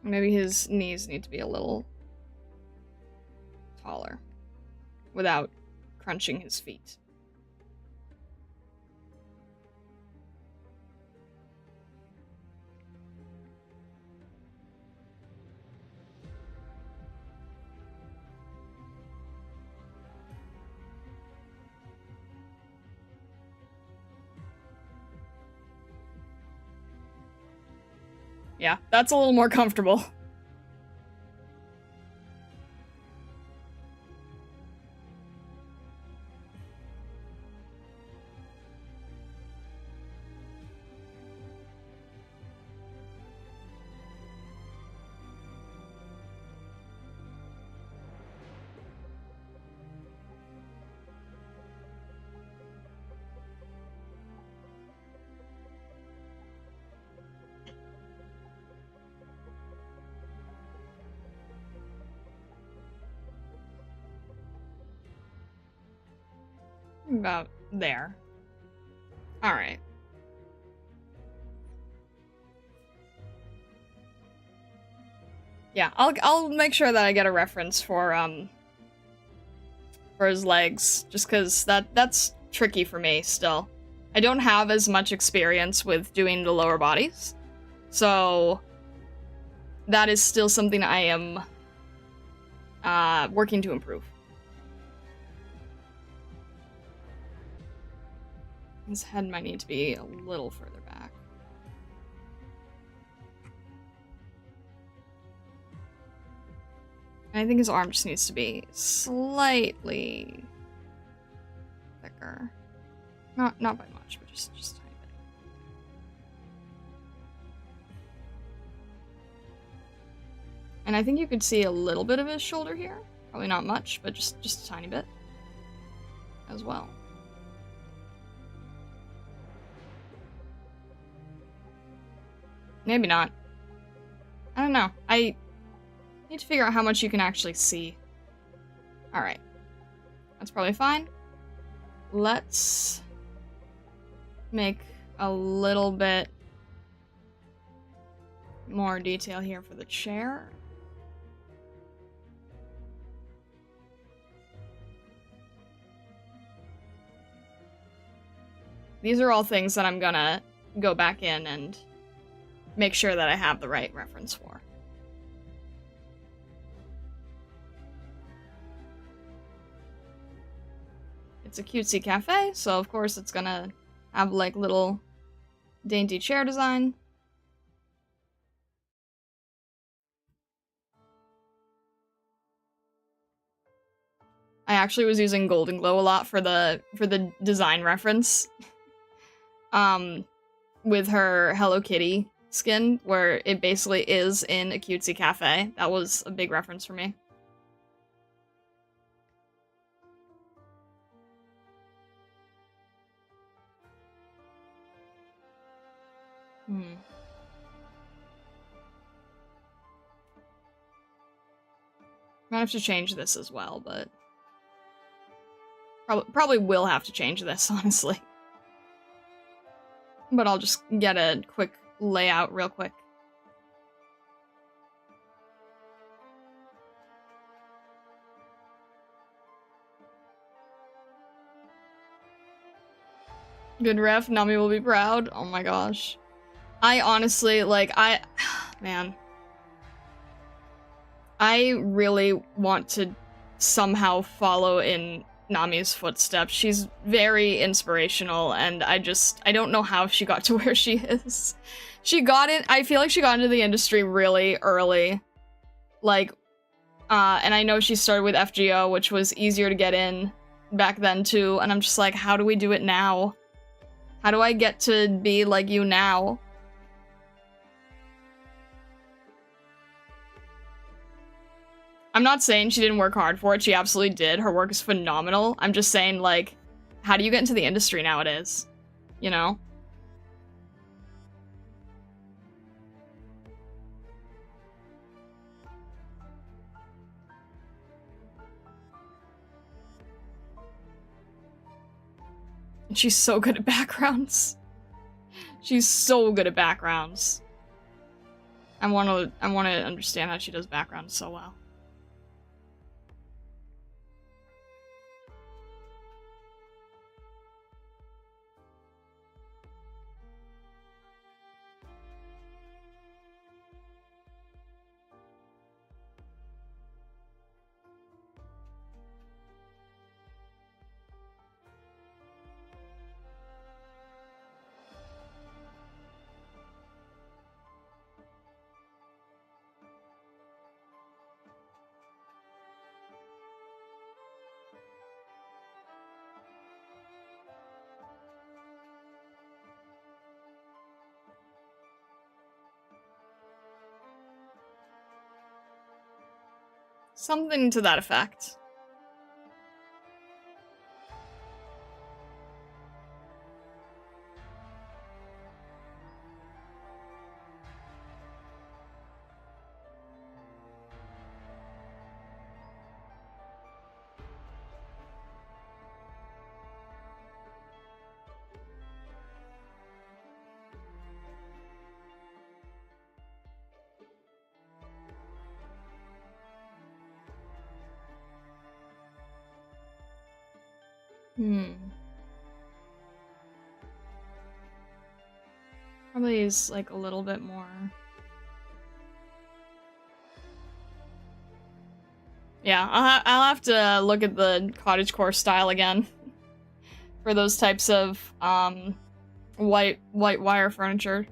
maybe his knees need to be a little taller without crunching his feet. Yeah, that's a little more comfortable. About there. Alright. Yeah, I'll make sure that I get a reference for his legs, just because that's tricky for me still. I don't have as much experience with doing the lower bodies, so that is still something I am working to improve. His head might need to be a little further back. And I think his arm just needs to be slightly thicker. Not by much, but just a tiny bit. And I think you could see a little bit of his shoulder here. Probably not much, but just a tiny bit as well. Maybe not. I don't know. I need to figure out how much you can actually see. Alright. That's probably fine. Let's make a little bit more detail here for the chair. These are all things that I'm gonna go back in and make sure that I have the right reference for. It's a cutesy cafe, so of course it's gonna have like little dainty chair design. I actually was using Golden Glow a lot for the design reference. With her Hello Kitty skin, where it basically is in a cutesy cafe. That was a big reference for me. Might have to change this as well, but probably will have to change this, honestly. But I'll just get a quick layout real quick. Good ref, Nami will be proud. Oh my gosh. I honestly, like, man. I really want to somehow follow in Nami's footsteps. She's very inspirational, and I don't know how she got to where she is. I feel like she got into the industry really early. Like, and I know she started with FGO, which was easier to get in back then too, and I'm just like, how do we do it now? How do I get to be like you now? I'm not saying she didn't work hard for it. She absolutely did. Her work is phenomenal. I'm just saying, like, how do you get into the industry nowadays? You know? And she's so good at backgrounds. She's so good at backgrounds. I want to understand how she does backgrounds so well. Something to that effect. Probably is like a little bit more. Yeah, I'll have to look at the cottagecore style again for those types of white wire furniture.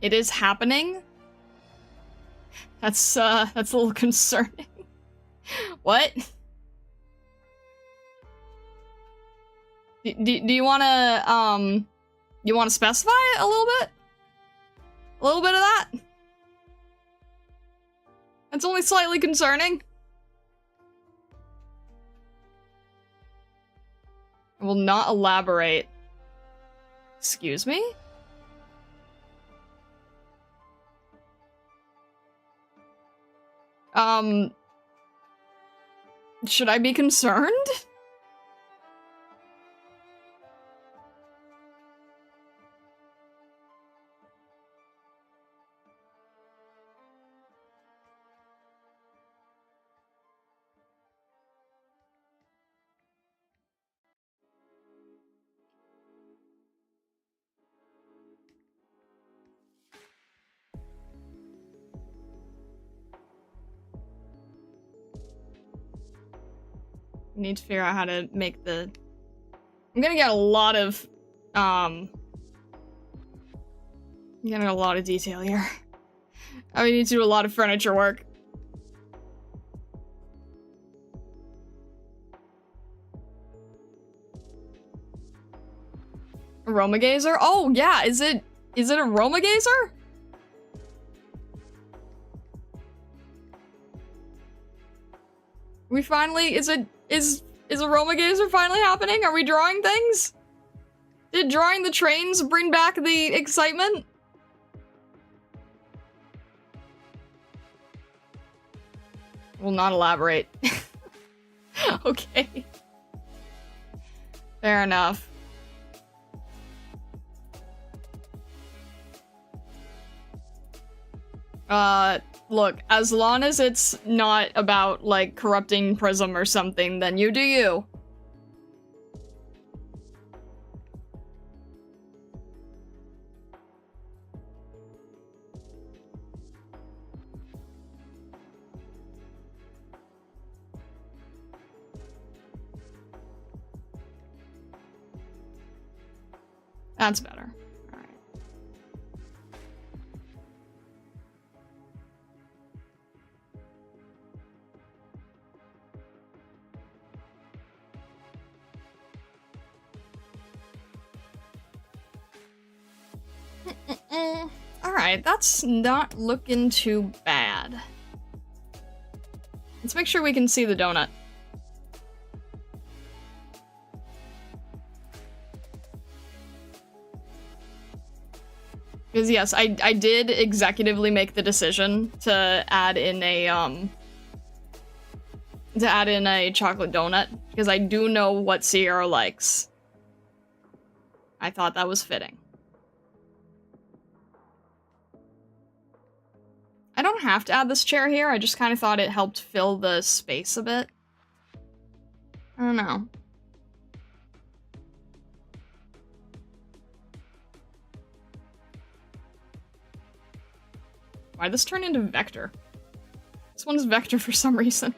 It is happening? That's a little concerning. What? Do you wanna, you wanna specify it a little bit? A little bit of that? That's only slightly concerning. I will not elaborate. Excuse me? Should I be concerned? Need to figure out how to make the... I'm gonna get a lot of, getting a lot of detail here. I need to do a lot of furniture work. Aroma gazer? Oh, yeah, is it aroma gazer? We finally, is aroma gazer finally happening? Are we drawing things? Did drawing the trains bring back the excitement? Will not elaborate. Okay. Fair enough. Look, as long as it's not about, like, corrupting Prism or something, then you do you. That's better. Alright. Alright, that's not looking too bad. Let's make sure we can see the donut. Because yes, I did executively make the decision to add in a chocolate donut because I do know what Sierra likes. I thought that was fitting. I don't have to add this chair here, I just kind of thought it helped fill the space a bit. I don't know. Why'd this turn into Vector? This one's Vector for some reason.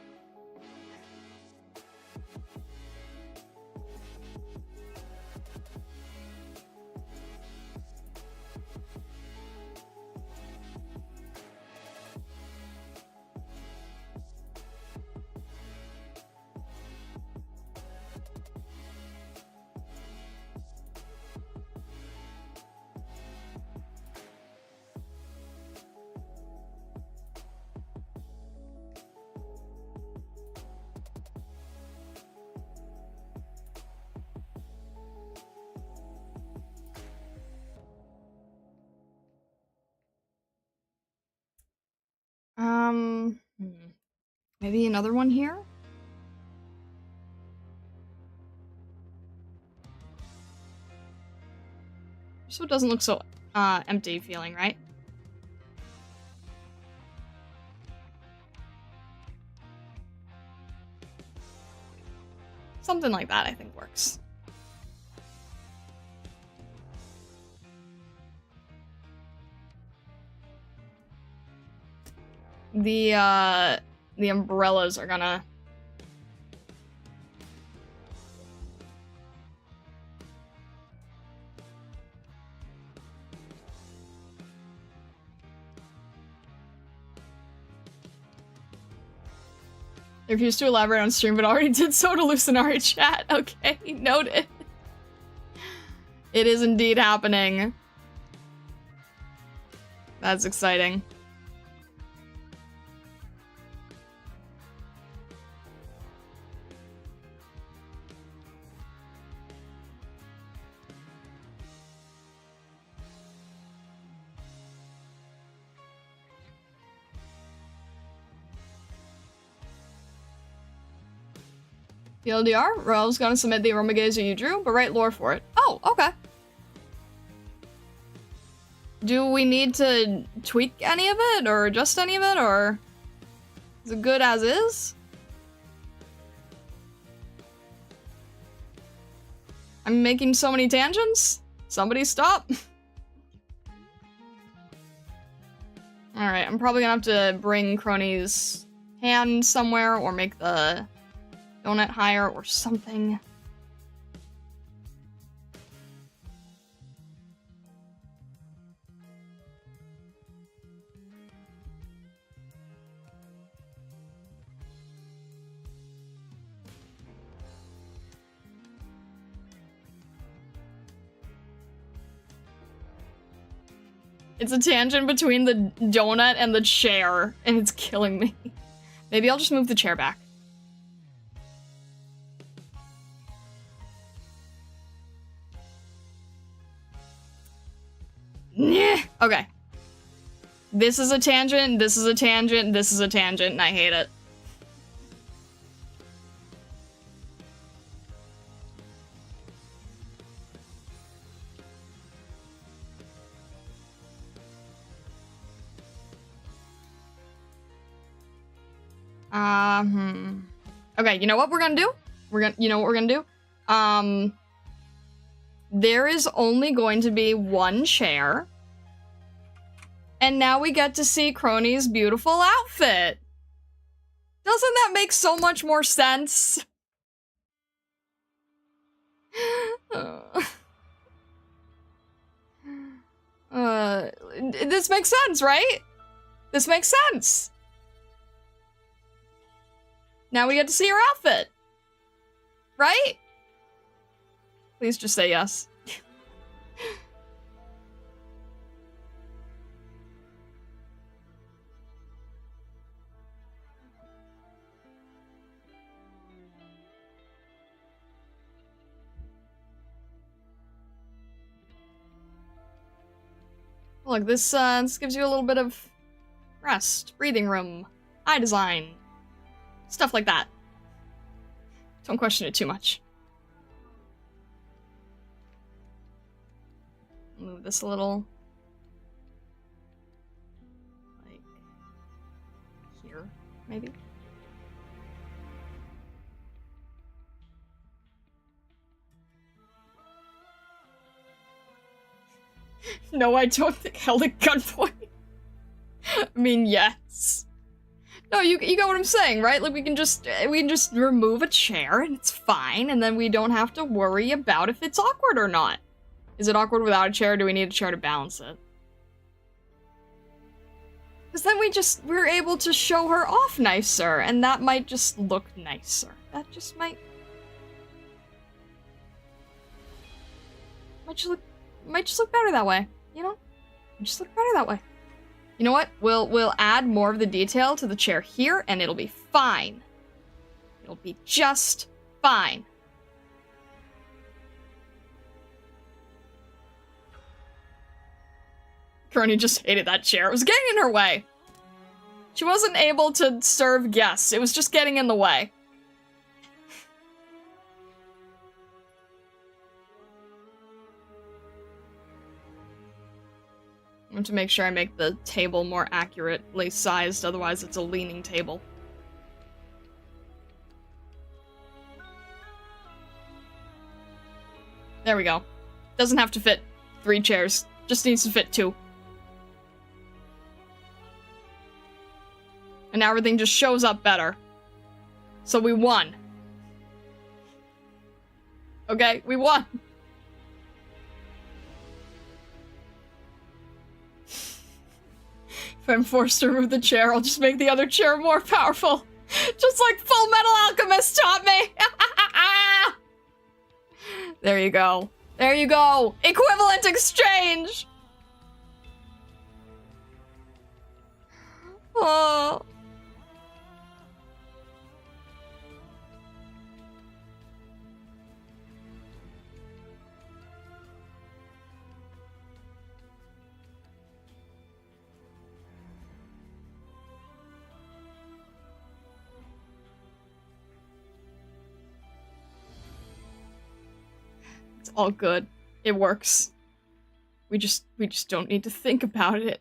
Maybe another one here? So it doesn't look so, empty feeling, right? Something like that, I think, works. The umbrellas are gonna... They refused to elaborate on stream, but already did so to Lucinari chat. Okay, noted. It is indeed happening. That's exciting. TLDR, Rel's gonna submit the aroma gazer you drew, but write lore for it. Oh, okay. Do we need to tweak any of it, or adjust any of it, or is it good as is? I'm making so many tangents? Somebody stop. Alright, I'm probably gonna have to bring Crony's hand somewhere, or make the donut higher, or something. It's a tangent between the donut and the chair, and it's killing me. Maybe I'll just move the chair back. Okay. This is a tangent, this is a tangent, this is a tangent, and I hate it. Okay, you know what we're gonna do? You know what we're gonna do? There is only going to be one chair. And now we get to see Crony's beautiful outfit. Doesn't that make so much more sense? This makes sense, right? This makes sense. Now we get to see her outfit. Right? Please just say yes. Look, this gives you a little bit of rest, breathing room, eye design, stuff like that. Don't question it too much. Move this a little. Like here, maybe? No, I don't think held at gunpoint. I mean, yes. No, you get what I'm saying, right? Like we can just remove a chair and it's fine, and then we don't have to worry about if it's awkward or not. Is it awkward without a chair? Do we need a chair to balance it? Because then we're able to show her off nicer, and that might just look nicer. That just might just look better that way, you know? Just look better that way. You know what? We'll add more of the detail to the chair here, and it'll be fine. It'll be just fine. Crony just hated that chair. It was getting in her way. She wasn't able to serve guests. It was just getting in the way. I want to make sure I make the table more accurately sized, otherwise it's a leaning table. There we go. Doesn't have to fit 3 chairs. Just needs to fit 2. And now everything just shows up better. So we won. Okay, we won. If I'm forced to remove the chair, I'll just make the other chair more powerful. Just like Full Metal Alchemist taught me! There you go. There you go! Equivalent exchange! Oh. It's all good. It works. We just don't need to think about it.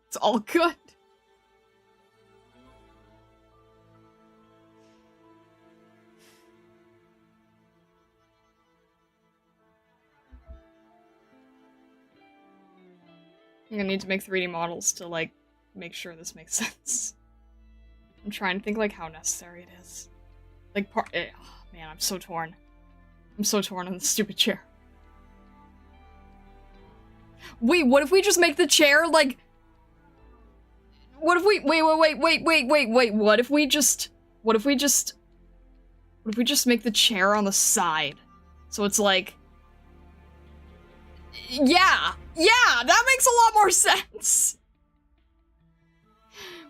It's all good. I'm gonna need to make 3D models to, like, make sure this makes sense. I'm trying to think, like, how necessary it is. Like, oh, man, I'm so torn. I'm so torn on the stupid chair. Wait, what if we just make the chair, like... What if we... Wait, what if we just... What if we just make the chair on the side? So it's like... Yeah! Yeah! That makes a lot more sense!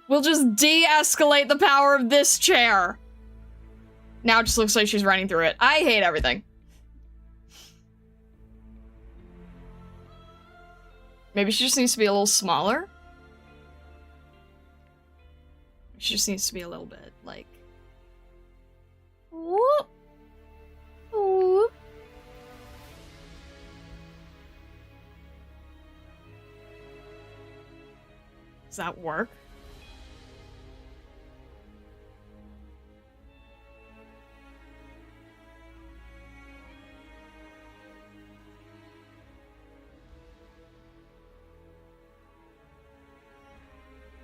We'll just de-escalate the power of this chair. Now it just looks like she's running through it. I hate everything. Maybe she just needs to be a little smaller? She just needs to be a little bit, like... Whoop. Whoop. Does that work?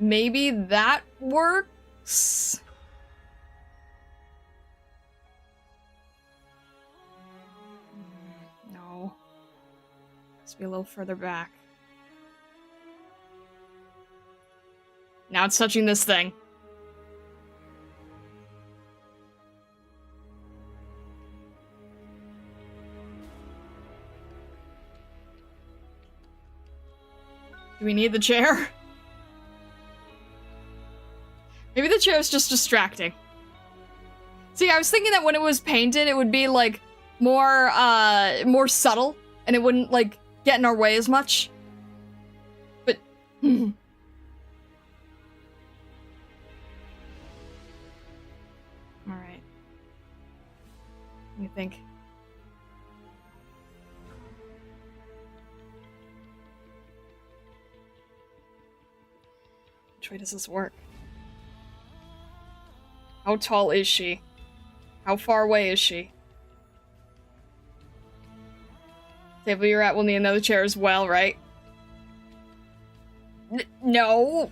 Maybe that works? No. Let's be a little further back. Now it's touching this thing. Do we need the chair? Maybe the chair is just distracting. See, I was thinking that when it was painted, it would be, like, more subtle, and it wouldn't, like, get in our way as much. Alright. Let me think. Which way does this work? How tall is she? How far away is she? Table you're at will need another chair as well, right? No,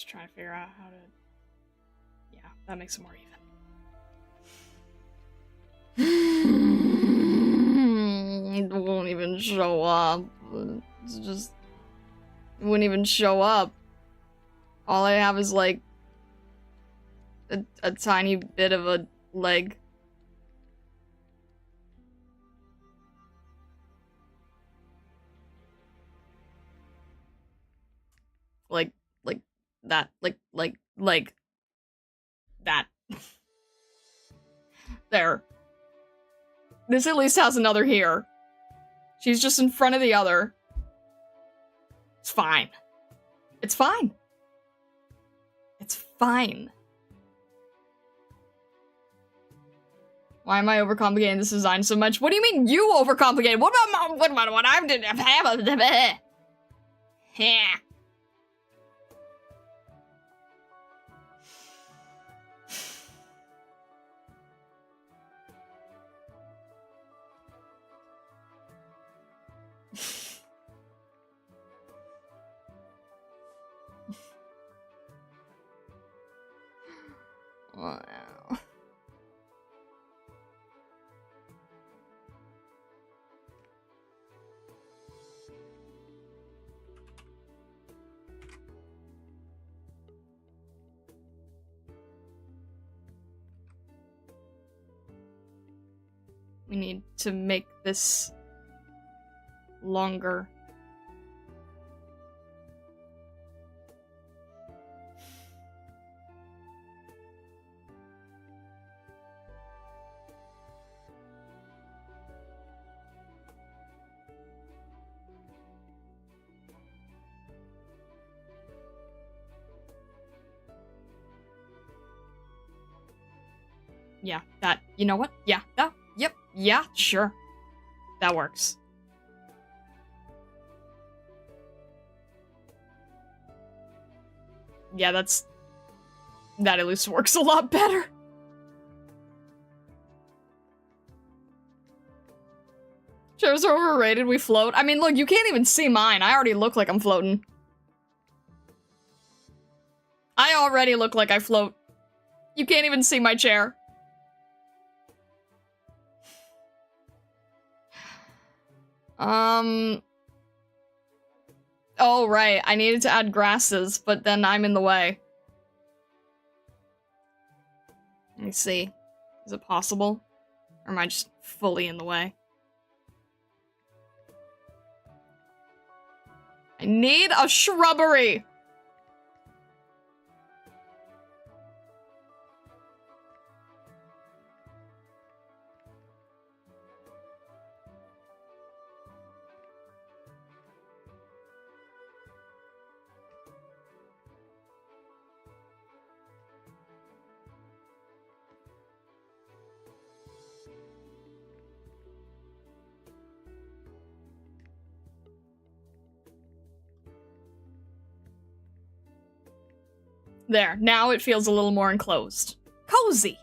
just trying to figure out how to... Yeah, that makes it more even. It won't even show up. It's just... It wouldn't even show up. All I have is, like, a tiny bit of a leg. Like that. Like that. There. This at least has another here. She's just in front of the other. It's fine. It's fine. It's fine. Why am I overcomplicating this design so much? What do you mean you overcomplicated? What about what I'm doing? Yeah. Wow. We need to make this longer. Yeah, that, you know what? Yeah, that, yep, yeah, sure. That works. Yeah, that at least works a lot better. Chairs are overrated, we float. I mean, look, you can't even see mine. I already look like I'm floating. I already look like I float. You can't even see my chair. Oh, right. I needed to add grasses, but then I'm in the way. Let me see. Is it possible? Or am I just fully in the way? I need a shrubbery! There, now it feels a little more enclosed. Cozy!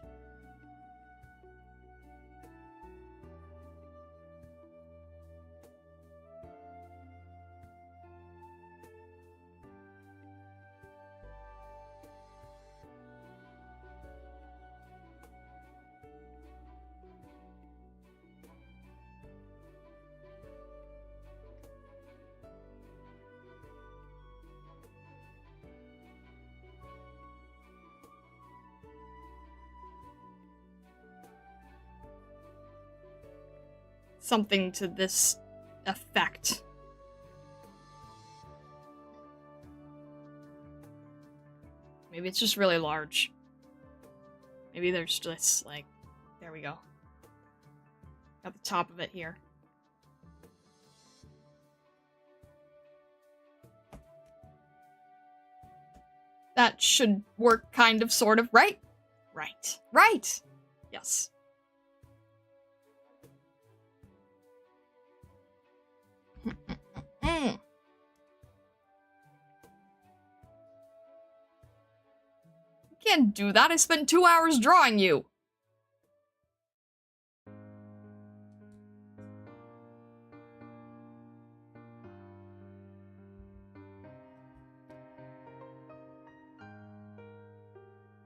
something to this effect. Maybe it's just really large. Maybe there's just, like... There we go. Got the top of it here. That should work kind of, sort of, right? Right. Right! Yes. You can't do that. I spent 2 hours drawing you.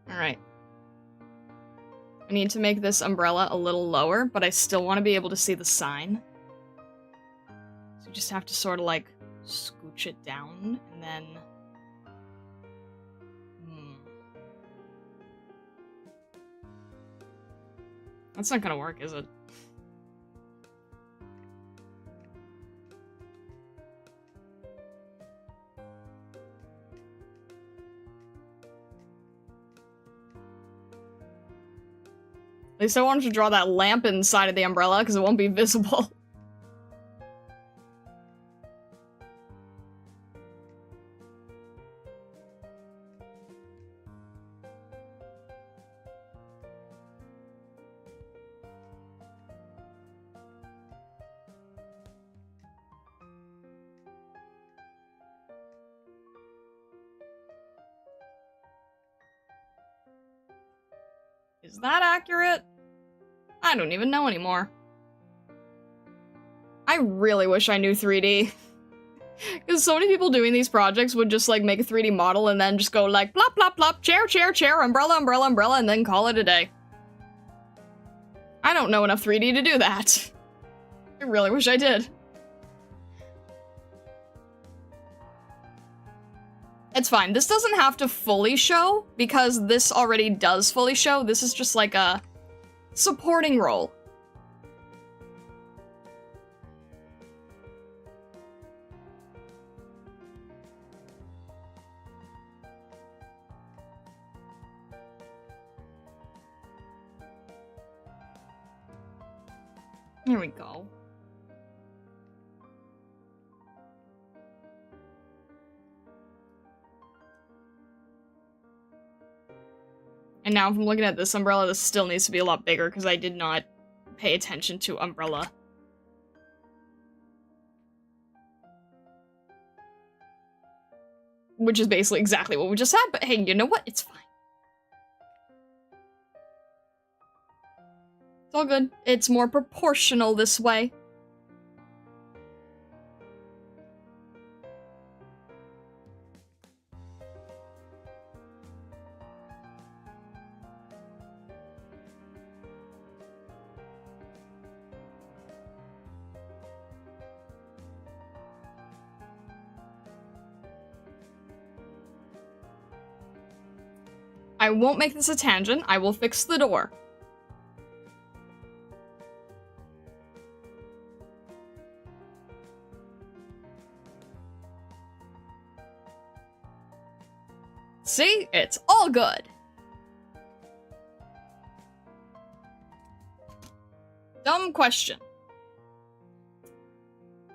Alright. I need to make this umbrella a little lower, but I still want to be able to see the sign. So you just have to sort of, like, scooch it down, and then... That's not gonna work, is it? At least I wanted to draw that lamp inside of the umbrella, because it won't be visible. Is that accurate? I don't even know anymore. I really wish I knew 3D. Because so many people doing these projects would just, like, make a 3D model and then just go, like, plop, plop, plop, chair, chair, chair, umbrella, umbrella, umbrella, and then call it a day. I don't know enough 3D to do that. I really wish I did. It's fine. This doesn't have to fully show, because this already does fully show. This is just like a supporting role. Here we go. And now if I'm looking at this umbrella, this still needs to be a lot bigger because I did not pay attention to umbrella. Which is basically exactly what we just had, but hey, you know what? It's fine. It's all good. It's more proportional this way. I won't make this a tangent. I will fix the door. See? It's all good. Dumb question.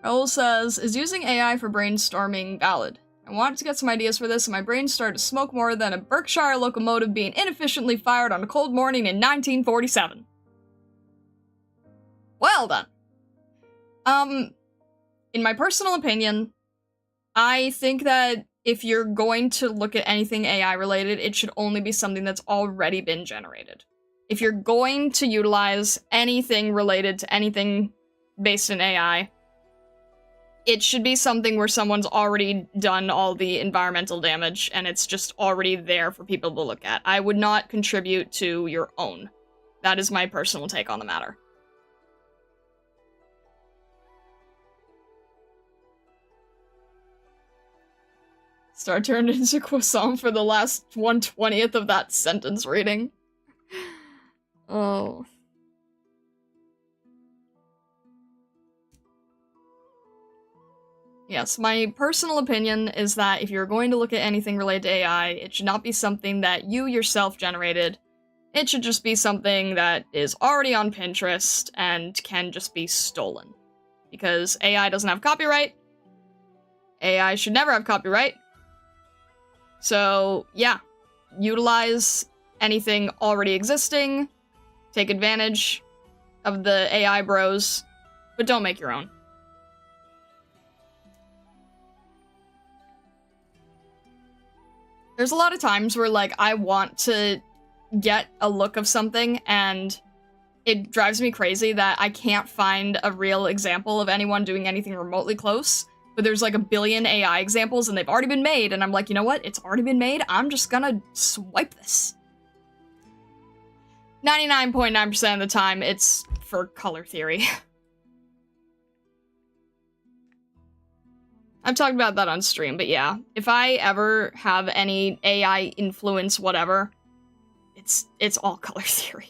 Raoul says, is using AI for brainstorming valid? I wanted to get some ideas for this, and my brain started to smoke more than a Berkshire locomotive being inefficiently fired on a cold morning in 1947. Well done. In my personal opinion, I think that if you're going to look at anything AI related, it should only be something that's already been generated. If you're going to utilize anything related to anything based in AI, it should be something where someone's already done all the environmental damage and it's just already there for people to look at. I would not contribute to your own. That is my personal take on the matter. Star turned into croissant for the last 1/20th of that sentence reading. Oh. Yes, my personal opinion is that if you're going to look at anything related to AI, it should not be something that you yourself generated. It should just be something that is already on Pinterest and can just be stolen. Because AI doesn't have copyright. AI should never have copyright. So, yeah. Utilize anything already existing. Take advantage of the AI bros. But don't make your own. There's a lot of times where, like, I want to get a look of something, and it drives me crazy that I can't find a real example of anyone doing anything remotely close, but there's like a billion AI examples, and they've already been made, and I'm like, you know what? It's already been made. I'm just gonna swipe this. 99.9% of the time, it's for color theory. I've talked about that on stream, but yeah. If I ever have any AI influence whatever, it's all color theory.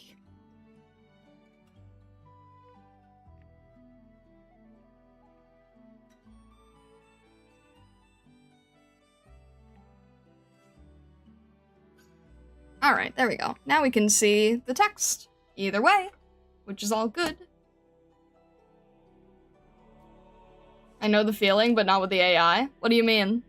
Alright, there we go. Now we can see the text either way, which is all good. I know the feeling, but not with the AI. What do you mean?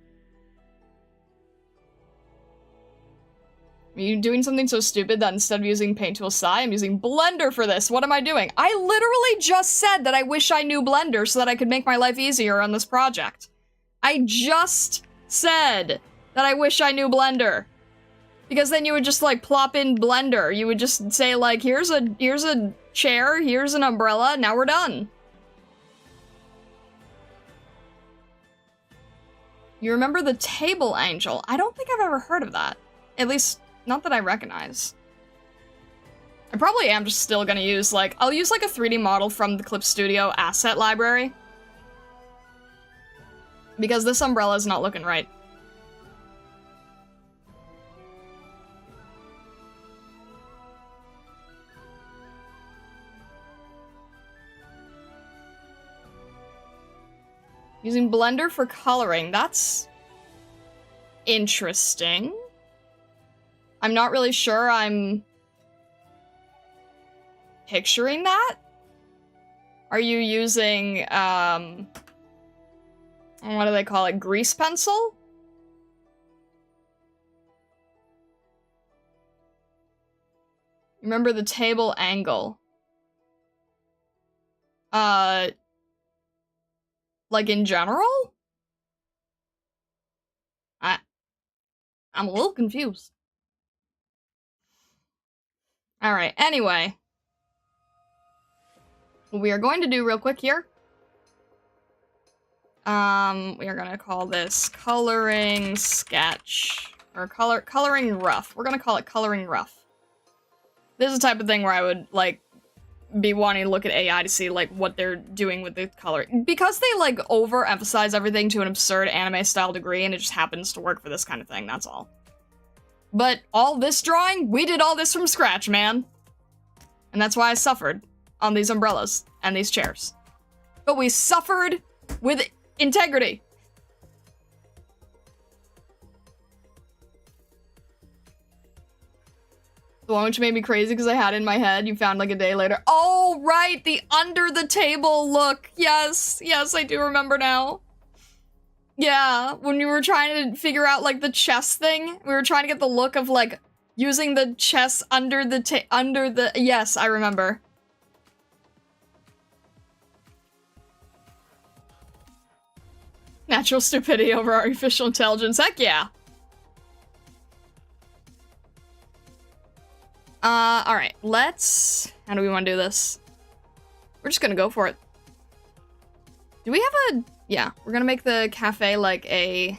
Are you doing something so stupid that instead of using Paint Tool Sai, I'm using Blender for this? What am I doing? I literally just said that I wish I knew Blender so that I could make my life easier on this project. I just said that I wish I knew Blender. Because then you would just, like, plop in Blender. You would just say, like, here's a chair, here's an umbrella, now we're done. You remember the table angel? I don't think I've ever heard of that. At least, not that I recognize. I probably am just still gonna use, like, I'll use, like, a 3D model from the Clip Studio asset library. Because this umbrella is not looking right. Using Blender for coloring, that's interesting. I'm not really sure I'm picturing that. Are you using, what do they call it, grease pencil? Remember the table angle. Like, in general? I'm a little confused. Alright, anyway. What we are going to do real quick here. We are gonna call this coloring sketch. Or coloring rough. We're gonna call it coloring rough. This is the type of thing where I would, like, be wanting to look at AI to see, like, what they're doing with the color. Because they, like, overemphasize everything to an absurd anime-style degree, and it just happens to work for this kind of thing, that's all. But all this drawing, we did all this from scratch, man. And that's why I suffered on these umbrellas and these chairs. But we suffered with integrity. The one which made me crazy because I had it in my head, you found like a day later. Oh, right, the under the table look. Yes, yes, I do remember now. Yeah, when we were trying to figure out like the chess thing, we were trying to get the look of like using the chess under the yes, I remember. Natural stupidity over artificial intelligence, heck yeah. Alright, how do we want to do this? We're just gonna go for it. Do we have a, yeah, we're gonna make the cafe like a,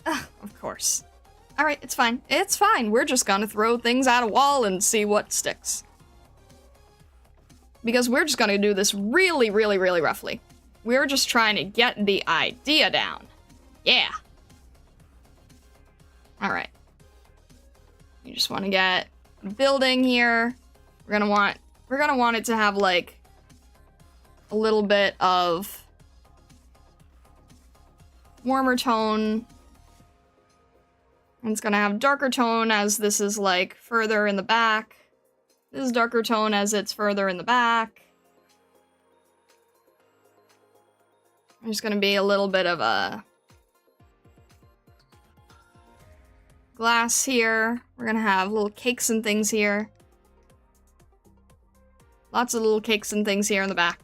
of course. Alright, it's fine. It's fine. We're just gonna throw things at a wall and see what sticks. Because we're just gonna do this really, really, really roughly. We're just trying to get the idea down. Yeah. Alright. You just want to get a building here. We're gonna want it to have like a little bit of warmer tone. And it's gonna have darker tone as this is like further in the back. This is darker tone as it's further in the back. There's gonna be a little bit of a glass here. We're gonna have little cakes and things here. Lots of little cakes and things here in the back.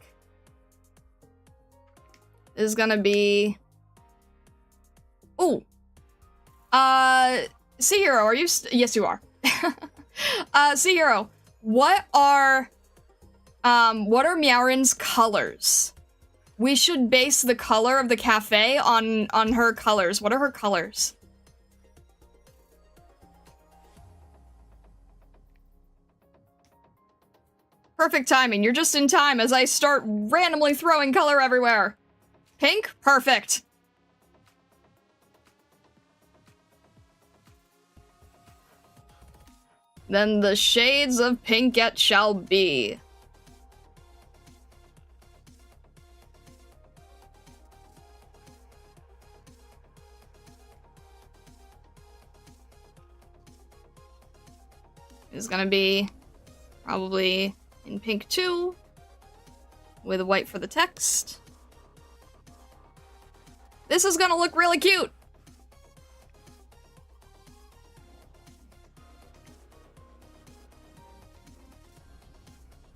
This is gonna be... Ooh. Sea Hero, are you yes, you are. Sea Hero, what are Meowrin's colors? We should base the color of the cafe on her colors. What are her colors? Perfect timing. You're just in time as I start randomly throwing color everywhere. Pink? Perfect. Then the shades of pink it shall be. It's gonna be probably in pink too, with white for the text. This is gonna look really cute.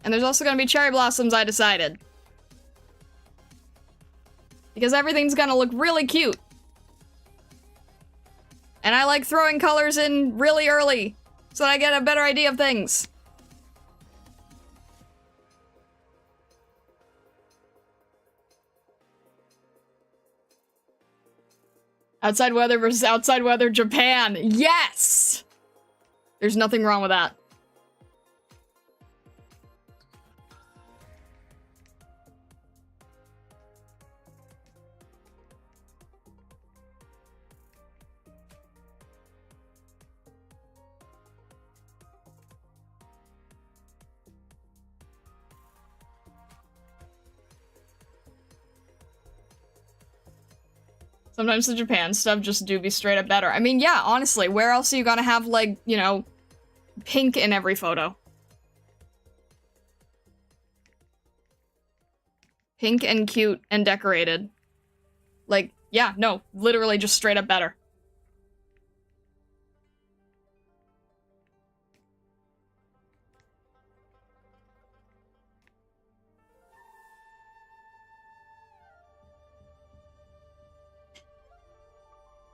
And there's also gonna be cherry blossoms, I decided. Because everything's gonna look really cute. And I like throwing colors in really early, so that I get a better idea of things. Outside weather versus outside weather Japan. Yes! There's nothing wrong with that. Sometimes the Japan stuff just do be straight up better. I mean, yeah, honestly, where else are you gonna have, like, you know, pink in every photo? Pink and cute and decorated. Like, yeah, no, literally just straight up better.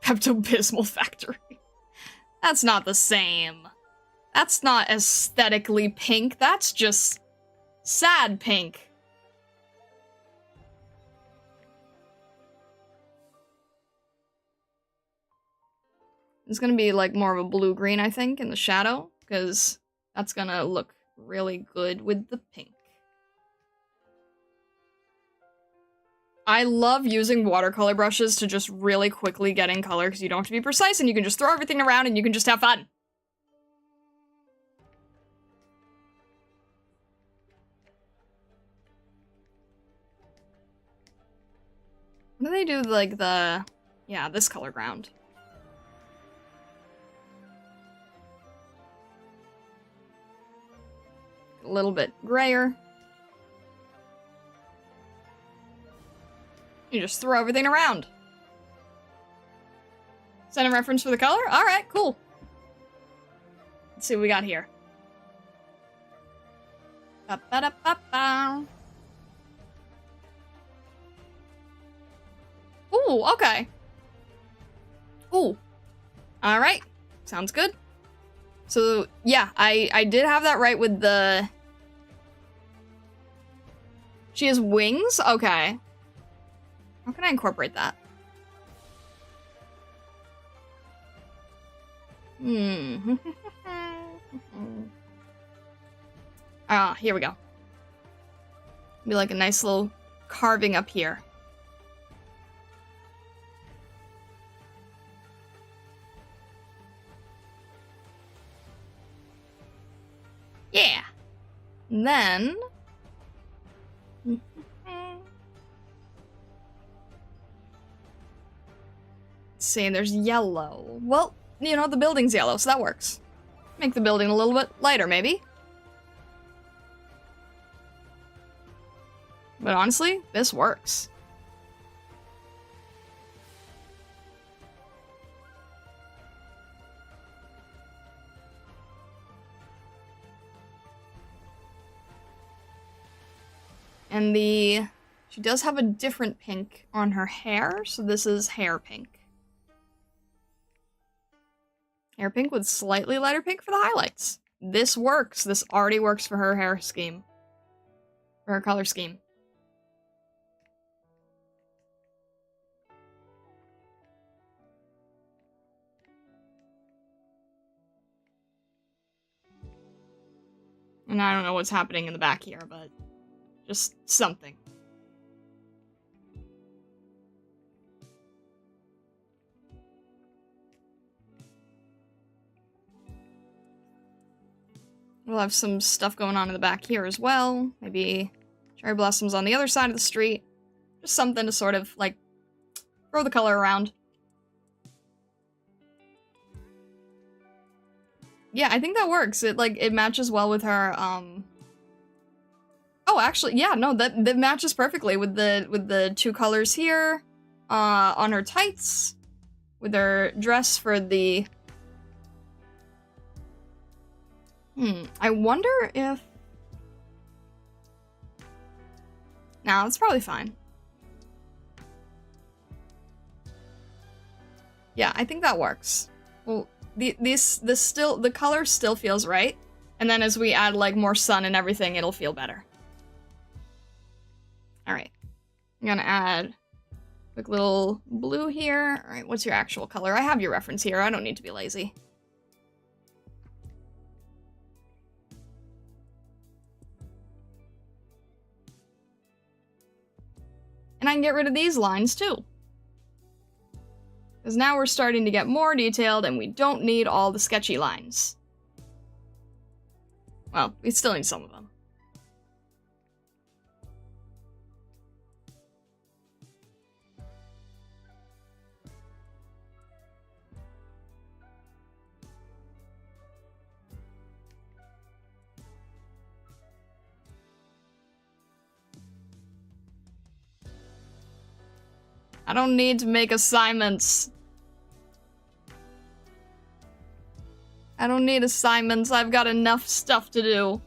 Pepto-Bismol factory. That's not the same. That's not aesthetically pink. That's just sad pink. It's gonna be like more of a blue-green, I think, in the shadow, because that's gonna look really good with the pink. I love using watercolor brushes to just really quickly get in color because you don't have to be precise and you can just throw everything around and you can just have fun. What do they do, like, yeah, this color ground? A little bit grayer. You just throw everything around. Send a reference for the color? Alright, cool. Let's see what we got here. Ba-ba-da-ba-ba. Ooh, okay. Ooh. Alright. Sounds good. So, yeah, I did have that right with the... She has wings? Okay. How can I incorporate that? Ah, here we go. Be like a nice little carving up here. Yeah. And then... see, there's yellow. Well, you know, the building's yellow, so that works. Make the building a little bit lighter, maybe? But honestly, this works. And she does have a different pink on her hair, so this is hair pink. Hair pink with slightly lighter pink for the highlights. This works. This already works for her hair scheme. For her color scheme. And I don't know what's happening in the back here, but just something. We'll have some stuff going on in the back here as well. Maybe cherry blossoms on the other side of the street. Just something to sort of, like, throw the color around. Yeah, I think that works. It matches well with her, Oh, actually, yeah, no, that matches perfectly with the two colors here, on her tights, with her dress for the... I wonder if... Nah, that's probably fine. Yeah, I think that works. Well, the color still feels right, and then as we add, like, more sun and everything, it'll feel better. Alright. I'm gonna add a quick little blue here. Alright, what's your actual color? I have your reference here, I don't need to be lazy. And I can get rid of these lines, too. Because now we're starting to get more detailed, and we don't need all the sketchy lines. Well, we still need some of them. I don't need to make assignments. I don't need assignments, I've got enough stuff to do.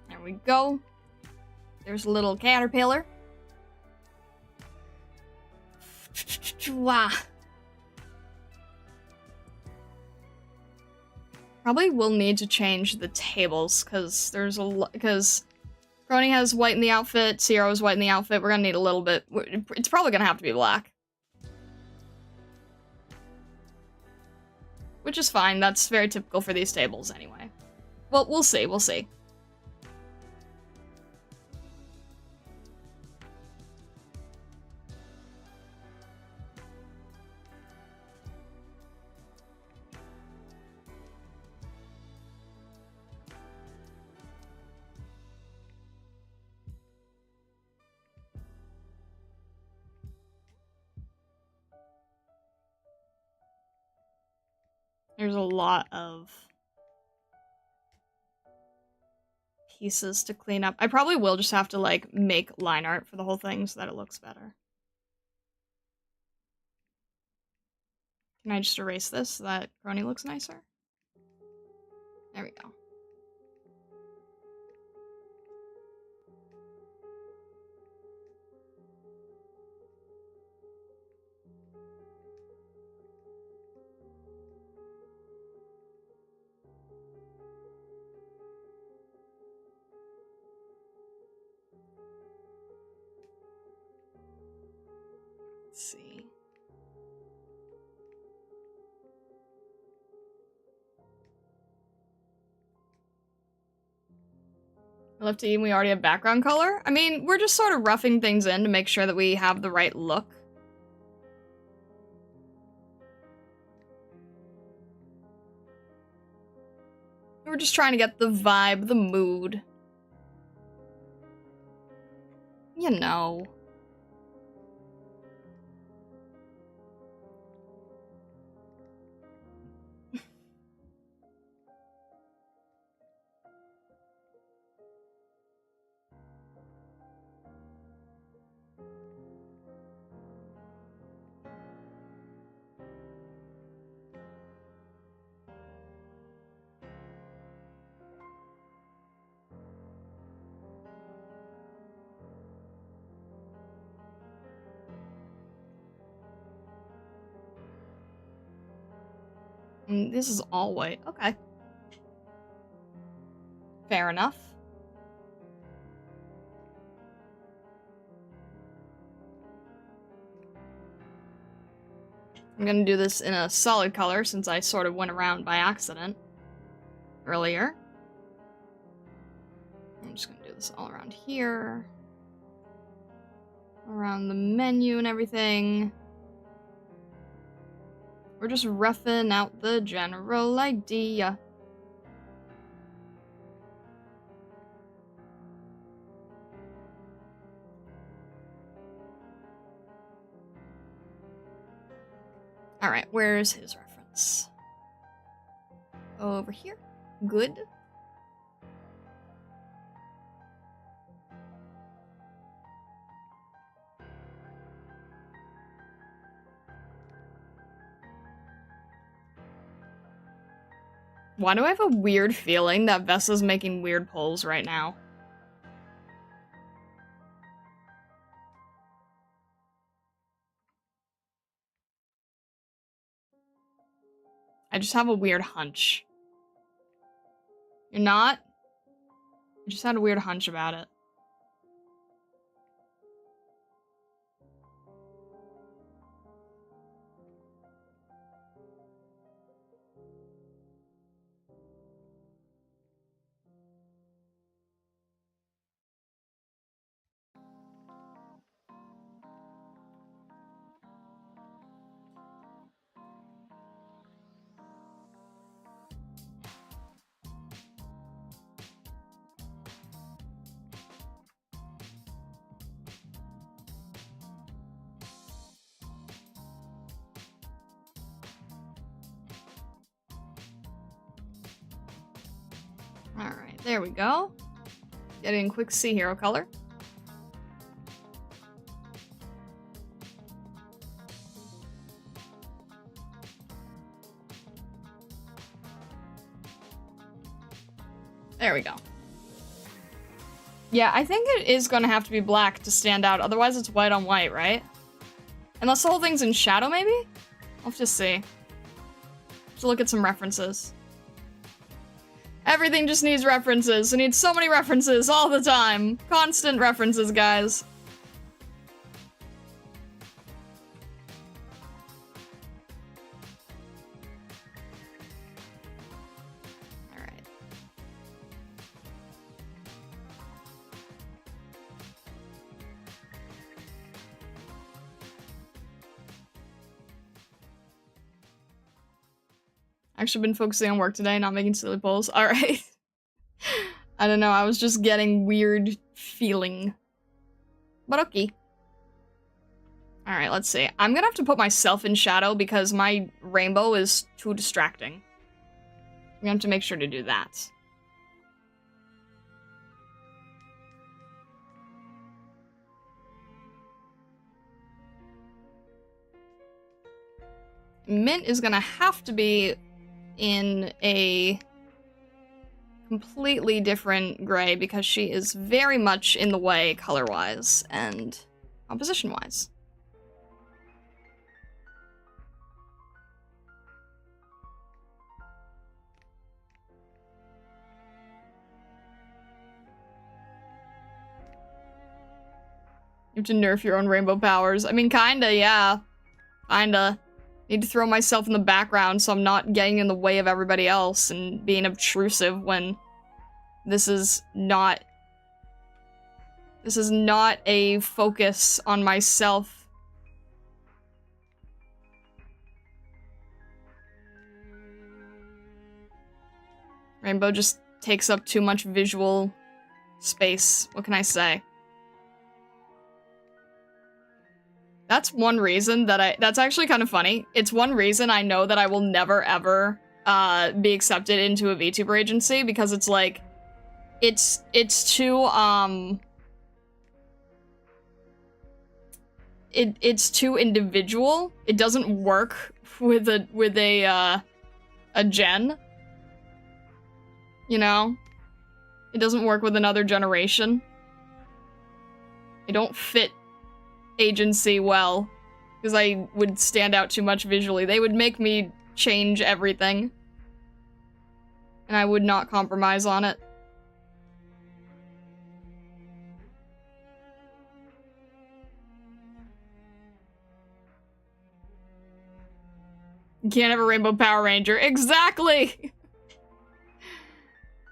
There we go. There's a little caterpillar. Wow. Probably will need to change the tables, because there's because Crony has white in the outfit, Sierra has white in the outfit, we're gonna need a little bit, it's probably gonna have to be black. Which is fine, that's very typical for these tables anyway. Well, we'll see, we'll see. There's a lot of pieces to clean up. I probably will just have to, like, make line art for the whole thing so that it looks better. Can I just erase this so that Crony looks nicer? There we go. Let's see. LFT, we already have background color. I mean, we're just sort of roughing things in to make sure that we have the right look. We're just trying to get the vibe, the mood. You know. This is all white. Okay. Fair enough. I'm gonna do this in a solid color since I sort of went around by accident earlier. I'm just gonna do this all around here. Around the menu and everything. We're just roughing out the general idea. Alright, where's his reference? Over here. Good. Why do I have a weird feeling that Vessa's making weird pulls right now? I just have a weird hunch. You're not? I just had a weird hunch about it. Alright, there we go. Getting quick sea hero color. There we go. Yeah, I think it is gonna have to be black to stand out, otherwise it's white on white, right? Unless the whole thing's in shadow, maybe? I'll just see. Just look at some references. Everything just needs references. It needs so many references all the time. Constant references, guys. Alright. Actually been focusing on work today, not making silly polls. Alright. I don't know, I was just getting weird feeling. But okay. Alright, let's see. I'm gonna have to put myself in shadow because my rainbow is too distracting. I'm gonna have to make sure to do that. Mint is gonna have to be in a completely different gray because she is very much in the way color-wise and composition-wise. You have to nerf your own rainbow powers. I mean, kinda, yeah. Kinda. Need to throw myself in the background so I'm not getting in the way of everybody else and being obtrusive when this is not This is not a focus on myself. Rainbow just takes up too much visual space. What can I say? That's one reason that that's actually kind of funny. It's one reason I know that I will never ever be accepted into a VTuber agency, because it's like, it's too, it's too individual. It doesn't work with a gen. You know? It doesn't work with another generation. I don't fit agency well, because I would stand out too much visually. They would make me change everything, and I would not compromise on it. You can't have a Rainbow Power Ranger. Exactly!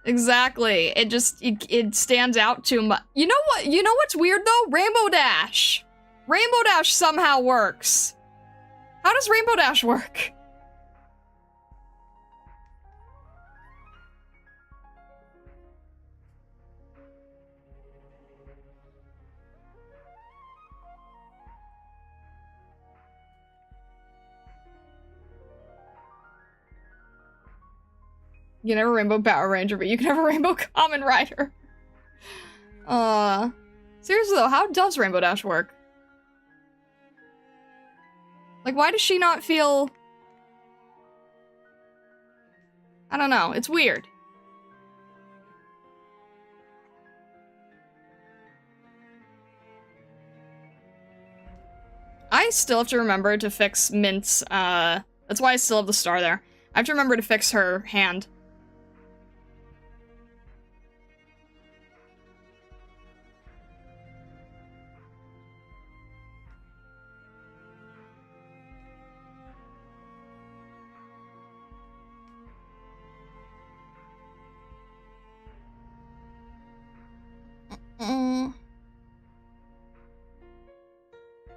Exactly. It just, it stands out too much. You know what? You know what's weird though? Rainbow Dash. Rainbow Dash somehow works. How does Rainbow Dash work? You can have a Rainbow Power Ranger, but you can have a Rainbow Kamen Rider. Seriously though, how does Rainbow Dash work? Like, why does she not feel... I don't know, it's weird. I still have to remember to fix Mint's, that's why I still have the star there. I have to remember to fix her hand.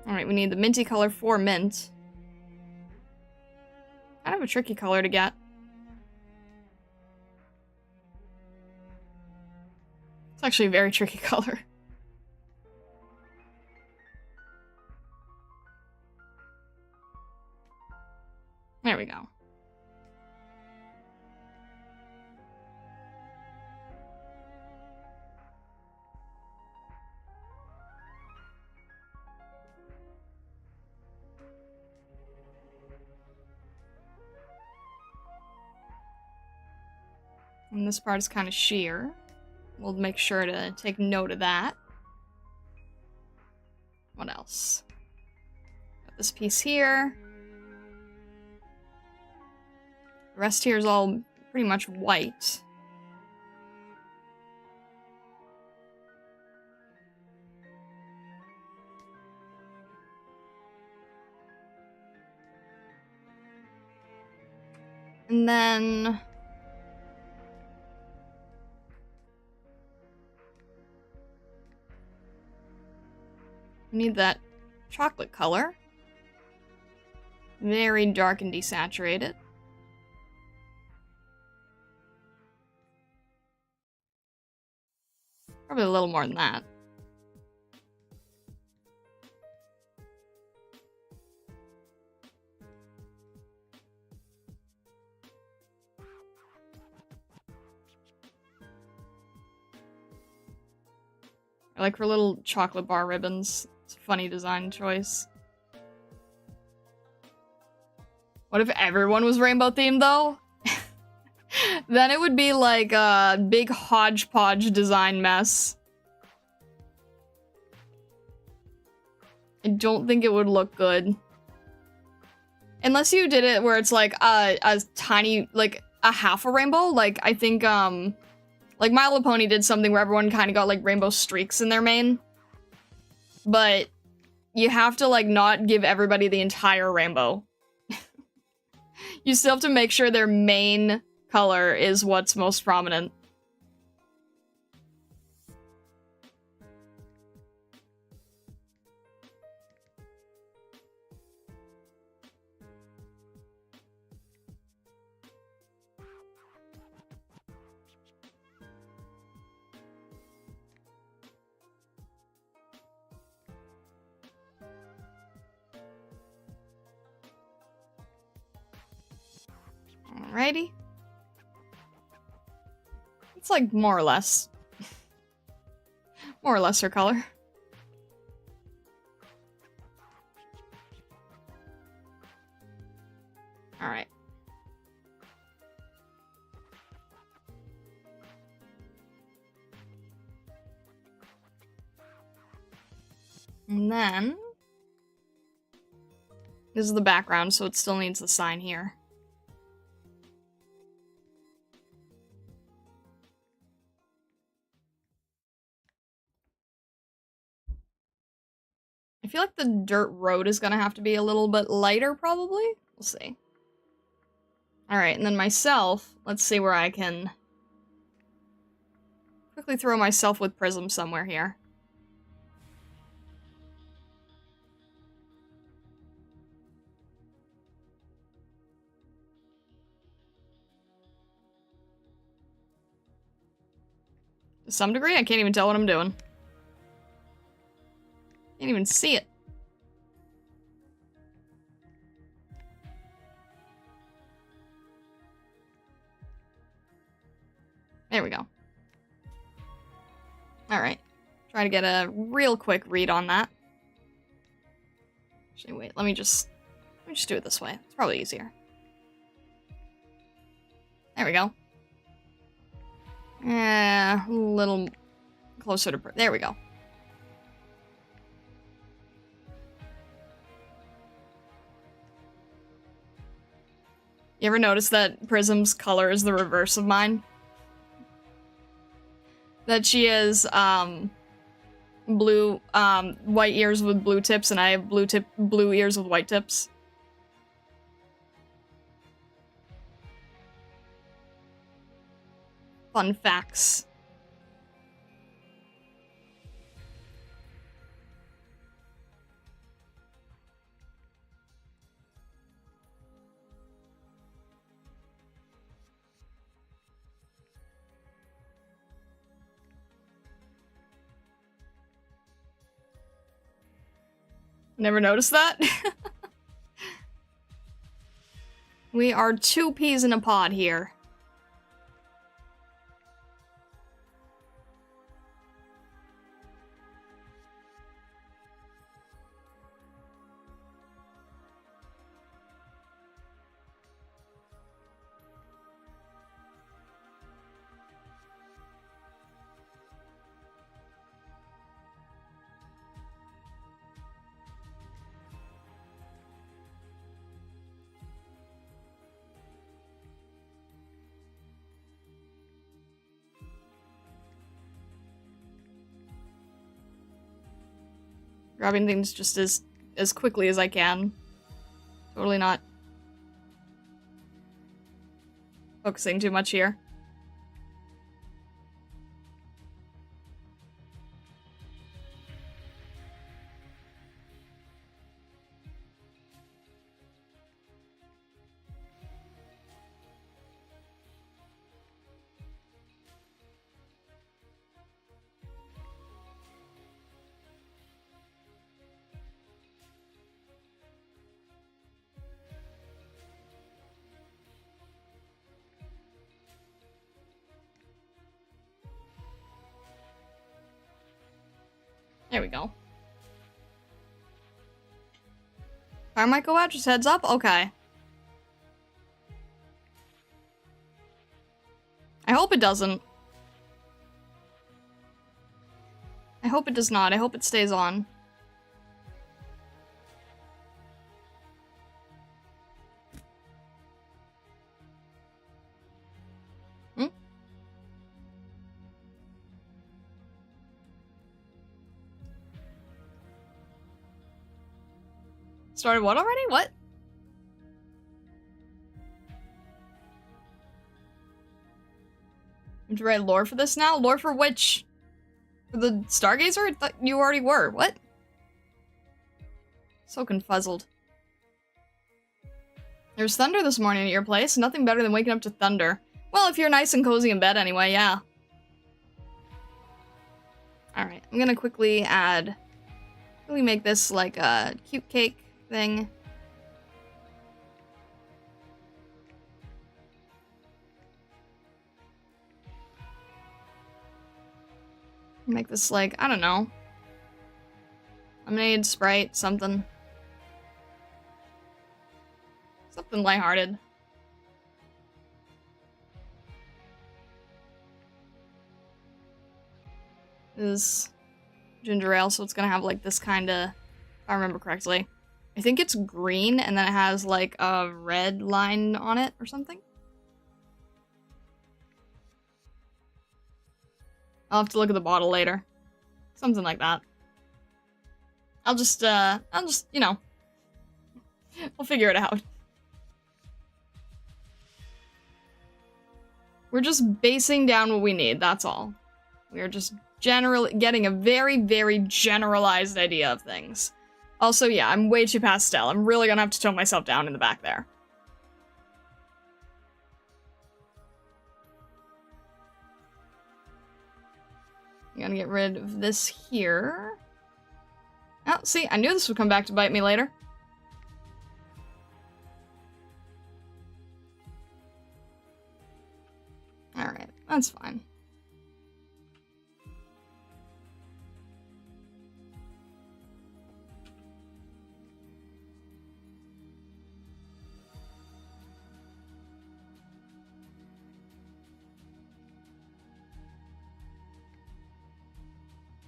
Alright, we need the minty color for Mint. Kind of a tricky color to get. It's actually a very tricky color. There we go. And this part is kind of sheer. We'll make sure to take note of that. What else? Got this piece here. The rest here is all pretty much white. And then... we need that chocolate color. Very dark and desaturated. Probably a little more than that. I like her little chocolate bar ribbons. It's a funny design choice. What if everyone was rainbow themed though? Then it would be like a big hodgepodge design mess. I don't think it would look good. Unless you did it where it's like a tiny, like a half a rainbow. Like I think like My Little Pony did something where everyone kind of got like rainbow streaks in their mane. But you have to like not give everybody the entire rainbow. You still have to make sure their main color is what's most prominent. Alrighty. It's like more or less. More or less her color. Alright. And then... this is the background, so it still needs the sign here. I feel like the dirt road is gonna have to be a little bit lighter, probably? We'll see. Alright, and then myself, let's see where I can quickly throw myself with prism somewhere here. To some degree, I can't even tell what I'm doing. Can't even see it. There we go. Alright. Try to get a real quick read on that. Actually, wait, let me just do it this way. It's probably easier. There we go. A little closer to... there we go. You ever notice that Prism's color is the reverse of mine? That she has, blue, white ears with blue tips, and I have blue ears with white tips. Fun facts. Never noticed that? We are 2 peas in a pod here. Grabbing things just as quickly as I can. Totally not focusing too much here. There we go. Fire might go out, just heads up? Okay. I hope it doesn't. I hope it does not. I hope it stays on. Started what already? What? You have to write lore for this now? Lore for which? For the Stargazer? I thought you already were. What? So confuzzled. There's thunder this morning at your place. Nothing better than waking up to thunder. Well, if you're nice and cozy in bed anyway, yeah. Alright, I'm gonna quickly add... Quickly make this like a cute cake thing. Make this like, I don't know. Lemonade, Sprite, something. Something lighthearted. This is ginger ale, so it's gonna have like this kind of, if I remember correctly. I think it's green, and then it has like a red line on it or something. I'll have to look at the bottle later. Something like that. I'll just, you know, we'll figure it out. We're just basing down what we need, that's all. We are just generally getting a very, very generalized idea of things. Also, yeah, I'm way too pastel. I'm really gonna have to tone myself down in the back there. I'm gonna get rid of this here. Oh, see, I knew this would come back to bite me later. Alright, that's fine.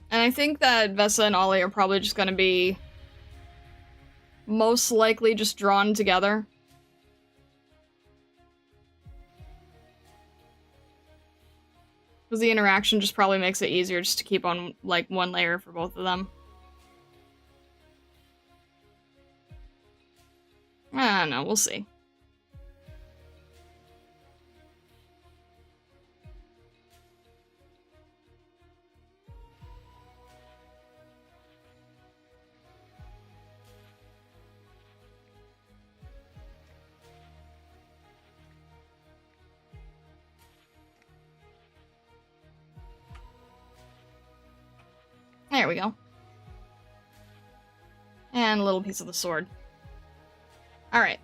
And I think that Vesa and Ollie are probably just gonna be most likely just drawn together. Because the interaction just probably makes it easier just to keep on, like, one layer for both of them. I don't know, we'll see. There we go. And a little piece of the sword. Alright.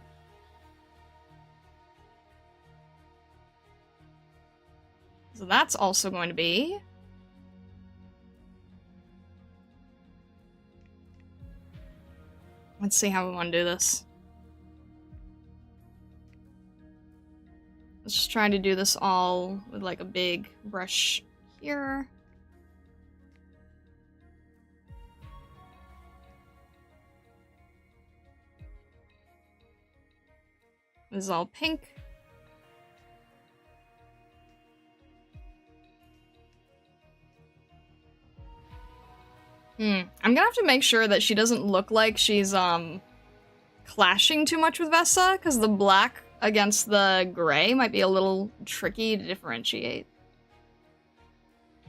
So that's also going to be... Let's see how we want to do this. Let's just try to do this all with like a big brush here. This is all pink. I'm gonna have to make sure that she doesn't look like she's, clashing too much with Vesa, because the black against the gray might be a little tricky to differentiate.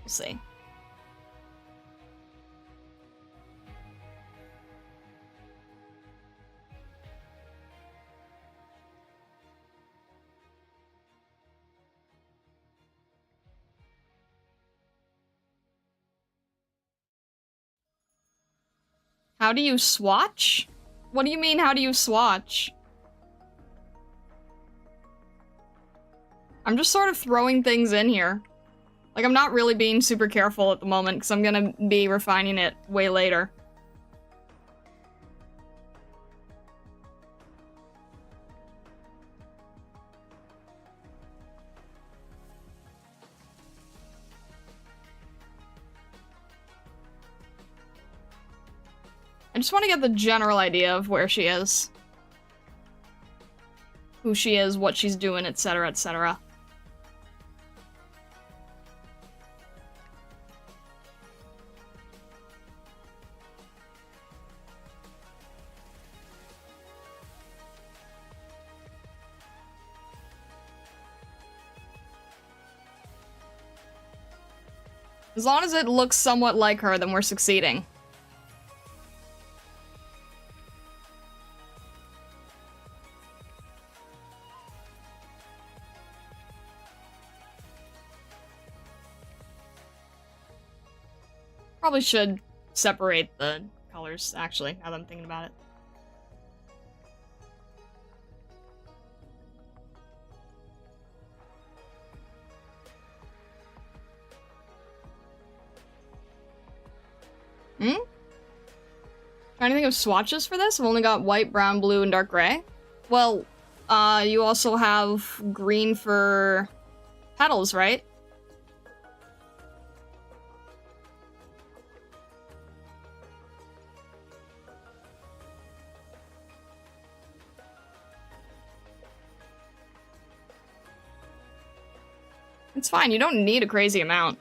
We'll see. How do you swatch? What do you mean, how do you swatch? I'm just sort of throwing things in here. Like, I'm not really being super careful at the moment, because I'm gonna be refining it way later. I just want to get the general idea of where she is. Who she is, what she's doing, etc., etc. As long as it looks somewhat like her, then we're succeeding. Probably should separate the colors, actually, now that I'm thinking about it. Hmm? Trying to think of swatches for this? I've only got white, brown, blue, and dark gray. Well, you also have green for petals, right? It's fine, you don't need a crazy amount.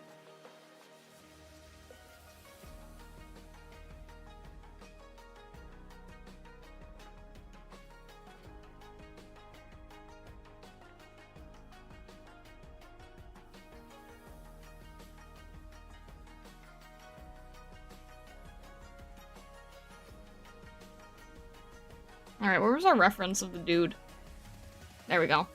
Alright, where was our reference of the dude? There we go.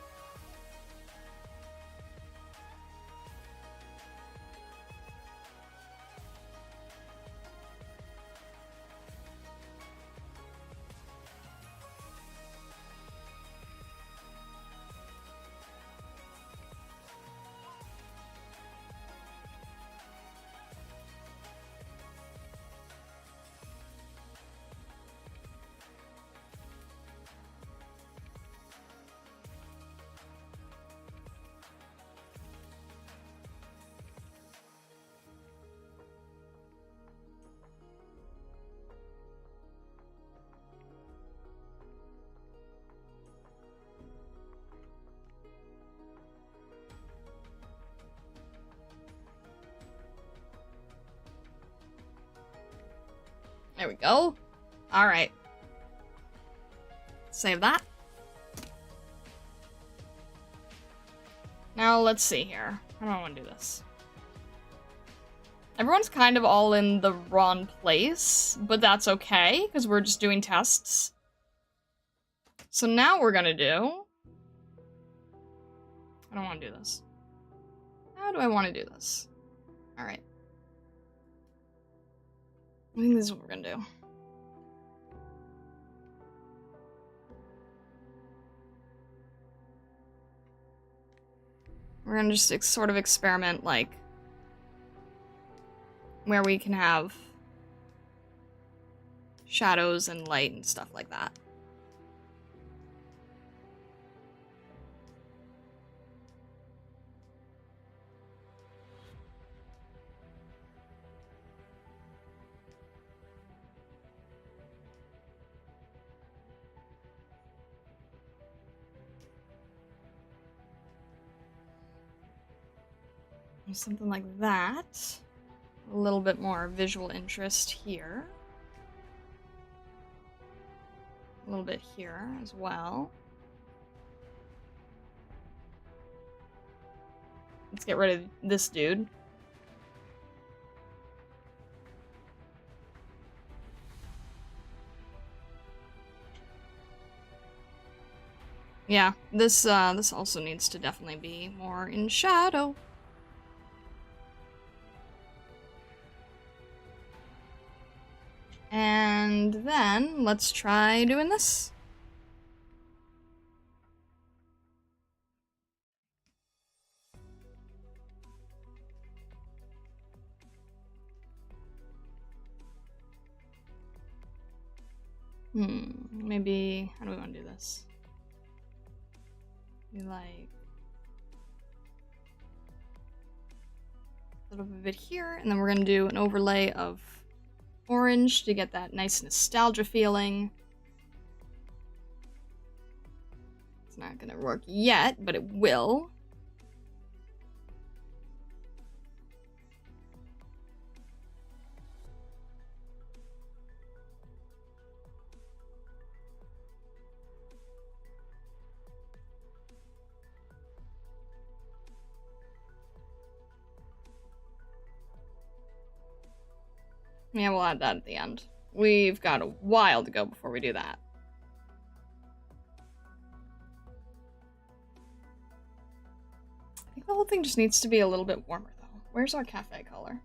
There we go. Alright. Save that. Now, let's see here. How do I want to do this? Everyone's kind of all in the wrong place, but that's okay, because we're just doing tests. So now we're gonna do... I don't want to do this. How do I want to do this? Alright. I think this is what we're gonna do. We're gonna just sort of experiment, like, where we can have shadows and light and stuff like that. Something like that. A little bit more visual interest here. A little bit here as well. Let's get rid of this dude. Yeah, this also needs to definitely be more in shadow. And then, let's try doing this. Maybe, how do we want to do this? Maybe like... a little bit here, and then we're gonna do an overlay of orange to get that nice nostalgia feeling. It's not gonna work yet, but it will. Yeah, we'll add that at the end. We've got a while to go before we do that. I think the whole thing just needs to be a little bit warmer, though. Where's our cafe color?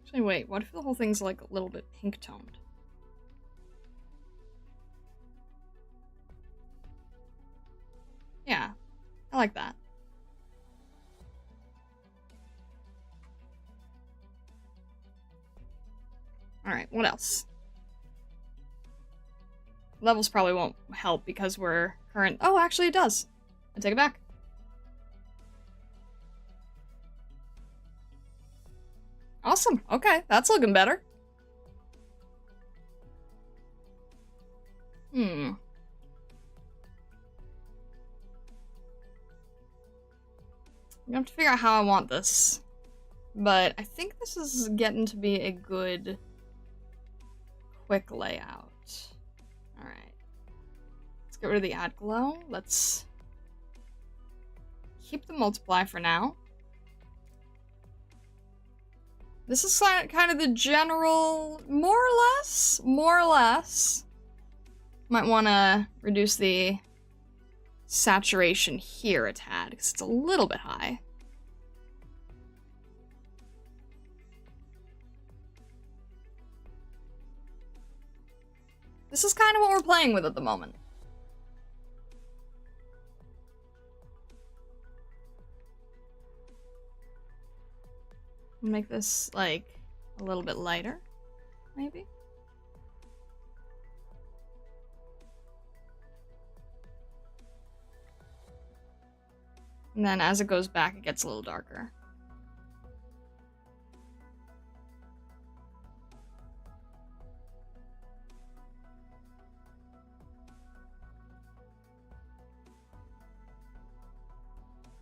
Actually, wait, what if the whole thing's like a little bit pink toned? I like that. Alright, what else? Levels probably won't help because we're current- oh, actually it does. I take it back. Awesome, okay, that's looking better. I'm gonna have to figure out how I want this. But I think this is getting to be a good, quick layout. Alright. Let's get rid of the add glow. Let's keep the multiply for now. This is kind of the general, more or less. Might want to reduce the saturation here a tad, because it's a little bit high. This is kind of what we're playing with at the moment. Make this, like, a little bit lighter, maybe? And then as it goes back, it gets a little darker.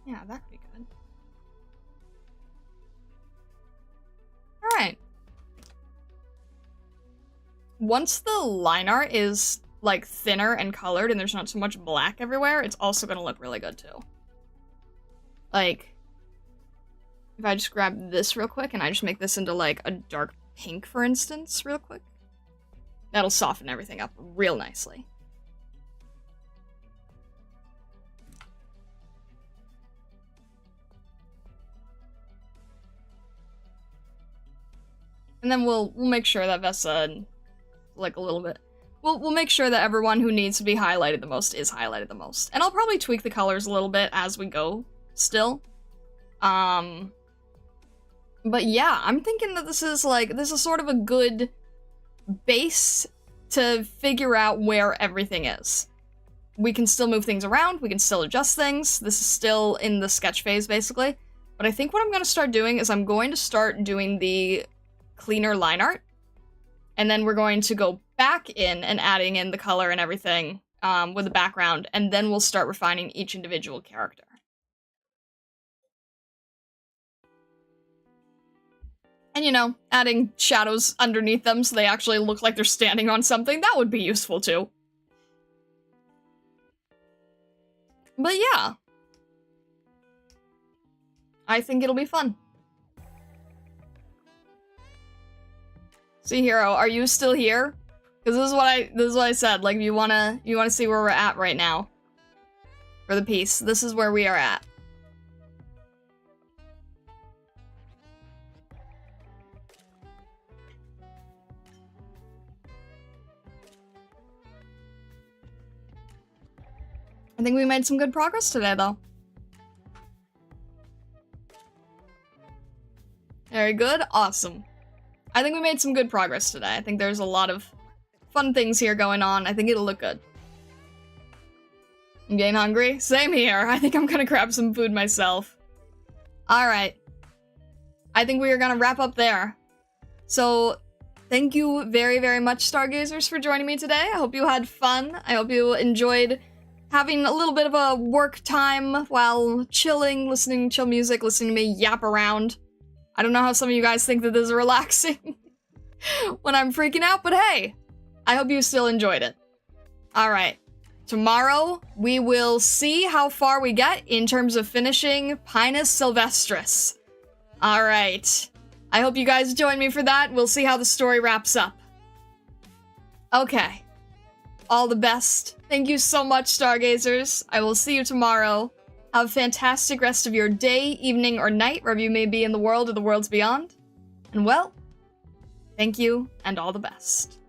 Yeah, that could be good. Alright. Once the line art is, like, thinner and colored and there's not so much black everywhere, it's also gonna look really good, too. Like, if I just grab this real quick and I just make this into, like, a dark pink, for instance, real quick, that'll soften everything up real nicely. And then we'll make sure that Vesa, like, a little bit. We'll make sure that everyone who needs to be highlighted the most is highlighted the most. And I'll probably tweak the colors a little bit as we go, still. But yeah, I'm thinking that this is sort of a good base to figure out where everything is. We can still move things around, we can still adjust things. This is still in the sketch phase, basically. But I think what I'm going to start doing is I'm going to start doing the cleaner line art. And then we're going to go back in and adding in the color and everything with the background. And then we'll start refining each individual character. And, you know, adding shadows underneath them so they actually look like they're standing on something, that would be useful too. But yeah. I think it'll be fun. See, Hero, are you still here? Because this is what I said. Like, you wanna see where we're at right now for the piece. This is where we are at. I think we made some good progress today, though. Very good. Awesome. I think we made some good progress today. I think there's a lot of fun things here going on. I think it'll look good. I'm getting hungry. Same here. I think I'm gonna grab some food myself. Alright. I think we are gonna wrap up there. So, thank you very, very much, Stargazers, for joining me today. I hope you had fun. I hope you enjoyed having a little bit of a work time while chilling, listening to chill music, listening to me yap around. I don't know how some of you guys think that this is relaxing when I'm freaking out, but hey, I hope you still enjoyed it. Alright, tomorrow we will see how far we get in terms of finishing Pinus Sylvestris. Alright, I hope you guys join me for that. We'll see how the story wraps up. Okay, all the best. Thank you so much, Stargazers. I will see you tomorrow. Have a fantastic rest of your day, evening, or night, wherever you may be in the world or the worlds beyond. And well, thank you, and all the best.